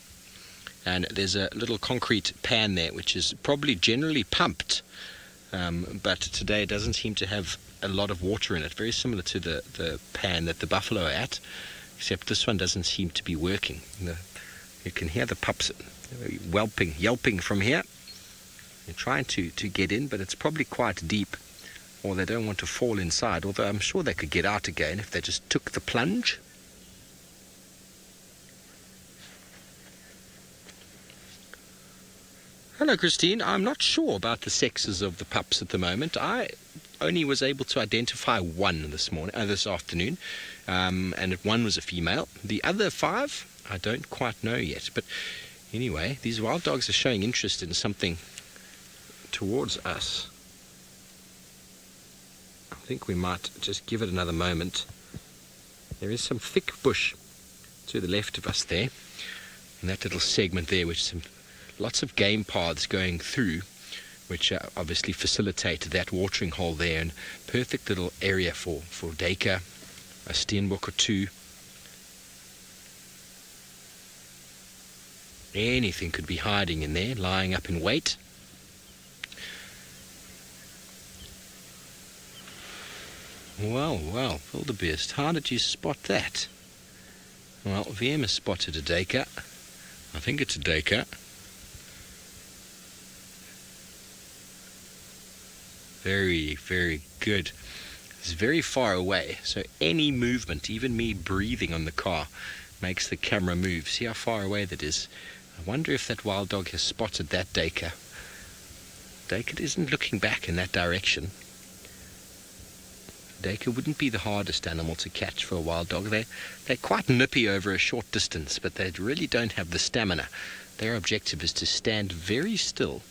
And there's a little concrete pan there which is probably generally pumped, but today it doesn't seem to have a lot of water in it, very similar to the pan that the buffalo are at, except this one doesn't seem to be working. You can hear the pups yelping from here. They're trying to get in, but it's probably quite deep, or they don't want to fall inside, although I'm sure they could get out again if they just took the plunge. Hello, Christine. I'm not sure about the sexes of the pups at the moment. I only was able to identify 1 this afternoon, and 1 was a female. The other 5, I don't quite know yet. But anyway, these wild dogs are showing interest in something towards us. I think we might just give it another moment. There is some thick bush to the left of us there, and that little segment there, which is lots of game paths going through, which obviously facilitate that watering hole there, and perfect little area for duiker, a steenbok or 2. Anything could be hiding in there, lying up in wait. Well, well, wildebeest, how did you spot that? Well, VM has spotted a duiker. I think it's a duiker. Very, very good. It's very far away, so any movement, even me breathing on the car, makes the camera move. See how far away that is? I wonder if that wild dog has spotted that duiker. Duiker isn't looking back in that direction. Duiker wouldn't be the hardest animal to catch for a wild dog. They're quite nippy over a short distance, but they really don't have the stamina. Their objective is to stand very still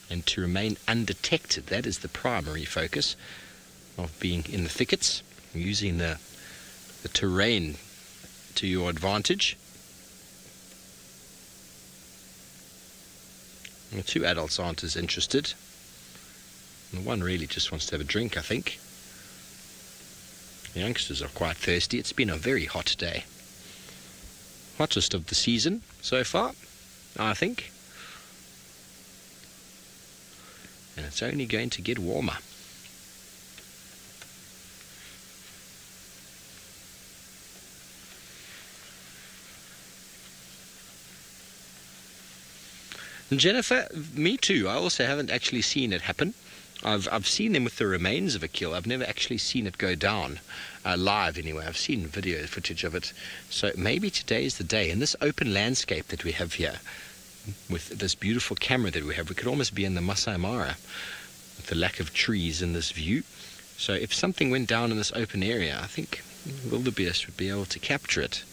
and to remain undetected. That is the primary focus of being in the thickets, using the terrain to your advantage. The two adults aren't as interested. And the one really just wants to have a drink, I think. The youngsters are quite thirsty. It's been a very hot day. Hottest of the season so far, I think. And it's only going to get warmer. And Jennifer, me too. I also haven't actually seen it happen. I've seen them with the remains of a kill. I've never actually seen it go down live anyway. I've seen video footage of it. So maybe today is the day. In this open landscape that we have here, with this beautiful camera that we have, we could almost be in the Masai Mara with the lack of trees in this view. So if something went down in this open area, I think wildebeest would be able to capture it.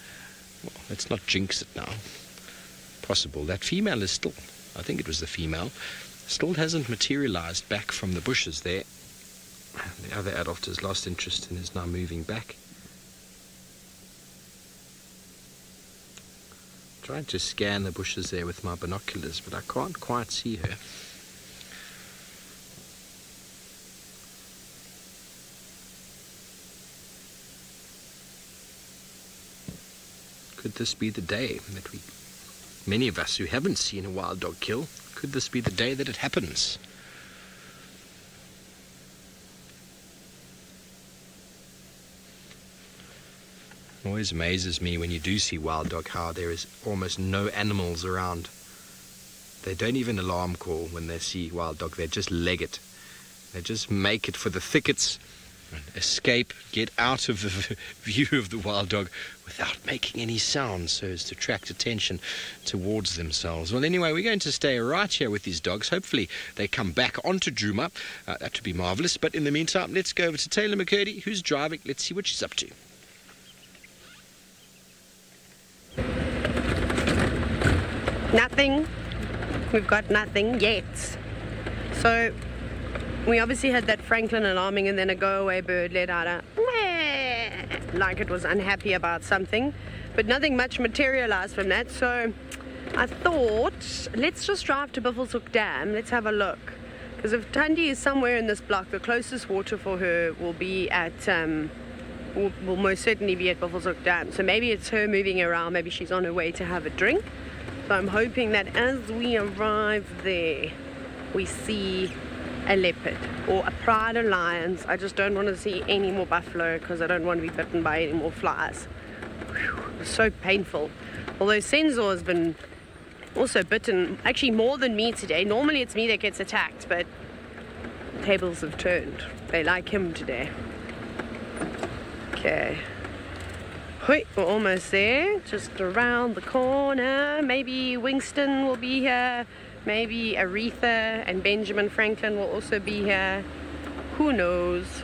Well, let's not jinx it now. Possible. That female is still, I think it was the female, still hasn't materialized back from the bushes there. The other adult has lost interest and is now moving back. Trying to scan the bushes there with my binoculars, but I can't quite see her. Could this be the day that many of us who haven't seen a wild dog kill, could this be the day that it happens? It always amazes me when you do see wild dog how there is almost no animals around. They don't even alarm call when they see wild dog. They just leg it. They just make it for the thickets and escape, get out of the view of the wild dog without making any sound so as to attract attention towards themselves. Well, anyway, we're going to stay right here with these dogs. Hopefully they come back onto Djuma. That would be marvelous. But in the meantime, let's go over to Taylor McCurdy, who's driving. Let's see what she's up to. Nothing. We've got nothing yet. So we obviously had that Franklin alarming, and then a go-away bird let out a like it was unhappy about something, but nothing much materialized from that. So I thought, let's just drive to Buffelshoek Dam. Let's have a look, because if Thandi is somewhere in this block, the closest water for her will be at will most certainly be at Buffelshoek Dam. So maybe it's her moving around, maybe she's on her way to have a drink. So I'm hoping that as we arrive there, we see a leopard or a pride of lions. I just don't want to see any more buffalo because I don't want to be bitten by any more flies. Whew, it's so painful. Although Sensor has been also bitten, actually more than me today. Normally it's me that gets attacked, but tables have turned. They like him today. Okay. We're almost there, just around the corner. Maybe Winston will be here. Maybe Aretha and Benjamin Franklin will also be here. Who knows?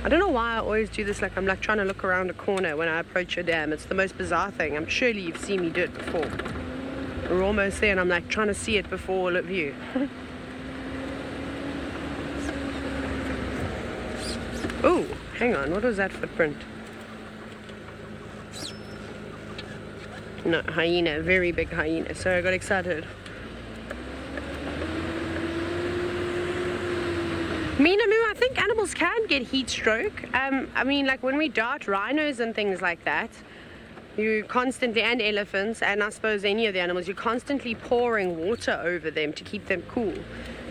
I don't know why I always do this, like I'm like trying to look around a corner when I approach a dam. It's the most bizarre thing. I'm surely you've seen me do it before. We're almost there and I'm like trying to see it before all of you. Oh, hang on, what was that footprint? No, hyena, very big hyena. So I got excited. I think animals can get heat stroke. I mean, like when we dart rhinos and things like that, you constantly, and elephants, and I suppose any of the animals, you're constantly pouring water over them to keep them cool.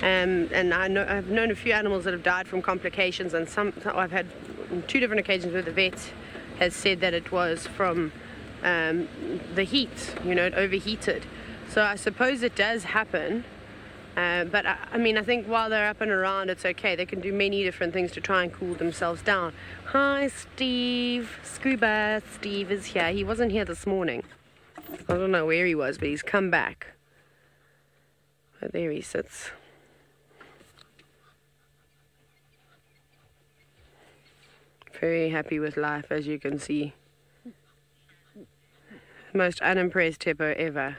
And I've known a few animals that have died from complications, and I've had 2 different occasions where the vet has said that it was from the heat, it overheated. So I suppose it does happen, but I mean, I think while they're up and around, it's okay. They can do many different things to try and cool themselves down. Hi, Steve. Scuba Steve is here. He wasn't here this morning. I don't know where he was, but he's come back. But there he sits. Very happy with life, as you can see. Most unimpressed hippo ever.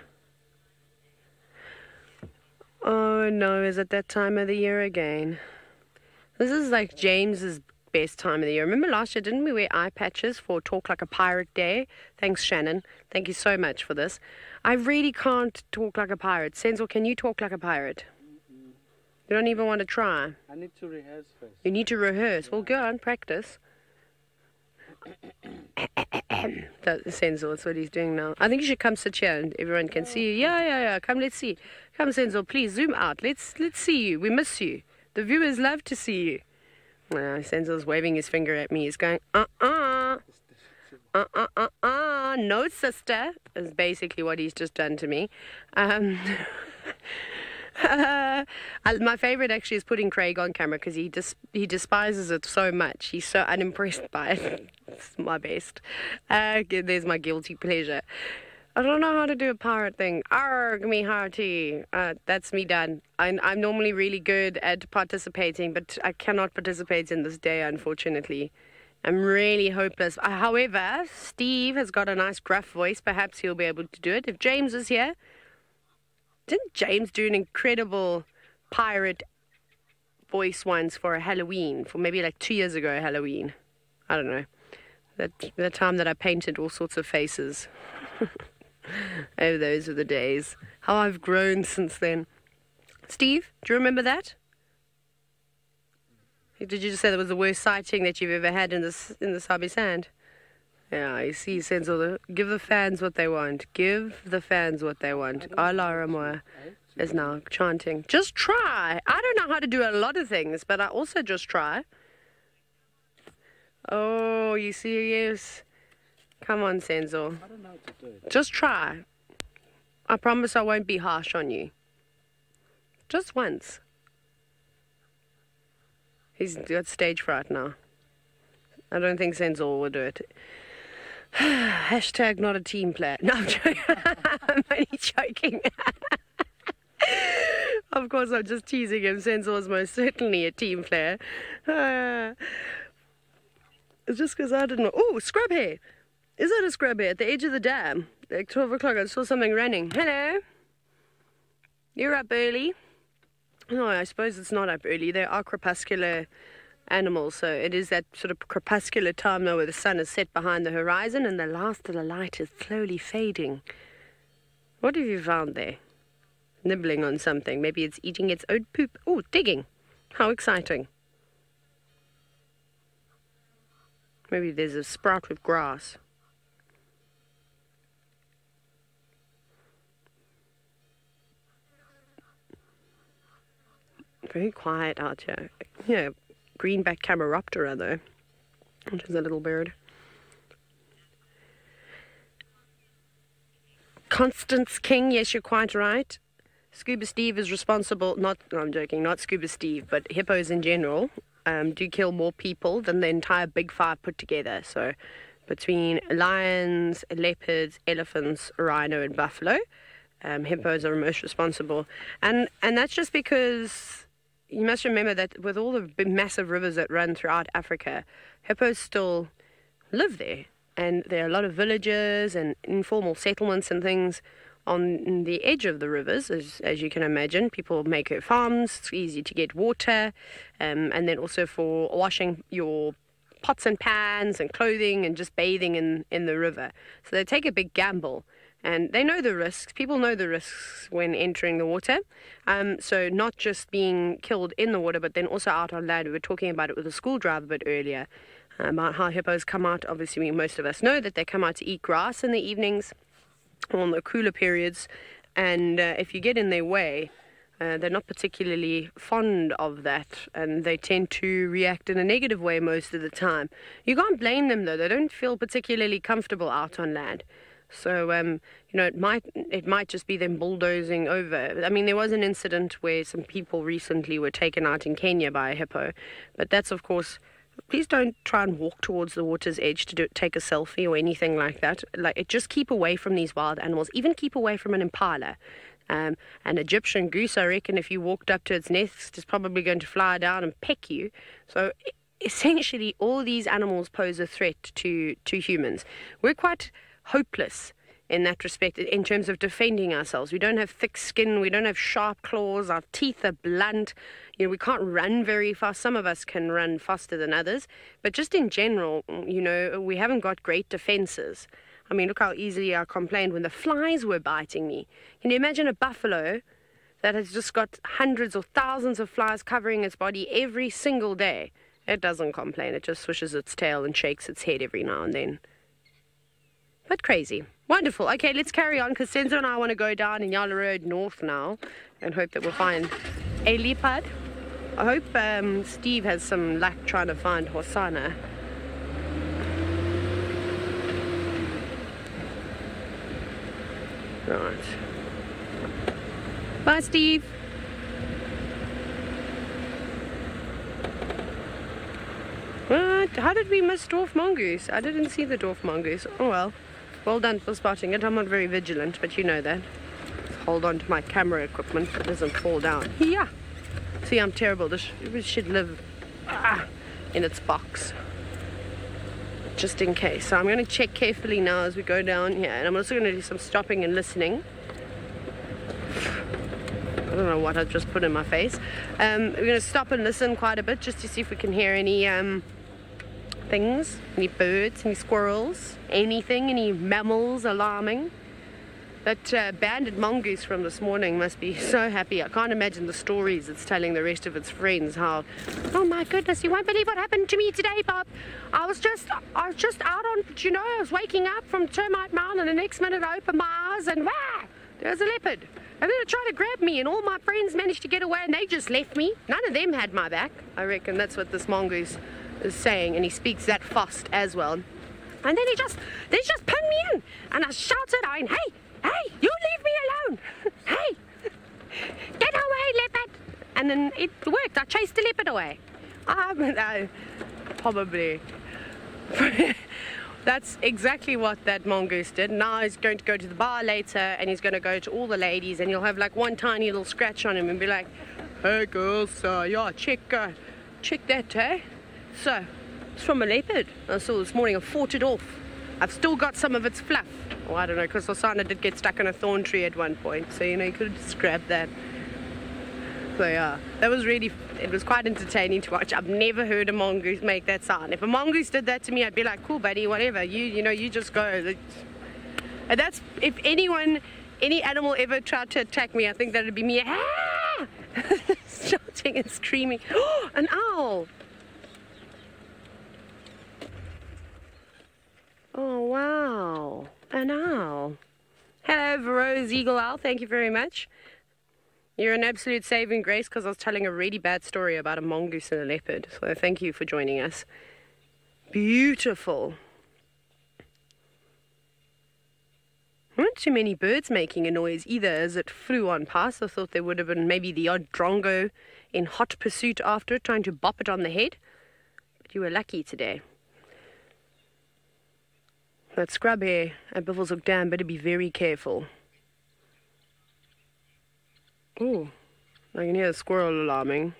Oh no, is it that time of the year again? This is like James's best time of the year. Remember last year, didn't we wear eye patches for Talk Like a Pirate Day? Thanks, Shannon. Thank you so much for this. I really can't talk like a pirate. Senzo, can you talk like a pirate? You don't even want to try? I need to rehearse first. You need to rehearse. Well, go on, practice. That's Senzo, that's what he's doing now. I think you should come sit here and everyone can see you. Yeah. Come, let's see. Come, Senzo, please zoom out. Let's see you. We miss you. The viewers love to see you. Senzo's waving his finger at me. He's going, no, sister, is basically what he's just done to me. My favorite actually is putting Craig on camera because he despises it so much. He's so unimpressed by it. It's my best. There's my guilty pleasure. I don't know how to do a pirate thing. Arg me hearty. That's me done. I'm normally really good at participating, but I cannot participate in this day, unfortunately. I'm really hopeless. However, Steve has got a nice gruff voice. Perhaps he'll be able to do it. If James is here. Didn't James do an incredible pirate voice once for a Halloween? For maybe like 2 years ago, Halloween. I don't know. The time that I painted all sorts of faces. Oh, those were the days. How I've grown since then. Steve, do you remember that? Did you just say that was the worst sighting that you've ever had in the Sabi Sand? Yeah, you see, Senzo, give the fans what they want. Give the fans what they want. Allah Ramoa is now chanting. Just try. I don't know how to do a lot of things, but I also just try. Oh, you serious? Come on, Senzo. I don't know how to do it. Just try. I promise I won't be harsh on you. Just once. He's got stage fright now. I don't think Senzo will do it. Hashtag not a team player. No, I'm joking. I'm only joking. Of course, I'm just teasing him. Senzo is most certainly a team player. It's just because I didn't know. Oh, scrub hair. Is that a scrub hair at the edge of the dam? Like 12 o'clock, I saw something running. Hello? You're up early? No, I suppose it's not up early. They are crepuscular animals, so it is that sort of crepuscular time now where the sun is set behind the horizon and the last of the light is slowly fading. What have you found there? Nibbling on something. Maybe it's eating its own poop. Oh, digging. How exciting. Maybe there's a sprout with grass. Very quiet out here. Yeah, greenback Cameroptera though, which is a little bird. Constance King, yes, you're quite right. Scuba Steve is responsible, no, I'm joking, not Scuba Steve, but hippos in general do kill more people than the entire Big Five put together. So between lions, leopards, elephants, rhino and buffalo, hippos are most responsible. And that's just because you must remember that with all the massive rivers that run throughout Africa, hippos still live there. And there are a lot of villages and informal settlements and things on the edge of the rivers, as you can imagine. People make farms, it's easy to get water, and then also for washing your pots and pans and clothing and just bathing in the river. So they take a big gamble. And they know the risks. People know the risks when entering the water. So not just being killed in the water, but then also out on land. We were talking about it with a school drive a bit earlier, about how hippos come out. Obviously, most of us know that they come out to eat grass in the evenings on the cooler periods. And if you get in their way, They're not particularly fond of that, and they tend to react in a negative way most of the time. You can't blame them, though. They don't feel particularly comfortable out on land. So, it might just be them bulldozing over. I mean, there was an incident where some people recently were taken out in Kenya by a hippo, but that's, of course, please don't try and walk towards the water's edge to take a selfie or anything like that. Just keep away from these wild animals. Even keep away from an impala. An Egyptian goose, I reckon, if you walked up to its nest, is probably going to fly down and peck you. So essentially, all these animals pose a threat to humans. We're quite hopeless in that respect, in terms of defending ourselves. We don't have thick skin, we don't have sharp claws, our teeth are blunt, we can't run very fast. Some of us can run faster than others, but just in general, we haven't got great defenses. I mean, look how easily I complained when the flies were biting me. Can you imagine a buffalo that has just got hundreds or thousands of flies covering its body every single day? It doesn't complain, it just swishes its tail and shakes its head every now and then. But crazy. Wonderful. Okay, let's carry on, because Senzo and I want to go down Inyala Road north now and hope that we'll find a leopard. I hope Steve has some luck trying to find Hosanna. Right. Bye, Steve. What? How did we miss dwarf mongoose? I didn't see the dwarf mongoose. Oh well. Well done for spotting it. I'm not very vigilant, but you know that. Hold on to my camera equipment so it doesn't fall down. Yeah. See, I'm terrible. This should live in its box. Just in case. So I'm going to check carefully now as we go down here. And I'm also going to do some stopping and listening. I don't know what I've just put in my face. We're going to stop and listen quite a bit just to see if we can hear any things, any birds, any squirrels, anything, any mammals alarming. That banded mongoose from this morning must be so happy. I can't imagine the stories it's telling the rest of its friends. How, oh my goodness, you won't believe what happened to me today, Bob. I was just out on, I was waking up from Termite Mound, and the next minute I opened my eyes and wow, there's a leopard. And then it tried to grab me, and all my friends managed to get away, and they just left me. None of them had my back. I reckon that's what this mongoose is saying, and he speaks that fast as well. And then they just pinned me in, and I shouted, hey, you leave me alone. Hey, get away, leopard. And then it worked. I chased the leopard away. Probably. That's exactly what that mongoose did. Now he's going to go to the bar later, and he's going to go to all the ladies, and he'll have like one tiny little scratch on him and be like, hey girls, yeah, check that, eh? So, it's from a leopard. I saw this morning. I fought it off. I've still got some of its fluff. Oh, I don't know, because Hosanna did get stuck in a thorn tree at one point, so you could have just grabbed that. So yeah, it was quite entertaining to watch. I've never heard a mongoose make that sound. If a mongoose did that to me, I'd be like, cool buddy, whatever, you just go. And that's, if any animal ever tried to attack me, I think that would be me, shouting and screaming. Oh, an owl. Oh wow, an owl. Hello, Rose Eagle Owl, thank you very much. You're an absolute saving grace, because I was telling a really bad story about a mongoose and a leopard. So thank you for joining us. Beautiful. Not too many birds making a noise either as it flew on past. I thought there would have been maybe the odd drongo in hot pursuit after it, trying to bop it on the head. But you were lucky today. That scrub here at Buffelshoek Dam, better be very careful. Ooh, I can hear a squirrel alarming.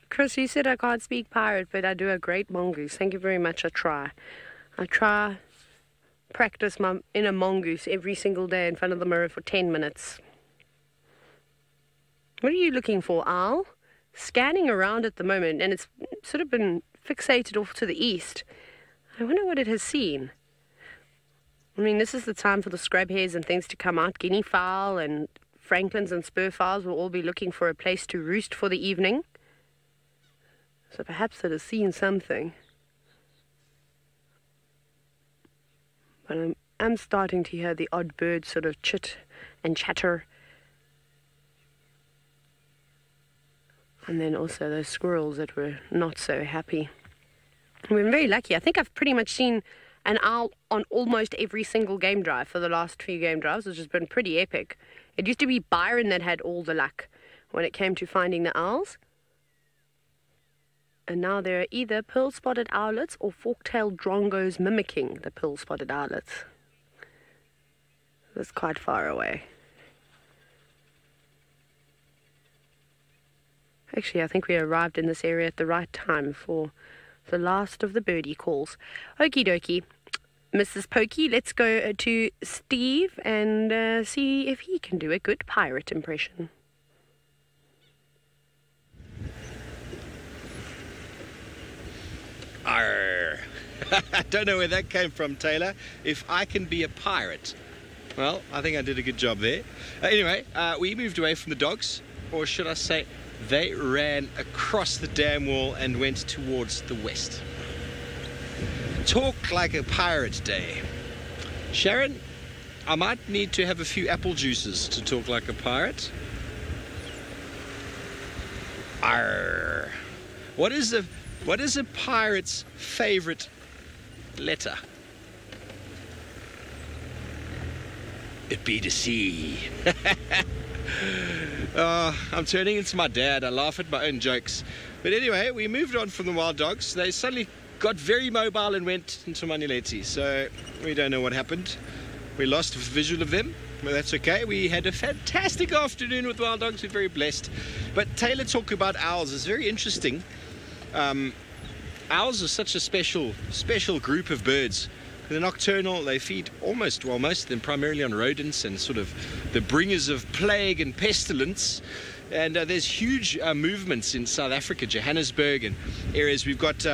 Chris, you said I can't speak pirate, but I do a great mongoose. Thank you very much. I try practice my inner mongoose every single day in front of the mirror for 10 minutes. What are you looking for, owl? Scanning around at the moment, and it's sort of been fixated off to the east. I wonder what it has seen. I mean, this is the time for the scrub hares and things to come out. Guinea fowl and francolins and spur fowls will all be looking for a place to roost for the evening. So perhaps it has seen something. But I'm am starting to hear the odd bird sort of chit and chatter. And then also those squirrels that were not so happy. We've been very lucky. I think I've pretty much seen an owl on almost every single game drive for the last few game drives, which has been pretty epic. It used to be Byron that had all the luck when it came to finding the owls. And now there are either pearl-spotted owlets or fork-tailed drongos mimicking the pearl-spotted owlets. That's quite far away. Actually, I think we arrived in this area at the right time for the last of the birdie calls. Okie dokie. Mrs. Pokey, let's go to Steve and see if he can do a good pirate impression. Arr. I don't know where that came from, Taylor. If I can be a pirate. Well, I think I did a good job there. Anyway, we moved away from the dogs, or should I say, they ran across the dam wall and went towards the west. Talk like a pirate day. Sharon, I might need to have a few apple juices to talk like a pirate. Arr. What is a pirate's favorite letter? It be the sea. I'm turning into my dad. I laugh at my own jokes. But anyway, we moved on from the wild dogs. They suddenly got very mobile and went into Manileti. So we don't know what happened. We lost visual of them, but that's okay. We had a fantastic afternoon with wild dogs. We're very blessed. But Taylor talking about owls is very interesting. Owls are such a special group of birds. They're nocturnal. They feed most of them primarily on rodents and sort of the bringers of plague and pestilence. And there's huge movements in South Africa, Johannesburg and areas. We've got,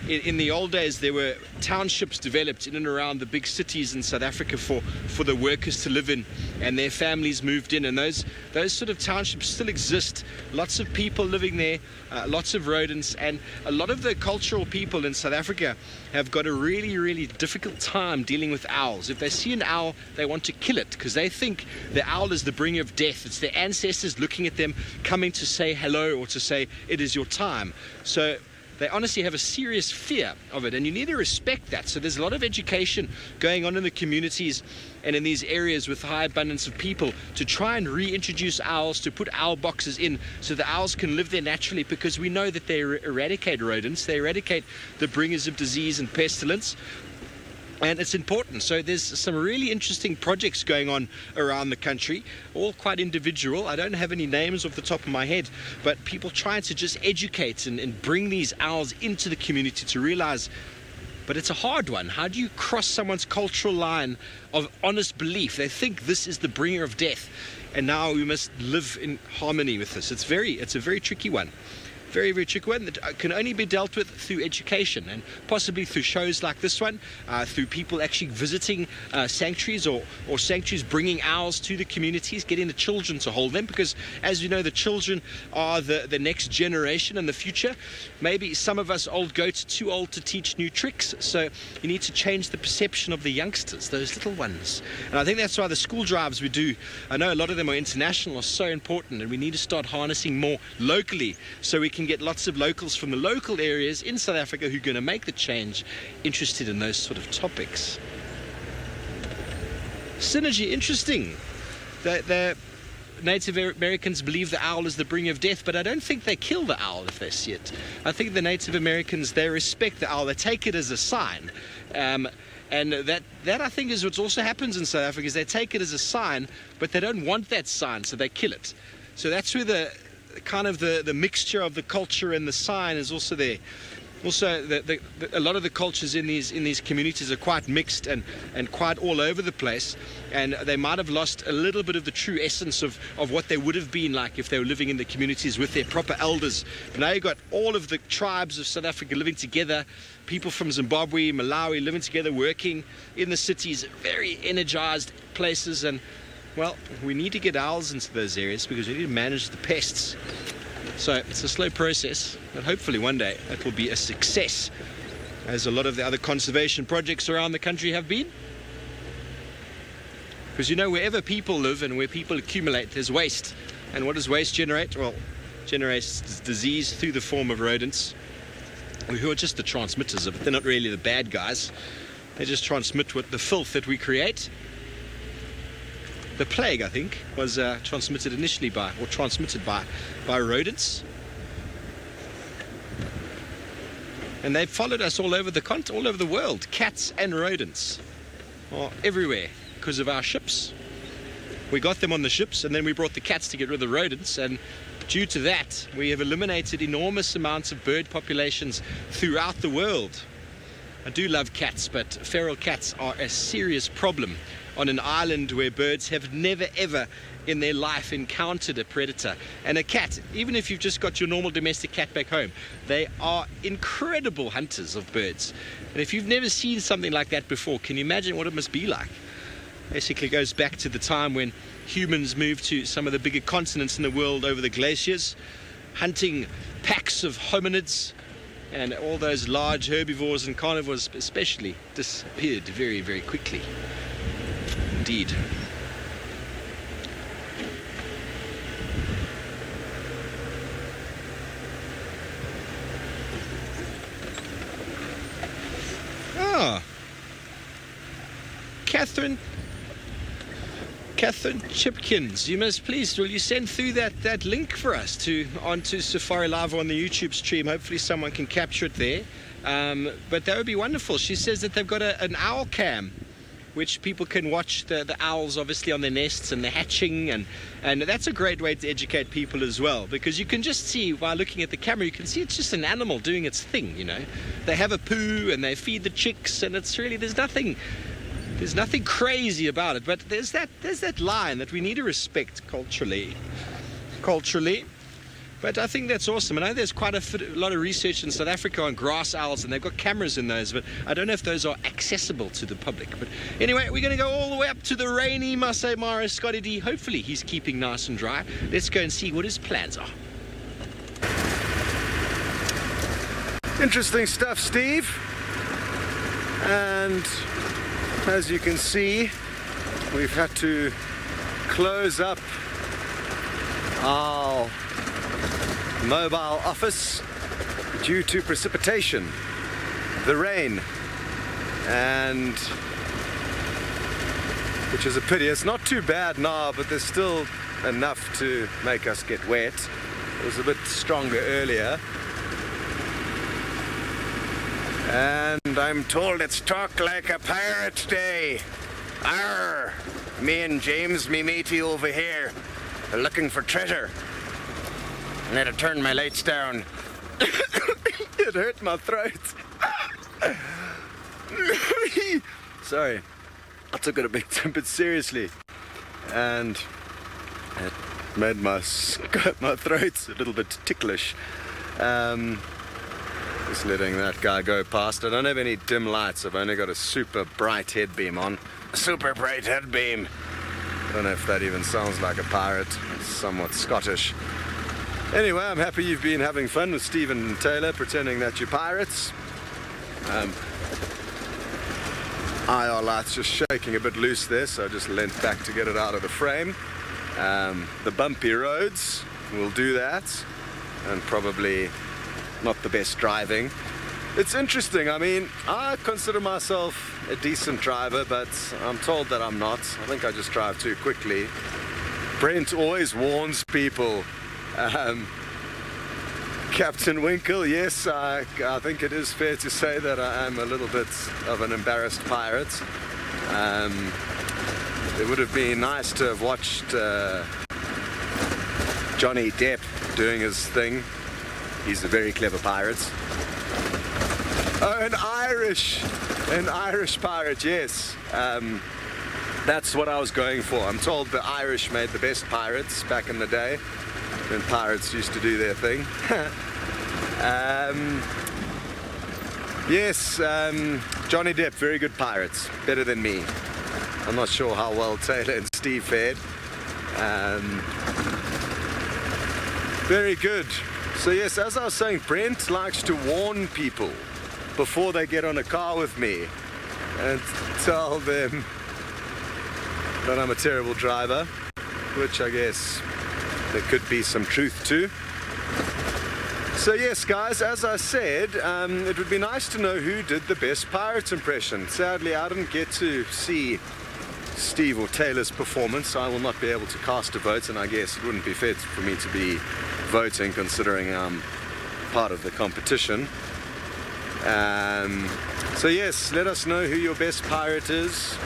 in the old days, there were townships developed in and around the big cities in South Africa for the workers to live in, and their families moved in. And those sort of townships still exist. Lots of people living there, lots of rodents, and a lot of the cultural people in South Africa have got a really, really difficult time dealing with owls. If they see an owl, they want to kill it because they think the owl is the bringer of death. It's their ancestors looking at them, coming to say hello or to say it is your time. So they honestly have a serious fear of it, and you need to respect that. So there's a lot of education going on in the communities and in these areas with high abundance of people to try and reintroduce owls, to put owl boxes in so the owls can live there naturally, because we know that they eradicate rodents, they eradicate the bringers of disease and pestilence. And it's important. So there's some really interesting projects going on around the country, all quite individual. I don't have any names off the top of my head, but people trying to just educate and bring these owls into the community to realize, but it's a hard one. How do you cross someone's cultural line of honest belief? They think this is the bringer of death, and now we must live in harmony with this. It's a very tricky one. Very, very tricky one that can only be dealt with through education and possibly through shows like this one, through people actually visiting sanctuaries or sanctuaries bringing owls to the communities, getting the children to hold them, because as you know, the children are the next generation and the future. Maybe some of us old goats are too old to teach new tricks, so you need to change the perception of the youngsters, those little ones. And I think that's why the school drives we do, I know a lot of them are international, are so important, and we need to start harnessing more locally so we can get lots of locals from the local areas in South Africa who are going to make the change interested in those sort of topics. Synergy, interesting. The Native Americans believe the owl is the bringer of death, but I don't think they kill the owl if they see it. I think the Native Americans, they respect the owl, they take it as a sign. And that I think is what also happens in South Africa, is they take it as a sign, but they don't want that sign, so they kill it. So that's where the kind of the mixture of the culture and the sign is also there. Also, a lot of the cultures in these communities are quite mixed and quite all over the place, and they might have lost a little bit of the true essence of what they would have been like if they were living in the communities with their proper elders. But now you've got all of the tribes of South Africa living together, people from Zimbabwe, Malawi living together, working in the cities, very energized places, and well, we need to get owls into those areas because we need to manage the pests. So it's a slow process, but hopefully one day it will be a success, as a lot of the other conservation projects around the country have been. Because you know, wherever people live and where people accumulate, there's waste. And what does waste generate? Well, it generates disease through the form of rodents, who are just the transmitters of it. They're not really the bad guys. They just transmit what the filth that we create. The plague, I think, was transmitted initially by rodents. And they've followed us all over the world. Cats and rodents are everywhere because of our ships. We got them on the ships, and then we brought the cats to get rid of the rodents, and due to that, we have eliminated enormous amounts of bird populations throughout the world. I do love cats, but feral cats are a serious problem on an island where birds have never ever in their life encountered a predator. And a cat, even if you've just got your normal domestic cat back home, they are incredible hunters of birds. And if you've never seen something like that before, can you imagine what it must be like? Basically goes back to the time when humans moved to some of the bigger continents in the world over the glaciers, hunting packs of hominids, and all those large herbivores and carnivores especially disappeared very, very quickly. Indeed. Ah, Catherine Chipkins, you must please, will you send through that link for us onto SafariLive on the YouTube stream? Hopefully someone can capture it there. But that would be wonderful. She says that they've got an owl cam, which people can watch the owls obviously on their nests and the hatching, and that's a great way to educate people as well, because you can just see while looking at the camera, you can see it's just an animal doing its thing, you know. They have a poo and they feed the chicks, and it's really, there's nothing crazy about it, but there's that line that we need to respect culturally. But I think that's awesome. I know there's quite a lot of research in South Africa on grass owls, and they've got cameras in those, but I don't know if those are accessible to the public. But anyway, we're going to go all the way up to the rainy Masai Mara, Scotty D. Hopefully he's keeping nice and dry. Let's go and see what his plans are. Interesting stuff, Steve. And as you can see, we've had to close up our mobile office due to precipitation, the rain, and which is a pity. It's not too bad now, but there's still enough to make us get wet. It was a bit stronger earlier. And I'm told it's Talk Like a Pirate Day. Arr! Me and James, me matey over here, are looking for treasure. I had to turn my lights down. It hurt my throat. Sorry, I took it a bit seriously, and it made my throat a little bit ticklish. Just letting that guy go past. I don't have any dim lights. I've only got a super bright headbeam on. A super bright headbeam. I don't know if that even sounds like a pirate. It's somewhat Scottish. Anyway, I'm happy you've been having fun with Stephen and Taylor, pretending that you're pirates. IR light's just shaking a bit loose there, so I just leant back to get it out of the frame. The bumpy roads will do that, and probably not the best driving. It's interesting. I mean, I consider myself a decent driver, but I'm told that I'm not. I think I just drive too quickly. Brent always warns people. Captain Winkle, yes, I think it is fair to say that I am a little bit of an embarrassed pirate. It would have been nice to have watched Johnny Depp doing his thing. He's a very clever pirate. Oh, an Irish pirate, yes. That's what I was going for. I'm told the Irish made the best pirates back in the day, when pirates used to do their thing. Yes, Johnny Depp, very good pirates, better than me. I'm not sure how well Taylor and Steve fared. Very good. So yes, as I was saying, Brent likes to warn people before they get on a car with me and tell them that I'm a terrible driver, which I guess there could be some truth to. So yes, guys, as I said, it would be nice to know who did the best pirate impression. Sadly, I didn't get to see Steve or Taylor's performance, so I will not be able to cast a vote, and I guess it wouldn't be fair for me to be voting considering I'm part of the competition. So yes, let us know who your best pirate is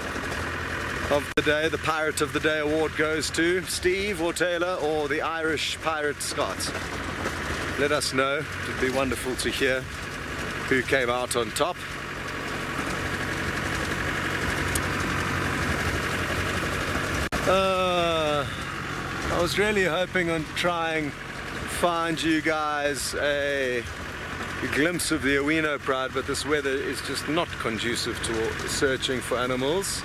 of the day. The Pirate of the Day award goes to Steve or Taylor or the Irish pirate Scott. Let us know. It would be wonderful to hear who came out on top. I was really hoping on trying find you guys a glimpse of the Owino Pride, but this weather is just not conducive to searching for animals.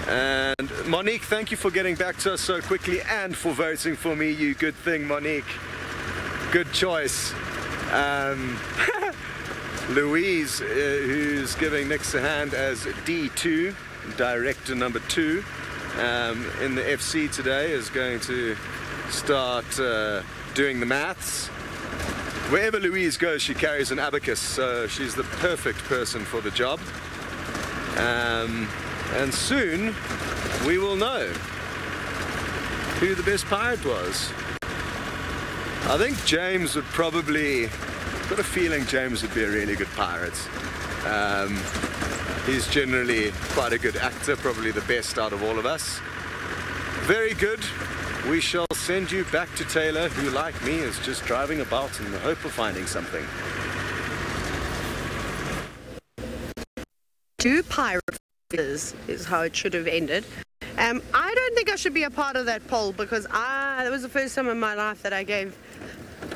And Monique, thank you for getting back to us so quickly and for voting for me, you good thing, Monique. Good choice. Louise, who's giving Nix a hand as D2, director number 2, in the FC today, is going to start doing the maths. Wherever Louise goes, she carries an abacus, so she's the perfect person for the job. And soon we will know who the best pirate was. I think James would probably, got a feeling James would be a really good pirate. He's generally quite a good actor, probably the best out of all of us. Very good. We shall send you back to Taylor, who, like me, is just driving about in the hope of finding something. 2 pirate is how it should have ended. I don't think I should be a part of that poll because that was the first time in my life that I gave,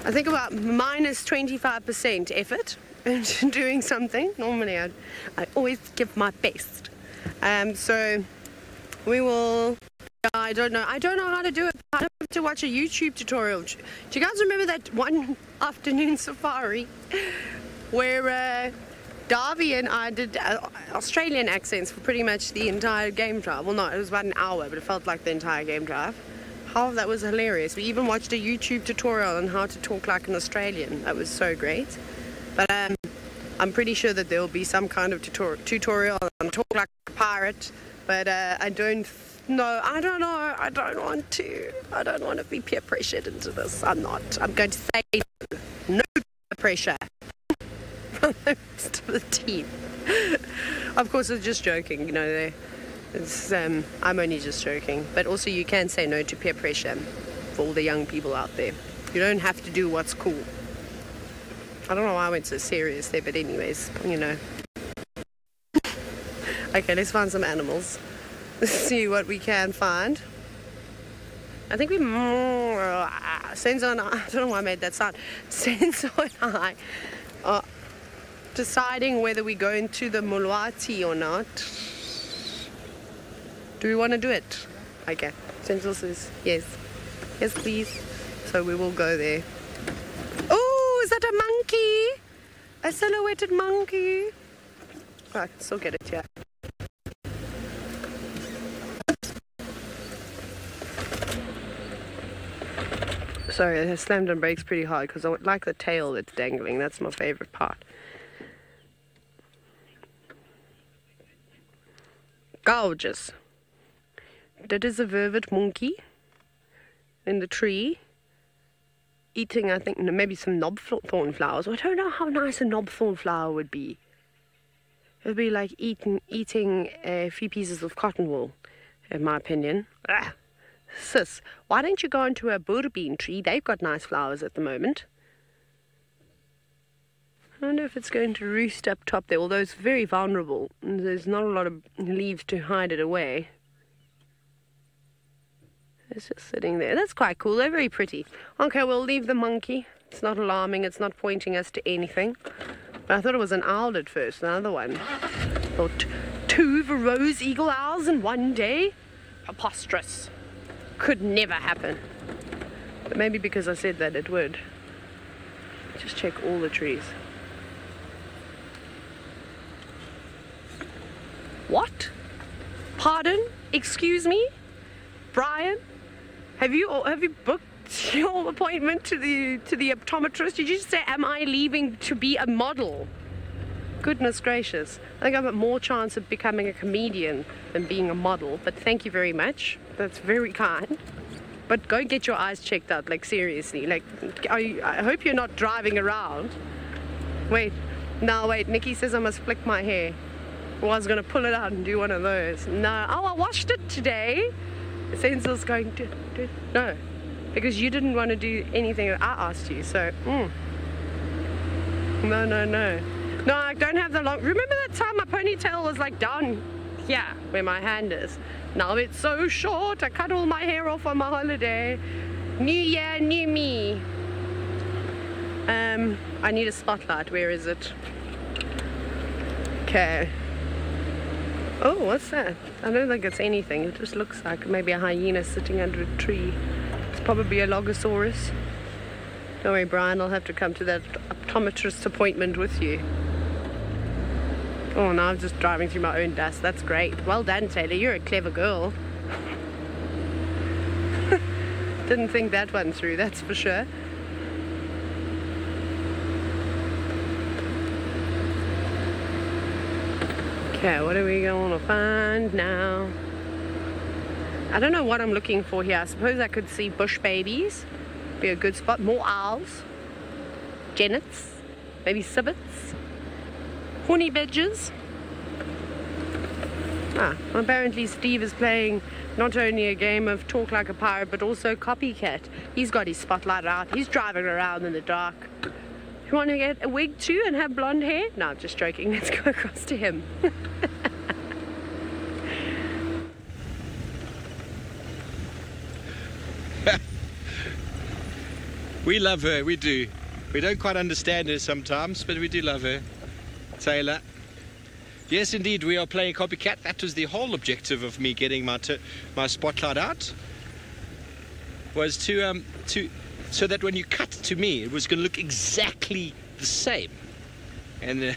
I think, about minus 25% effort into doing something. Normally I always give my best. So we will, I don't know how to do it. I have to watch a YouTube tutorial. Do you guys remember that one afternoon safari where Darby and I did Australian accents for pretty much the entire game drive? Well, no, it was about an hour, but it felt like the entire game drive. How that was hilarious. We even watched a YouTube tutorial on how to talk like an Australian. That was so great. But I'm pretty sure that there will be some kind of tutorial on talk like a pirate. But I don't know. I don't know. I don't want to. I don't want to be peer pressured into this. I'm not. I'm going to say no peer pressure from the rest of the team. Of course, it's just joking. You know, it's, I'm only just joking. But also, you can say no to peer pressure for all the young people out there. You don't have to do what's cool. I don't know why I went so serious there, but anyways, you know. Okay, let's find some animals. Let's see what we can find. I think Senzo and I don't know why I made that sound. Senzo and I are deciding whether we go into the Mulwati or not. Do we want to do it? Okay, Senzo says yes. Yes, please. So we will go there. Oh, is that a monkey? A silhouetted monkey? Oh, I can still get it here. Sorry, I slammed on brakes pretty hard because I like the tail that's dangling. That's my favorite part. Gorgeous. That is a vervet monkey in the tree, eating, I think, maybe some knobthorn flowers. I don't know how nice a knobthorn flower would be. It would be like eating a few pieces of cotton wool, in my opinion. Ah. Sis, why don't you go into a boerbean tree? They've got nice flowers at the moment. I don't know if it's going to roost up top there, although it's very vulnerable. There's not a lot of leaves to hide it away. It's just sitting there. That's quite cool. They're very pretty. Okay, we'll leave the monkey. It's not alarming. It's not pointing us to anything. But I thought it was an owl at first, another one. Thought 2 rose eagle owls in one day? Preposterous. Could never happen. But maybe because I said that it would. Just check all the trees. What? Pardon? Excuse me, Brian, have you booked your appointment to the optometrist? Did you just say, am I leaving to be a model? Goodness gracious. I think I've got more chance of becoming a comedian than being a model, but thank you very much. That's very kind. But go get your eyes checked out, like seriously. Like, I hope you're not driving around. Wait, no, wait, Nikki says I must flick my hair. Well, I was going to pull it out and do one of those. No, oh, I washed it today. The sensor's going to, no, because you didn't want to do anything that I asked you, so, No, I don't have the long, remember that time my ponytail was like down here, where my hand is? Now it's so short, I cut all my hair off on my holiday. New year, new me. I need a spotlight, where is it? Okay. Oh, what's that? I don't think it's anything. It just looks like maybe a hyena sitting under a tree. It's probably a Logosaurus. Don't worry, Brian, I'll have to come to that optometrist appointment with you. Oh, now I'm just driving through my own dust. That's great. Well done, Taylor. You're a clever girl. Didn't think that one through, that's for sure. Okay, what are we going to find now? I don't know what I'm looking for here. I suppose I could see bush babies. Be a good spot. More owls. Genets. Maybe civets. Horny badgers. Apparently Steve is playing not only a game of talk like a pirate, but also copycat. He's got his spotlight out. He's driving around in the dark. You want to get a wig too and have blonde hair? No, I'm just joking. Let's go across to him. We love her, we do. We don't quite understand her sometimes, but we do love her. Taylor. Yes, indeed, we are playing copycat. That was the whole objective of me getting my spotlight out. Was to so that when you cut to me, it was going to look exactly the same. And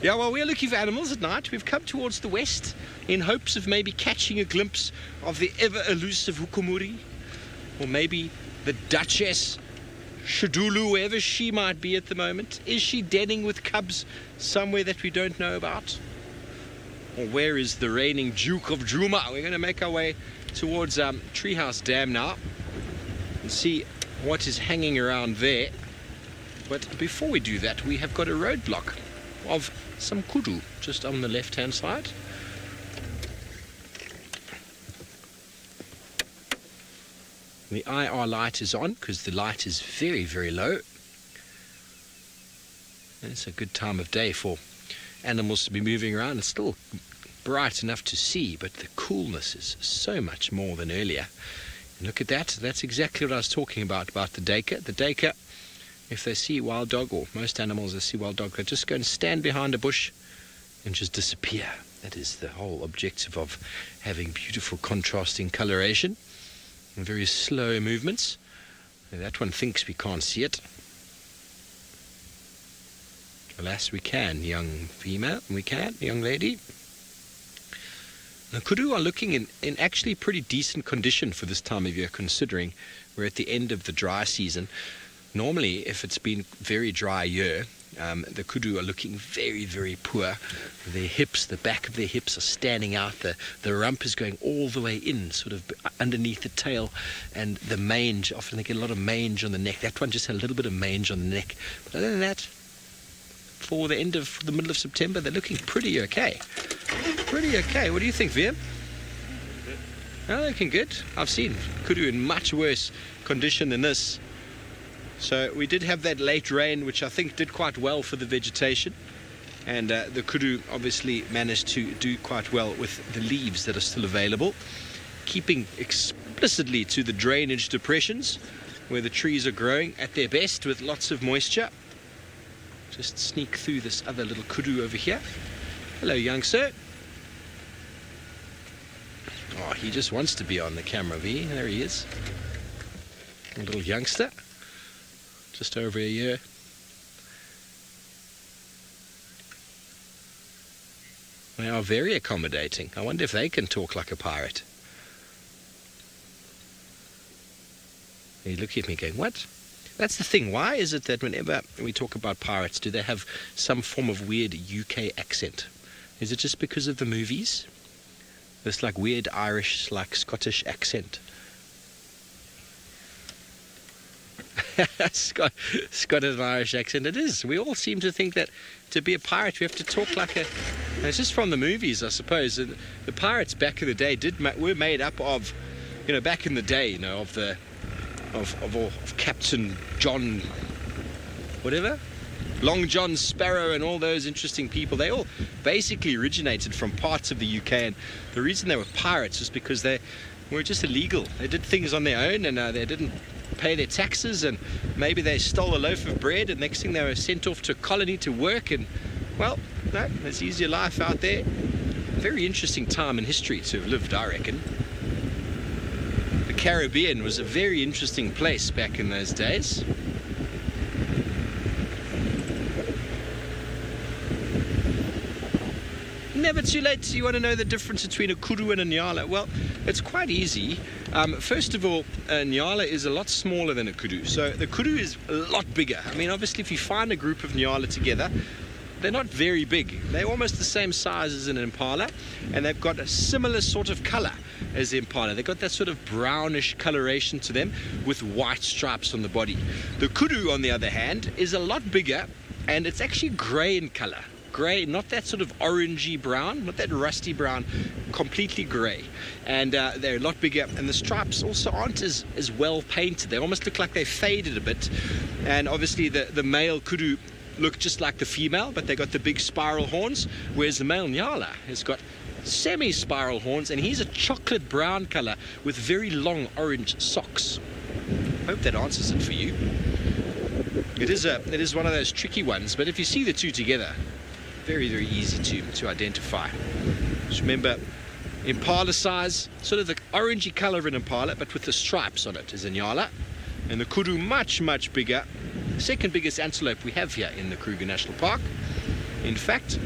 yeah, well, we're looking for animals at night. We've come towards the west in hopes of maybe catching a glimpse of the ever-elusive Hukumuri, or maybe the Duchess Shadulu, wherever she might be at the moment. Is she denning with cubs somewhere that we don't know about? Or where is the reigning Duke of Juma? We're going to make our way towards Treehouse Dam now and see what is hanging around there. But before we do that, we have got a roadblock of some kudu just on the left-hand side. The IR light is on because the light is very, very low. And it's a good time of day for animals to be moving around. It's still bright enough to see, but the coolness is so much more than earlier. And look at that. That's exactly what I was talking about the duiker. The duiker, if they see wild dog, or most animals that see wild dog, they just go and stand behind a bush and just disappear. That is the whole objective of having beautiful contrasting coloration and very slow movements. And that one thinks we can't see it. Alas, we can, young female. We can, young lady. The kudu are looking in actually pretty decent condition for this time of year, considering we're at the end of the dry season. Normally, if it's been a very dry year, the kudu are looking very, very poor. Their hips, the back of their hips are standing out. The rump is going all the way in, sort of underneath the tail. And the mange, often they get a lot of mange on the neck. That one just had a little bit of mange on the neck. But other than that, for the middle of September, they're looking pretty okay. Pretty okay. What do you think, Vian? Oh, they're looking good. I've seen kudu in much worse condition than this. So we did have that late rain, which I think did quite well for the vegetation. And the kudu obviously managed to do quite well with the leaves that are still available, keeping explicitly to the drainage depressions where the trees are growing at their best with lots of moisture. Just sneak through this other little kudu over here. Hello, young sir. Oh, he just wants to be on the camera, V. There he is. A little youngster. Just over a year. They are very accommodating. I wonder if they can talk like a pirate. They look at me going, what? That's the thing. Why is it that whenever we talk about pirates, do they have some form of weird UK accent? Is it just because of the movies? This like weird Irish, like Scottish accent. Scottish and Irish accent. It is. We all seem to think that to be a pirate, we have to talk like a... And it's just from the movies, I suppose. And the pirates back in the day were made up of, you know, back in the day, you know, of Captain John, whatever, Long John Sparrow, and all those interesting people. They all basically originated from parts of the UK, and the reason they were pirates was because they were just illegal. They did things on their own, and they didn't pay their taxes, and maybe they stole a loaf of bread, and next thing they were sent off to a colony to work, and well, no, there's easier life out there. Very interesting time in history to have lived, I reckon. The Caribbean was a very interesting place back in those days. Never too late. You want to know the difference between a kudu and a nyala? Well, it's quite easy. First of all, a nyala is a lot smaller than a kudu. So the kudu is a lot bigger. I mean, obviously, if you find a group of nyala together, they're not very big. They're almost the same size as an impala, and they've got a similar sort of color as the impala. They've got that sort of brownish coloration to them with white stripes on the body. The kudu, on the other hand, is a lot bigger, and it's actually gray in color. Grey, not that sort of orangey brown, not that rusty brown, completely grey. And they're a lot bigger, and the stripes also aren't as well painted. They almost look like they faded a bit. And obviously the male kudu look just like the female, but they got the big spiral horns, whereas the male nyala has got semi-spiral horns, and he's a chocolate brown colour with very long orange socks. Hope that answers it for you. It is one of those tricky ones, but if you see the two together, very, very easy to identify. Just remember, impala size, sort of the orangey colour of an impala, but with the stripes on it is a nyala. And the kudu much, much bigger. Second biggest antelope we have here in the Kruger National Park. In fact,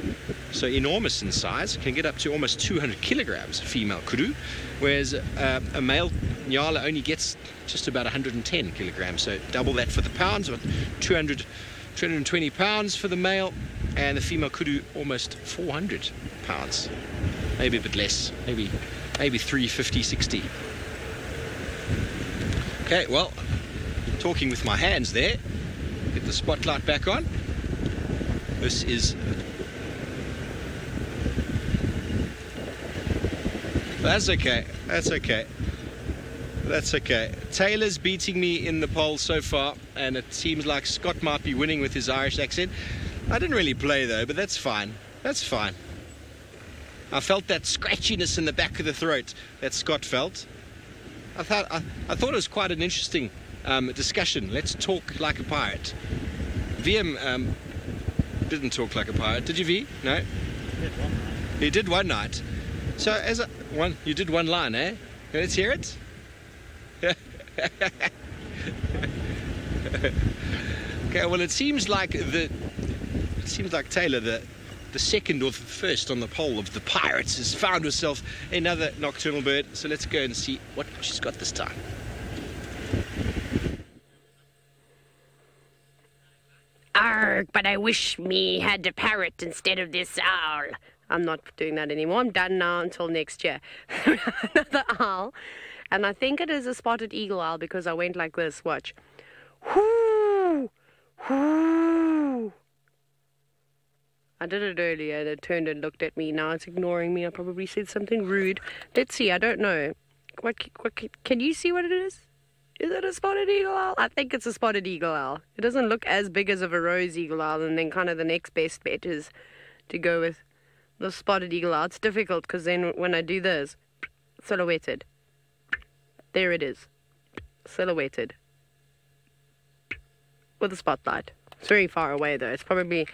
so enormous in size, can get up to almost 200 kilograms, female kudu, whereas a male nyala only gets just about 110 kilograms, so double that for the pounds, about 220 pounds for the male, and the female kudu almost 400 pounds, maybe a bit less, maybe 350, 60. Okay, well, talking with my hands there. Get the spotlight back on. This is... That's okay, that's okay. That's okay. Taylor's beating me in the poll so far, and it seems like Scott might be winning with his Irish accent. I didn't really play though, but that's fine. That's fine. I felt that scratchiness in the back of the throat that Scott felt. I thought it was quite an interesting discussion. Let's talk like a pirate. VM didn't talk like a pirate, did you, V? No? He did one night. So you did one line, eh? Let's hear it. Okay, well, it seems like Taylor, the second or the first on the poll of the pirates, has found herself another nocturnal bird. So let's go and see what she's got this time. Arg, but I wish me had a parrot instead of this owl. I'm not doing that anymore. I'm done now until next year. Another owl. And I think it is a spotted eagle owl because I went like this. Watch. Whoo! Whoo! I did it earlier and it turned and looked at me. Now it's ignoring me. I probably said something rude. Let's see. I don't know. What can you see what it is? Is it a spotted eagle owl? I think it's a spotted eagle owl. It doesn't look as big as of a rose eagle owl, and then kind of the next best bet is to go with the spotted eagle owl. It's difficult because then when I do this, silhouetted. There it is. Silhouetted. With a spotlight. It's very far away though. It's probably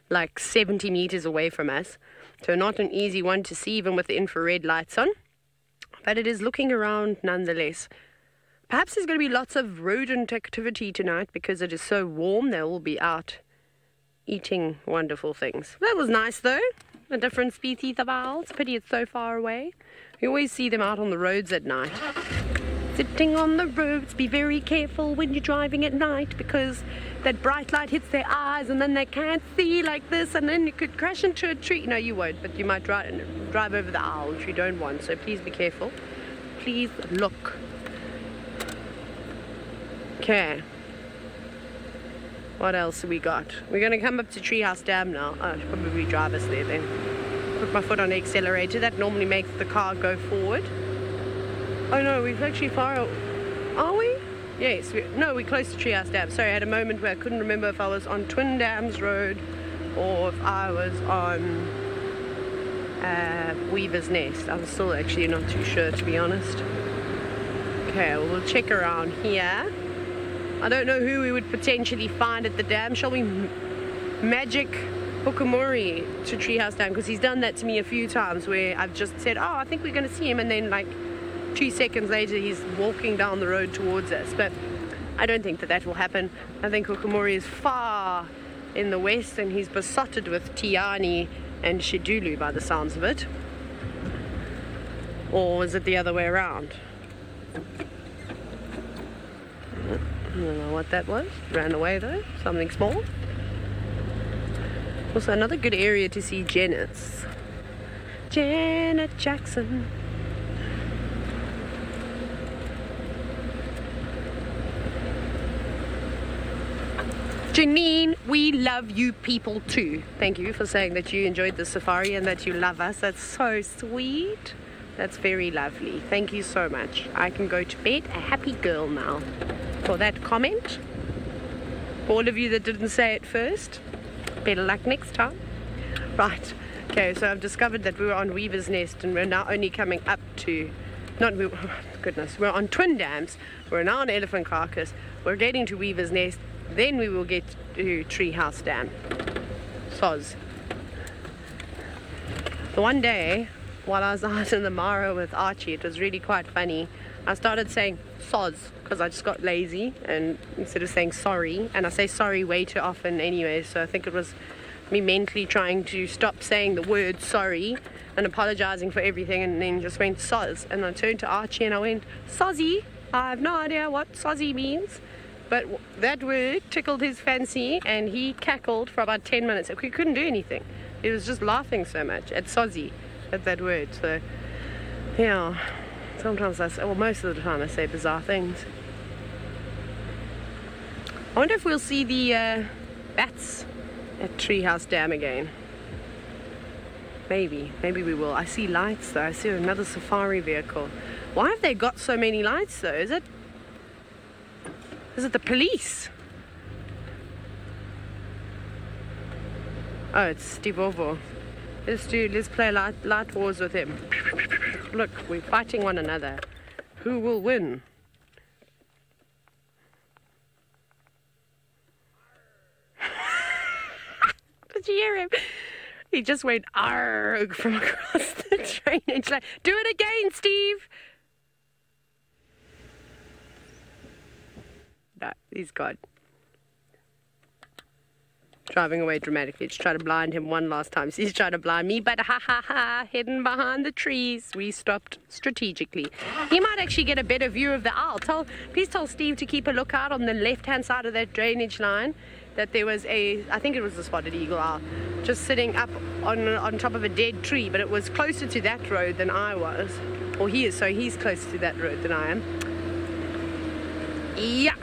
like 70 meters away from us. So not an easy one to see even with the infrared lights on. But it is looking around nonetheless. Perhaps there's going to be lots of rodent activity tonight because it is so warm. They'll all be out eating wonderful things. That was nice though. a different species of owl. It's a pity it's so far away. You always see them out on the roads at night. Sitting on the roads, be very careful when you're driving at night, because that bright light hits their eyes and then they can't see like this, and then you could crash into a tree. No, you won't, but you might drive over the owl, which you don't want, so please be careful. Please look. Okay. What else have we got? We're going to come up to Treehouse Dam now. Oh, I should probably drive us there then. Put my foot on the accelerator. That normally makes the car go forward. Oh no, we've actually far... Are we? Yes. No, we're close to Treehouse Dam. Sorry, I had a moment where I couldn't remember if I was on Twin Dams Road or if I was on Weaver's Nest. I'm still actually not too sure, to be honest. Okay, well, we'll check around here. I don't know who we would potentially find at the dam. Shall we magic Hukamori to Treehouse Dam? Because he's done that to me a few times where I've just said, oh, I think we're going to see him, and then like 2 seconds later he's walking down the road towards us. But I don't think that that will happen. I think Hukamori is far in the west, and he's besotted with Tiani and Shidulu by the sounds of it. Or is it the other way around? I don't know what that was. Ran away though. Something small. Also another good area to see Janet's. Janet Jackson. Janine, we love you people too. Thank you for saying that you enjoyed the safari and that you love us. That's so sweet. That's very lovely. Thank you so much. I can go to bed a happy girl now. For that comment. For all of you that didn't say it first, better luck next time. Right. Okay, so I've discovered that we were on Weaver's Nest and we're now only coming up to... goodness, we're on Twin Dams. We're now on Elephant Carcass. We're getting to Weaver's Nest. Then we will get to Treehouse Dam. Soz. The one day, while I was out in the Mara with Archie, it was really quite funny. I started saying soz because I just got lazy, and instead of saying sorry, and I say sorry way too often anyway, so I think it was me mentally trying to stop saying the word sorry and apologizing for everything, and then just went soz. And I turned to Archie and I went, sozzy. I have no idea what sozzy means, but that word tickled his fancy and he cackled for about 10 minutes. We couldn't do anything. He was just laughing so much at sozzy, at that word. So yeah, sometimes I say, well, most of the time I say bizarre things. I wonder if we'll see the bats at Treehouse Dam again. Maybe we will. I see lights though. I see another safari vehicle. Why have they got so many lights though? Is it the police? Oh, it's Stivovo. Let's play light wars with him. Look, we're fighting one another. Who will win? Did you hear him? He just went argh from across the drainage line. Do it again, Steve! No, he's gone. Driving away dramatically to try to blind him one last time. So he's trying to blind me, but ha ha ha, hidden behind the trees. We stopped strategically. He might actually get a better view of the owl. Please tell Steve to keep a lookout on the left-hand side of that drainage line. That there was I think it was a spotted eagle owl, just sitting up on top of a dead tree, but it was closer to that road than I was. Or he is, so he's closer to that road than I am. Yeah.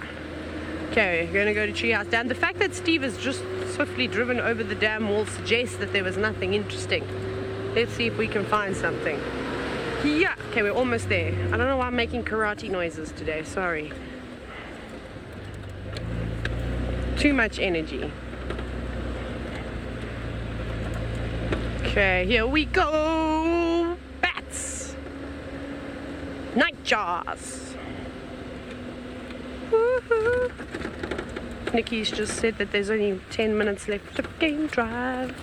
Okay, we're going to go to Treehouse Dam. The fact that Steve has just swiftly driven over the dam wall suggests that there was nothing interesting. Let's see if we can find something. Yeah. Okay, we're almost there. I don't know why I'm making karate noises today. Sorry. Too much energy. Okay, here we go. Bats. Nightjars. Woohoo. Nikki's just said that there's only 10 minutes left to game drive.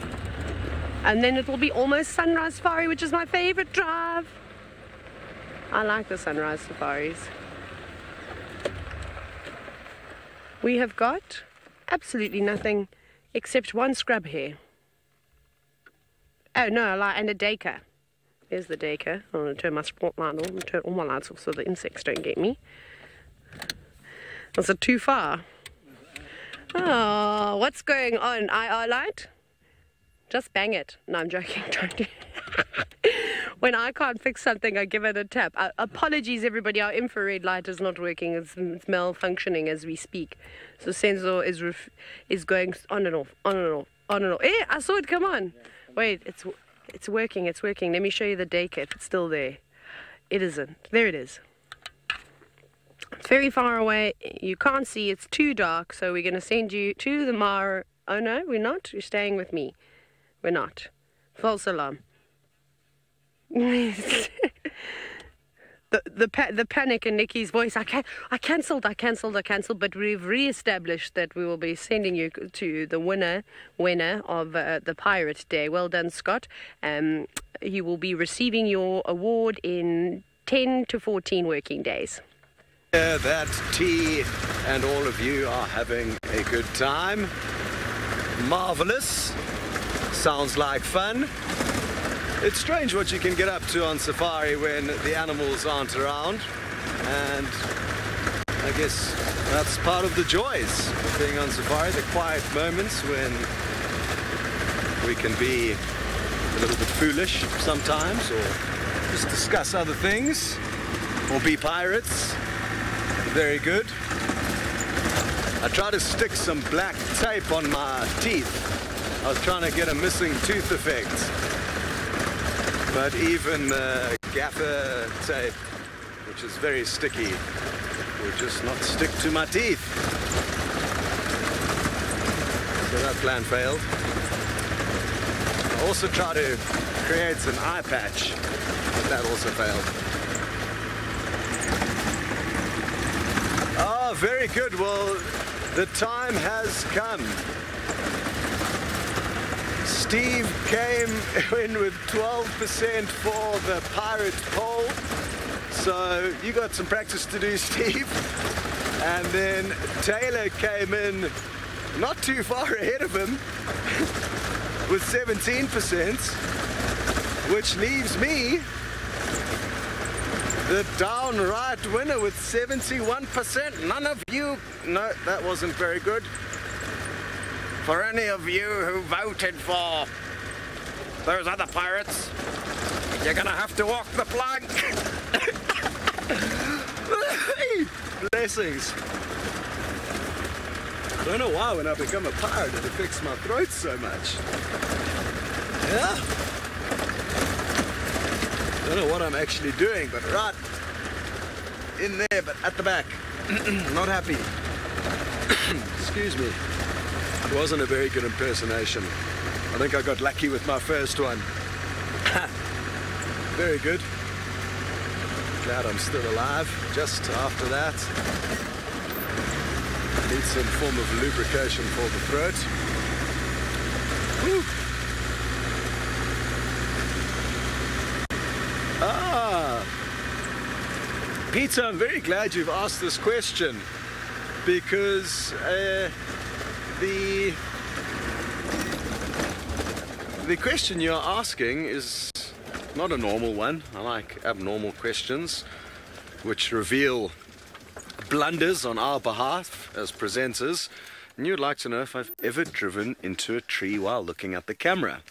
And then it will be almost sunrise safari, which is my favorite drive. I like the sunrise safaris. We have got absolutely nothing except one scrub hare. Oh, no, and a daycare. There's the daycare. I'm going to turn my spotlight on and turn all my lights off so the insects don't get me. Was it too far? Oh, what's going on? IR light? Just bang it. No, I'm joking. When I can't fix something, I give it a tap. Apologies, everybody. Our infrared light is not working. It's malfunctioning as we speak. So sensor is going on and off, on and off, on and off. Eh, I saw it come on. Wait, it's working. It's working. Let me show you the daycare. If it's still there. It isn't. There it is. It's very far away. You can't see. It's too dark. So we're going to send you to the Mara. Oh, no, we're not. You're staying with me. We're not. False alarm. the panic in Nikki's voice. I cancelled, but we've re-established that we will be sending you to the winner of the Pirate Day. Well done, Scott. You will be receiving your award in 10 to 14 working days. That tea and all of you are having a good time. Marvelous. Sounds like fun. It's strange what you can get up to on safari when the animals aren't around, and I guess that's part of the joys of being on safari, the quiet moments when we can be a little bit foolish sometimes, or just discuss other things, or be pirates. Very good. I try to stick some black tape on my teeth. I was trying to get a missing tooth effect. But even gaffer tape, which is very sticky, will just not stick to my teeth. So that plan failed. I also tried to create an eye patch, but that also failed. Oh, very good. Well, the time has come. Steve came in with 12% for the pirate poll. So you got some practice to do, Steve. And then Taylor came in not too far ahead of him with 17%, which leaves me the downright winner with 71%. None of you, no, that wasn't very good. For any of you who voted for those other pirates, you're gonna have to walk the plank. Blessings. I don't know why when I become a pirate it affects my throat so much. Yeah. I don't know what I'm actually doing, but right in there, but at the back. Not happy. Excuse me. It wasn't a very good impersonation. I think I got lucky with my first one. Very good. Glad I'm still alive. Just after that, need some form of lubrication for the throat. Woo. Peter, I'm very glad you've asked this question, because the question you're asking is not a normal one. I like abnormal questions which reveal blunders on our behalf as presenters. And you'd like to know if I've ever driven into a tree while looking at the camera.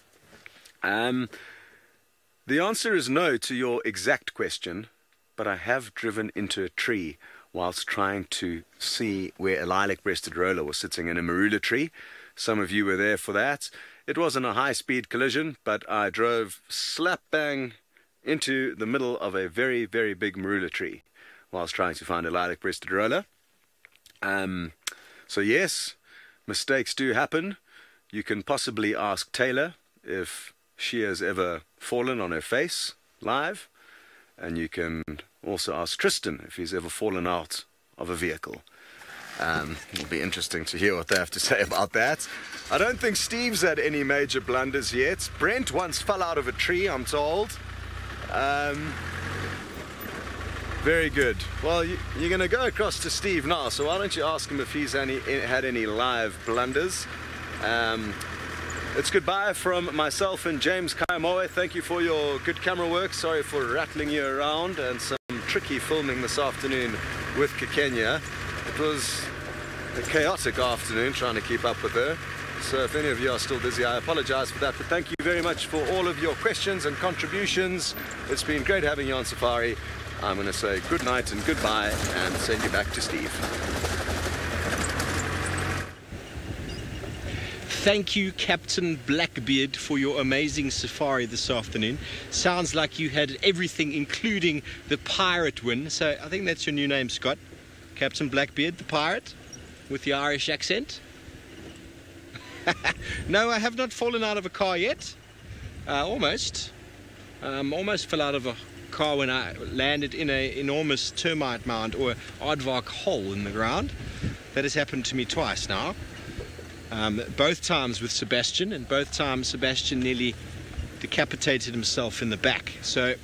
The answer is no to your exact question, but I have driven into a tree whilst trying to see where a lilac-breasted roller was sitting in a marula tree. Some of you were there for that. It wasn't a high-speed collision, but I drove slap-bang into the middle of a very, very big marula tree whilst trying to find a lilac-breasted roller. So yes, mistakes do happen. You can possibly ask Taylor if she has ever fallen on her face live, and you can also ask Tristan if he's ever fallen out of a vehicle. It'll be interesting to hear what they have to say about that. I don't think Steve's had any major blunders yet. Brent once fell out of a tree, I'm told. Very good. Well, you're going to go across to Steve now, so why don't you ask him if he's had any live blunders. It's goodbye from myself and James Kaimoe. Thank you for your good camera work. Sorry for rattling you around and some tricky filming this afternoon with Kikenya. It was a chaotic afternoon trying to keep up with her. So if any of you are still busy, I apologize for that. But thank you very much for all of your questions and contributions. It's been great having you on Safari. I'm going to say good night and goodbye and send you back to Steve. Thank you, Captain Blackbeard, for your amazing safari this afternoon. Sounds like you had everything, including the pirate win. So I think that's your new name, Scott. Captain Blackbeard, the pirate, with the Irish accent. No, I have not fallen out of a car yet. Almost. Almost fell out of a car when I landed in an enormous termite mound or aardvark hole in the ground. That has happened to me twice now. Both times with Sebastian, and both times Sebastian nearly decapitated himself in the back. So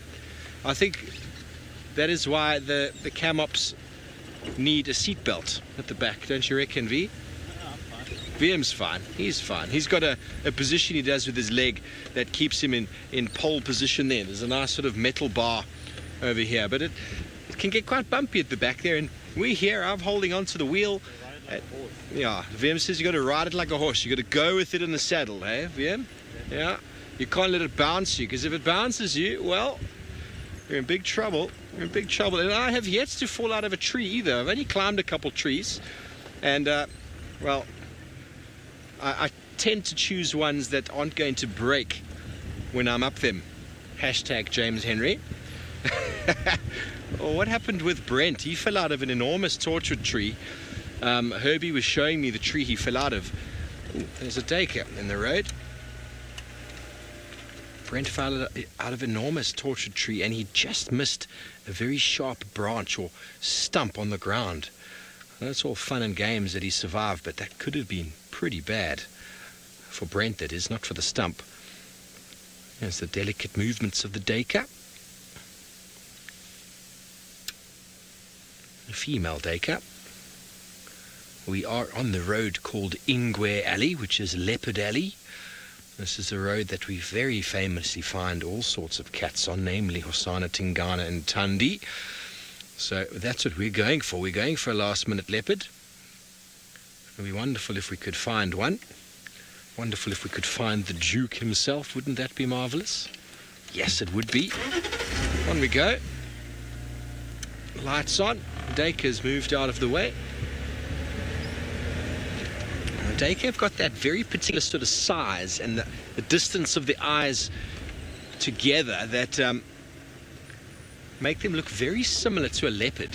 I think that is why the cam-ops need a seatbelt at the back, don't you reckon, V? VM's fine. He's fine. He's got a position he does with his leg that keeps him in pole position there. There's a nice sort of metal bar over here, but it can get quite bumpy at the back there, and we're here. I'm holding onto the wheel. Yeah, VM says you got to ride it like a horse. You got to go with it in the saddle, eh, VM? Yeah. You can't let it bounce you, because if it bounces you, well, you're in big trouble. You're in big trouble. And I have yet to fall out of a tree either. I've only climbed a couple trees, and well, I tend to choose ones that aren't going to break when I'm up them. Hashtag James Henry. Well, what happened with Brent? He fell out of an enormous tortured tree. Herbie was showing me the tree he fell out of. Ooh, there's a daker in the road. Brent fell out of an enormous tortured tree, and he just missed a very sharp branch or stump on the ground. That's all fun and games that he survived, but that could have been pretty bad. For Brent, that is, not for the stump. There's the delicate movements of the daker. A female daker. We are on the road called Ingwe Alley, which is Leopard Alley. This is a road that we very famously find all sorts of cats on, namely Hosana, Tingana and Tundi. So that's what we're going for. We're going for a last-minute leopard. It would be wonderful if we could find one. Wonderful if we could find the Duke himself. Wouldn't that be marvelous? Yes, it would be. On we go. Lights on. Daker's moved out of the way. Daker have got that very particular sort of size and the distance of the eyes together that make them look very similar to a leopard.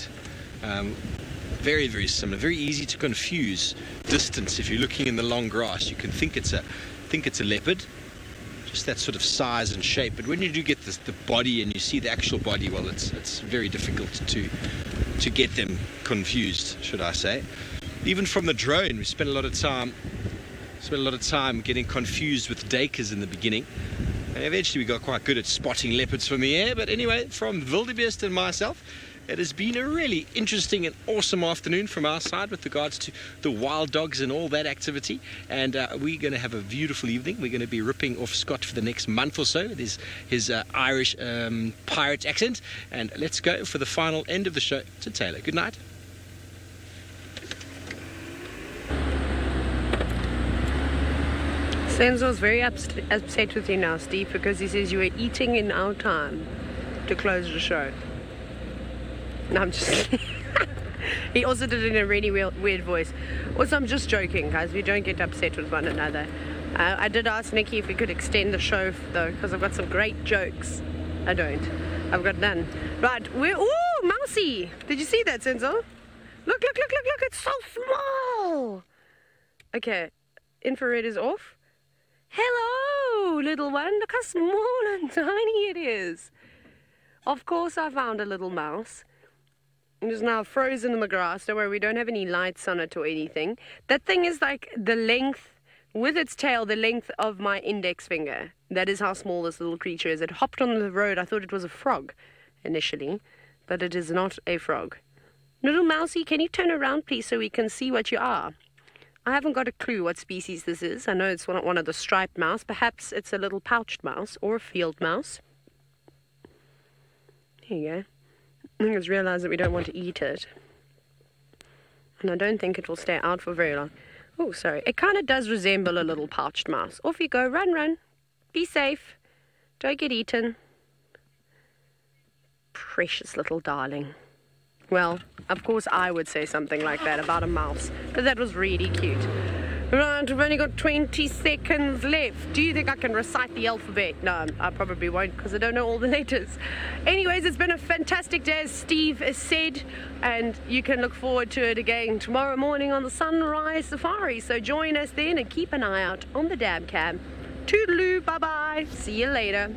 Very, very similar. Very easy to confuse distance. If you're looking in the long grass, you can think it's a leopard. Just that sort of size and shape. But when you do get the body and you see the actual body, well, it's very difficult to get them confused, should I say. Even from the drone, we spent a lot of time getting confused with dakers in the beginning. And eventually we got quite good at spotting leopards from the air. But anyway, from Wildebeest and myself, it has been a really interesting and awesome afternoon from our side with regards to the wild dogs and all that activity. And we're going to have a beautiful evening. We're going to be ripping off Scott for the next month or so. It is his Irish pirate accent. And let's go for the final end of the show to Taylor. Good night. Senzo's very upset with you now, Steve, because he says you were eating in our time to close the show. No, I'm just He also did it in a really weird voice. Also, I'm just joking, guys. We don't get upset with one another. I did ask Nikki if we could extend the show, though, because I've got some great jokes. I don't. I've got none. Right, we're... Ooh, mousy! Did you see that, Senzo? Look, look, look, look, look. It's so small. Okay, infrared is off. Hello, little one. Look how small and tiny it is. Of course, I found a little mouse. It is now frozen in the grass. Don't worry, we don't have any lights on it or anything. That thing is like the length, with its tail, the length of my index finger. That is how small this little creature is. It hopped on the road. I thought it was a frog initially, but it is not a frog. Little mousey, can you turn around, please, so we can see what you are? I haven't got a clue what species this is. I know it's one of the striped mouse. Perhaps it's a little pouched mouse or a field mouse. There you go. I think it's realised that we don't want to eat it. And I don't think it will stay out for very long. Oh, sorry. It kind of does resemble a little pouched mouse. Off you go. Run, run. Be safe. Don't get eaten. Precious little darling. Well, of course I would say something like that about a mouse, but that was really cute. Right, we've only got 20 seconds left. Do you think I can recite the alphabet? No, I probably won't because I don't know all the letters. Anyways, it's been a fantastic day, as Steve has said, and you can look forward to it again tomorrow morning on the Sunrise Safari. So join us then and keep an eye out on the dab cam. Toodaloo, bye-bye. See you later.